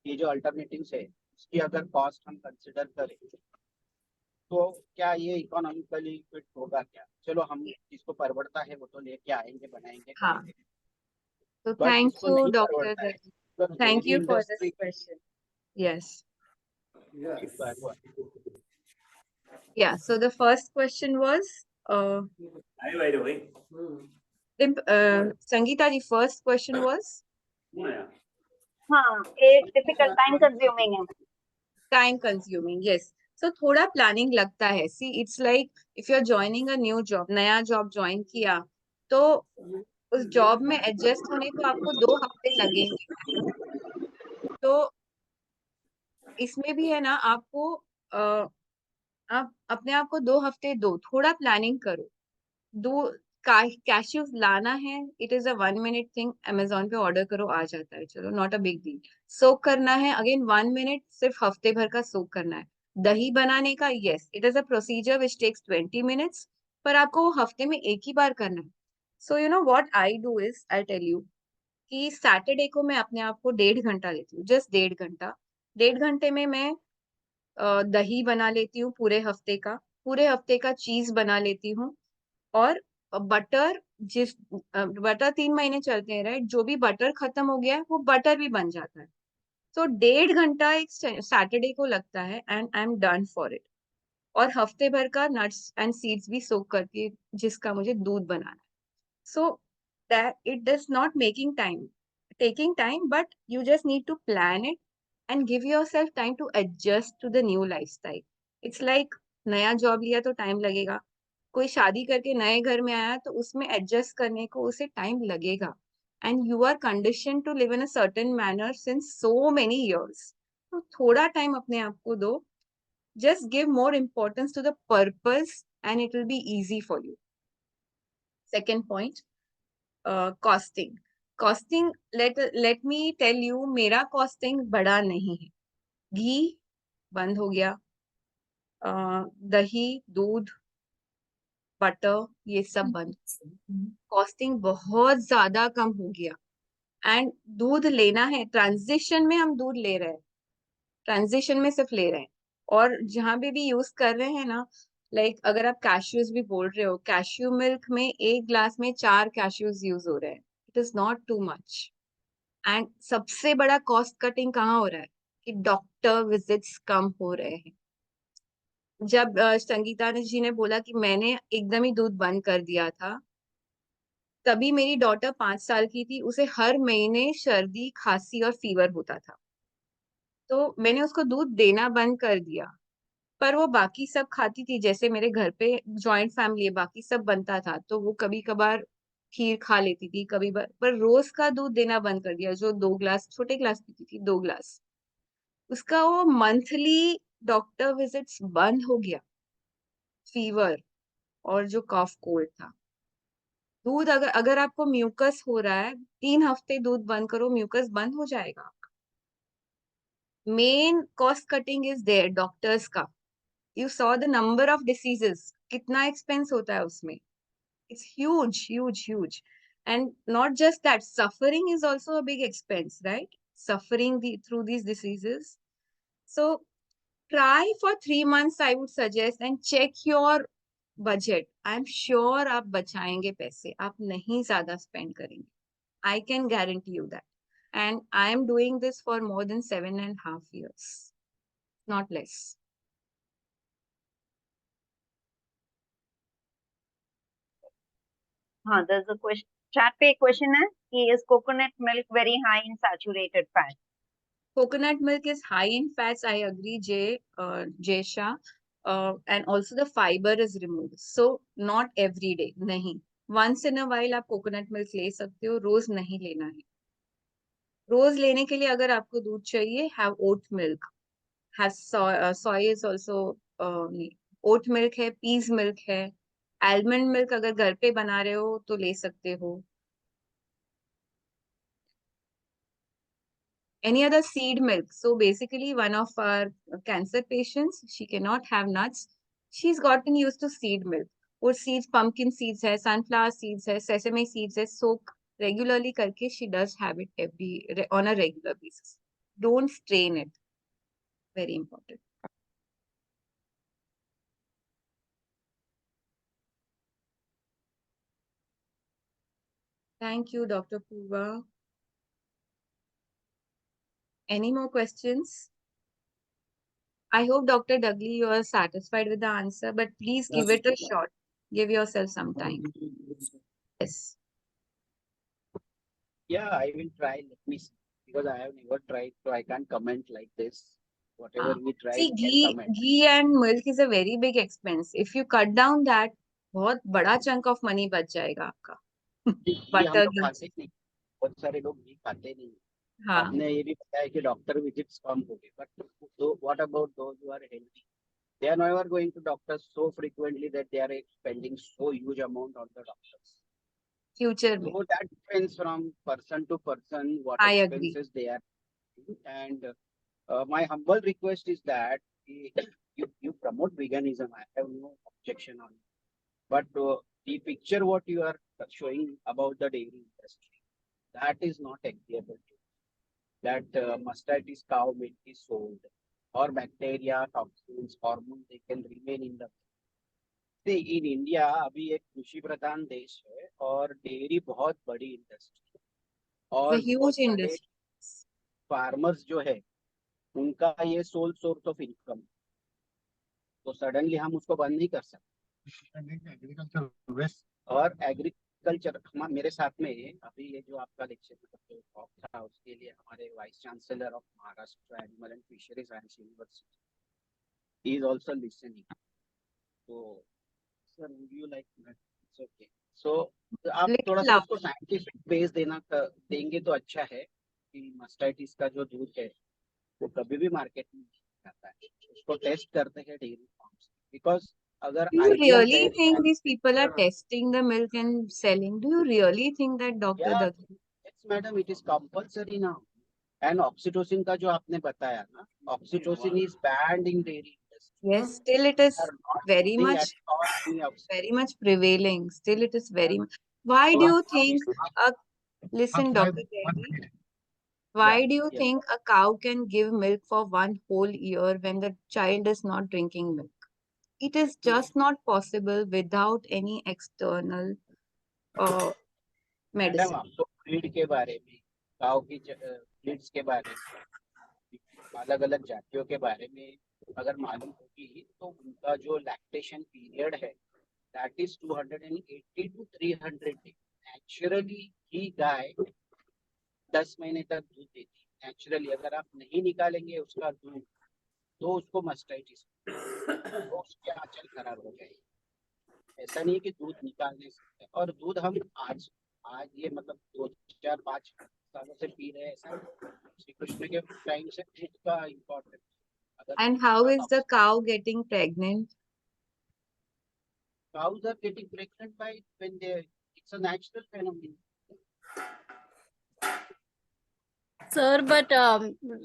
ये जो अल्टरनेटिव्स है, इसकी अगर कॉस्ट हम कंसिडर करें तो क्या ये इकोनॉमिकली फिट होगा क्या? चलो हम जिसको परवड़ता है वो तो लेके आएंगे, बनाएंगे, हाँ, करेंगे, तो बट थैंक जिसको यू नहीं डॉक्टर, परवड़ता है, तो thank dairy you for this industry question. Yes. Yeah. So the first question was, Sangeeta, the first question was हाँ, एक डिफिकल्ट टाइम कंज्यूमिंग है. time consuming. Yes. So थोड़ा planning लगता है. See, it's like if you're joining a new job, नया job join किया, तो उस job में adjust होने को आपको 2 हफ्ते लगेंगे. तो इसमें भी है ना, आपको आप अपने आप को 2 हफ्ते दो, थोड़ा प्लानिंग करो. दो कैश्यूज लाना है, it is a 1 minute thing. Amazon पे ऑर्डर करो, आ जाता है, चलो, नॉट अ बिग डील. सोक करना है, अगेन 1 मिनट, सिर्फ हफ्ते भर का सोक करना है. दही बनाने का, yes, it is a procedure which takes 20 minutes, पर आपको वो हफ्ते में एक ही बार करना है. So you know what I do is, I tell you कि सैटरडे को मैं अपने आप को 1.5 घंटा लेती हूँ, जस्ट 1.5 घंटा. 1.5 घंटे में मैं दही बना लेती हूँ पूरे हफ्ते का चीज बना लेती हूँ. और बटर, बटर 3 महीने चलते हैं, राइट? जो भी बटर खत्म हो गया है वो बटर भी बन जाता है. तो 1.5 घंटा एक सैटरडे को लगता है, and I am done for it. और हफ्ते भर का नट्स एंड सीड्स भी सोक करती है, जिसका मुझे दूध बनाना है. So that it does not making time, taking time, but you just need to plan it and give yourself time to adjust to the new lifestyle. It's like नया job लिया तो टाइम लगेगा, कोई शादी करके नए घर में आया तो उसमें एडजस्ट करने को उसे टाइम लगेगा. And you are condition to live in a certain manner since so many years. तो थोड़ा टाइम अपने आप को दो. Just give more importance to the purpose and it will be easy for you. Second point, costing. Costing, let me tell you, मेरा costing बड़ा नहीं है. घी बंद हो गया, दही, दूध, बटर, ये सब बंद. कॉस्टिंग बहुत ज्यादा कम हो गया. एंड दूध लेना है, ट्रांजिशन में हम दूध ले रहे हैं, ट्रांजिशन में सिर्फ ले रहे हैं. और जहां पे भी यूज कर रहे हैं ना, लाइक अगर आप कैश्यूज भी बोल रहे हो, कैश्यू मिल्क में 1 ग्लास में 4 कैश्यूज यूज हो रहे हैं. It is not too much. And सबसे बड़ा कॉस्ट कटिंग कहाँ हो रहा है कि डॉक्टर विजिट्स कम हो रहे हैं. जब संगीता जी ने बोला कि मैंने एकदम ही दूध बंद कर दिया था, तभी मेरी डॉटर 5 साल की थी, उसे हर महीने सर्दी, खांसी और फीवर होता था. तो मैंने उसको दूध देना बंद कर दिया, पर वो बाकी सब खाती थी. जैसे मेरे घर पे जॉइंट फैमिली है, बाकी सब बनता था, तो वो कभी कभार खीर खा लेती थी, कभी पर रोज का दूध देना बंद कर दिया. जो 2 ग्लास, छोटे ग्लास पीती थी, 2 ग्लास, उसका वो मंथली डॉक्टर विजिट्स बंद हो गया. फीवर और जो कॉफ कोल्ड था. दूध, अगर अगर आपको म्यूकस हो रहा है, 3 हफ्ते दूध बंद करो, म्यूकस बंद हो जाएगा. Main cost cutting is there doctors का. You saw the number of diseases, कितना एक्सपेंस होता है उसमें. It's huge huge huge. And not just that, suffering is also a big expense, right? Suffering through these diseases. So try for 3 months, I would suggest, and check your budget. I'm sure आप बचाएंगे पैसे, आप नहीं ज्यादा spend करेंगे. I can guarantee you that. And I am doing this for more than 7.5 years, not less. हाँ, there's a question. Chat पे एक question है कि is coconut milk very high in saturated fat? Coconut milk is high in fats, I agree, Jay Shah. And also the fiber is removed. So not every day, नहीं. Once in a while आप coconut milk ले सकते हो, रोज नहीं लेना है. रोज लेने के लिए अगर आपको दूध चाहिए, have oat milk, have soy is also, oat milk है, peas milk है, almond milk अगर घर पे बना रहे हो तो ले सकते हो. any other seed milk. So basically, one of our cancer patients, she cannot have nuts. She's gotten used to seed milk. Or seeds, pumpkin seeds hai, sunflower seeds hai, sesame seeds hai, soak regularly karke she does have it on a regular basis. Don't strain it. Very important. Thank you, Dr. Purva. Any more questions? I hope, Dr. Dudley, you are satisfied with the answer, but please give it a shot. Give yourself some time. Yes. Yeah, I will try. Let me see. Because I have never tried, so I can't comment like this. Whatever we try, See, we can comment. ghee and milk is a very big expense. If you cut down that, बहुत बड़ा chunk of money बच जाएगा आपका. घी हम Butter, लोग ghee. खाते नहीं, बहुत सारे लोग घी खाते नहीं. हाँ. आपने ये भी बताया कि डॉक्टर विजिट्स कम हो गए, but what about those who are healthy? They are never going to doctors so frequently that they are spending so huge amount on the doctors. Future में. So that depends from person to person what I agree. expenses they are doing. And my humble request is that you promote veganism. I have no objection on it. But the picture what you are showing about the dairy industry, that is not agreeable. That mastitis cow milk is sold, or bacteria, toxins, hormones, they can remain in the. See, in India अभी एक कृषि प्रधान देश है और dairy बहुत बड़ी industry और A huge industry. Farmers जो है उनका ये सोल सोर्स ऑफ इनकम, तो सडनली हम उसको बंद नहीं कर सकते. और एग्रीकल्चर मेरे साथ में अभी ये जो आपका लेक्चर मतलब टॉक था उसके लिए हमारे vice chancellor of Maharashtra animal and fisheries science university is also listening. तो sir would you like it's okay. So आप थोड़ा सा उसको साइंटिफिक बेस देंगे तो अच्छा है कि मास्टाइटिस का जो दूध है वो कभी भी मार्केट में नहीं आता है, उसको टेस्ट करते हैं डेयरी फार्म्स. बिकॉज अगर Do you really think these people are testing the milk and selling? Do you really think that, Dr. Dudley? Yes, madam, it is compulsory now. And oxytocin का जो आपने बताया ना, oxytocin is banned in dairy industry. Yes, still it is very much prevailing. Still it is very much. Why do you think listen, Dr. Dudley, why do you think a cow can give milk for 1 whole year when the child is not drinking milk? It is just not possible without any external medicine. Madam आपको breed के बारे में, काऊ की breeds के बारे में, अलग अलग जातियों के बारे में अगर मालूम होगी तो उनका जो लैक्टेशन पीरियड है that is 280 to 300 days. Naturally ही गाय 10 महीने तक दूध देती है. नेचुरली अगर आप नहीं निकालेंगे उसका दूध तो उसको मास्टाइटिस, तो उसके आंचल खराब हो जाएगी. ऐसा नहीं कि दूध निकालने से, और दूध हम आज ये मतलब 2-4-5 सालों से पी रहे हैं, ऐसा श्री कृष्ण के टाइम से दूध का important. And how is the cow getting pregnant? Cows are getting pregnant by when it's a natural phenomenon. Sir, but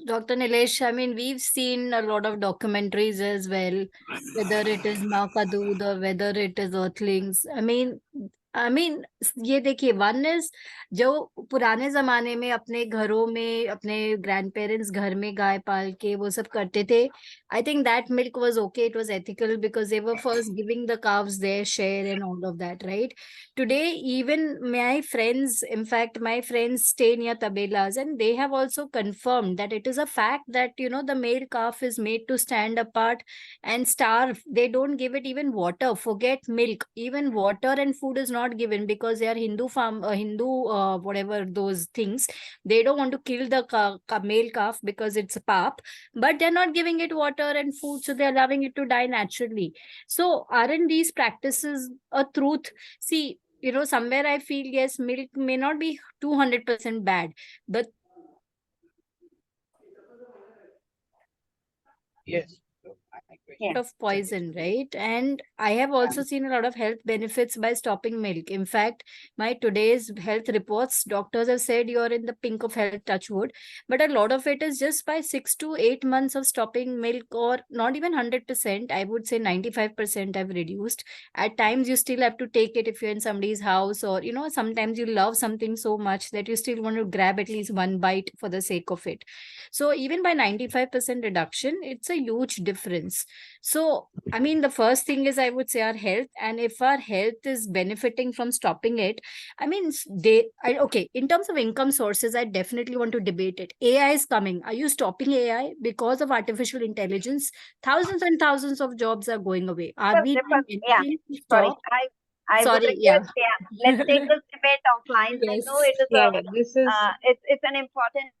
Dr. Nilesh, I mean, we've seen a lot of documentaries as well, whether it is Maa Ka Doodh or whether it is Earthlings. I mean, ये देखिए, one is जो पुराने जमाने में अपने घरों में अपने ग्रैंड पेरेंट्स घर में गाय पाल के वो सब करते थे. I think that milk was okay, it was ethical because they were first giving the calves their share and all of that, right? Today, even my friends, in fact, my friends stay near tabelas and they have also confirmed that it is a fact that, you know, the male calf is made to stand apart and starve. They don't give it even water, forget milk, even water and food is not given because they are Hindu whatever those things. They don't want to kill the male calf because it's a pap, but they're not giving it water and food, so they're allowing it to die naturally. So aren't these practices a truth? See, you know, somewhere I feel, yes, milk may not be 200% bad, but Yes, Yeah. of poison, right? And I have also seen a lot of health benefits by stopping milk. In fact, my today's health reports, doctors have said you're in the pink of health, touch wood. But a lot of it is just by 6 to 8 months of stopping milk, or not even 100%. I would say 95% I've reduced. At times, you still have to take it if you're in somebody's house, or sometimes you love something so much that you still want to grab at least one bite for the sake of it. So even by 95% reduction, it's a huge difference. So, I mean, the first thing is I would say our health, and if our health is benefiting from stopping it, I mean, okay, in terms of income sources, I definitely want to debate it. AI is coming. Are you stopping AI because of artificial intelligence? Thousands and thousands of jobs are going away. Are we doing Yeah, anything to sorry. stop? I would Sorry, yeah. request, let's take this debate offline. I Yes. know it is Yeah, this is it's an important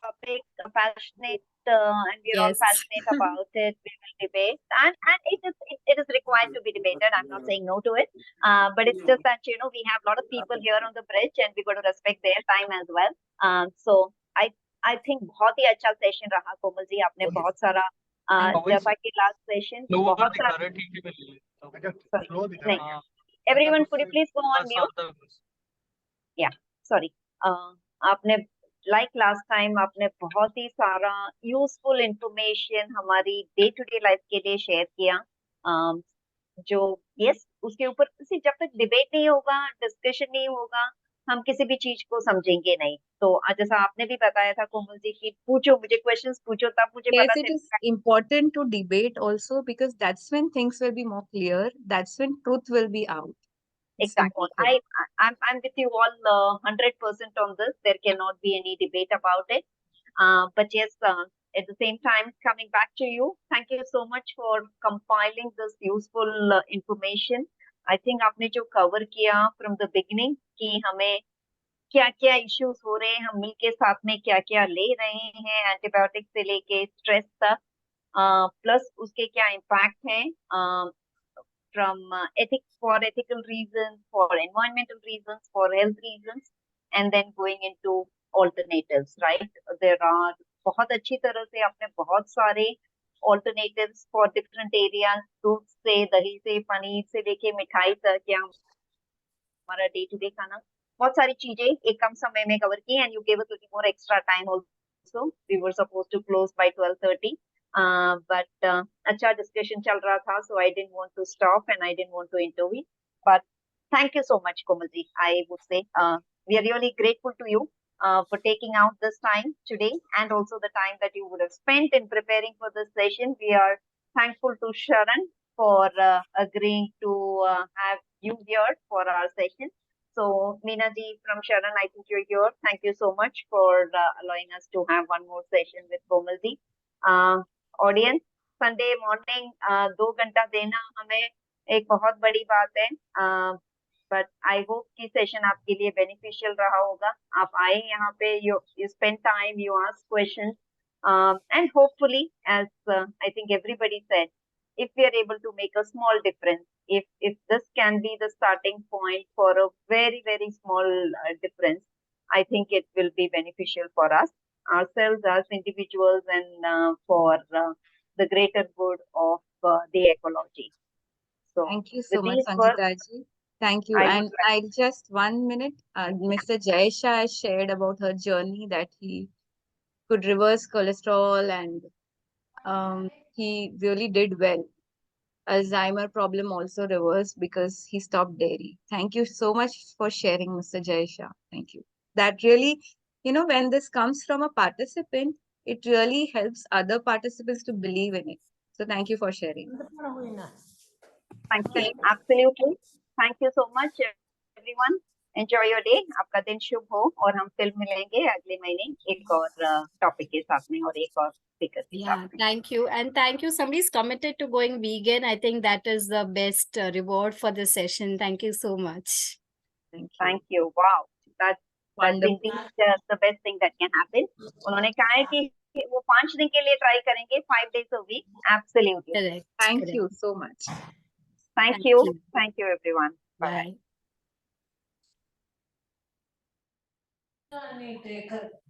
topic, passionate, and we're all Yes. passionate about it. We will debate, and it is required to be debated. I'm not saying no to it, but it's just that we have a lot of people here on the bridge, and we got to respect their time as well. So I think बहुत ही अच्छा session रहा कोमल जी, आपने बहुत सारा जैसा कि last session बहुत सारा नहीं, everyone could you please go on mute? Yeah, sorry. आपने लाइक लास्ट टाइम आपने बहुत ही सारा यूजफुल इंफॉर्मेशन हमारी डे टू डे लाइफ के लिए शेयर किया, जो यस उसके ऊपर जब तक डिबेट नहीं होगा, डिस्कशन नहीं होगा, हम किसी भी चीज को समझेंगे नहीं। तो जैसा आपने भी बताया था कोमल जी की पूछो मुझे क्वेश्चंस पूछो, तब मुझे yes, पता it is चलेगा। important to debate also, because that's when things will be more clear. That's when truth will be out. It's Exactly. important. I'm with you all 100% on this. There cannot be any debate about it. But yes, at the same time, coming back to you, thank you so much for compiling this useful information. I think आपने जो cover किया from the beginning कि हमें क्या क्या issues हो रहे हैं, हम मिलके साथ में क्या क्या ले रहे हैं, antibiotics से लेके stress तक, plus उसके क्या impact हैं, from for ethical reasons, for environmental reasons, for health reasons, and then going into alternatives, right? There are बहुत अच्छी तरह से आपने बहुत सारे alternatives for different areas, दूध से, दही से, पनीर से लेके मिठाई तक, या हमारा day to day खाना, बहुत सारी चीजें एक कम समय में cover की, and you gave us a little more extra time also. We were supposed to close by 12:30. But अच्छा discussion चल रहा था, so I didn't want to stop and I didn't want to intervene. But thank you so much, Komal ji. I would say we are really grateful to you for taking out this time today, and also the time that you would have spent in preparing for this session. We are thankful to Sharan for agreeing to have you here for our session. So Meena ji from Sharan, I think you're here. Thank you so much for allowing us to have one more session with Komal ji. Audience, Sunday morning 2 घंटा देना हमें एक बहुत बड़ी बात है, but I hope कि session आपके लिए बेनिफिशियल रहा होगा। आप आए यहाँ पे, you spend time, you ask questions, and hopefully as I think everybody said, if we are able to make a small difference, if this can be the starting point for a very very small difference, I think it will be beneficial for us ourselves as individuals, and for the greater good of the ecology. So Thank you so with much, these words, Sangeeta ji. Thank you. I would And I'll just 1 minute. Mr. Jayasha has shared about her journey, that he could reverse cholesterol, and he really did well. Alzheimer problem also reversed because he stopped dairy. Thank you so much for sharing, Mr. Jayasha. Thank you. That really, when this comes from a participant, it really helps other participants to believe in it. So thank you for sharing. thank you, absolutely. Thank you so much, everyone. Enjoy your day. आपका दिन शुभ हो, और हम फिर मिलेंगे अगले महीने एक और टॉपिक के साथ में और एक और स्पीकर के साथ Yeah, में। thank you. And thank you. Somebody's committed to going vegan. I think that is the best reward for this session. Thank you so much. Thank you. Thank you. Wow, that's Wonderful. indeed the best thing that can happen. उन्होंने कहा है कि वो 5 दिन के लिए try करेंगे, 5 days a week. Absolutely. Correct. Thank correct. you so much. Thank you. Thank you, everyone. Bye. Bye.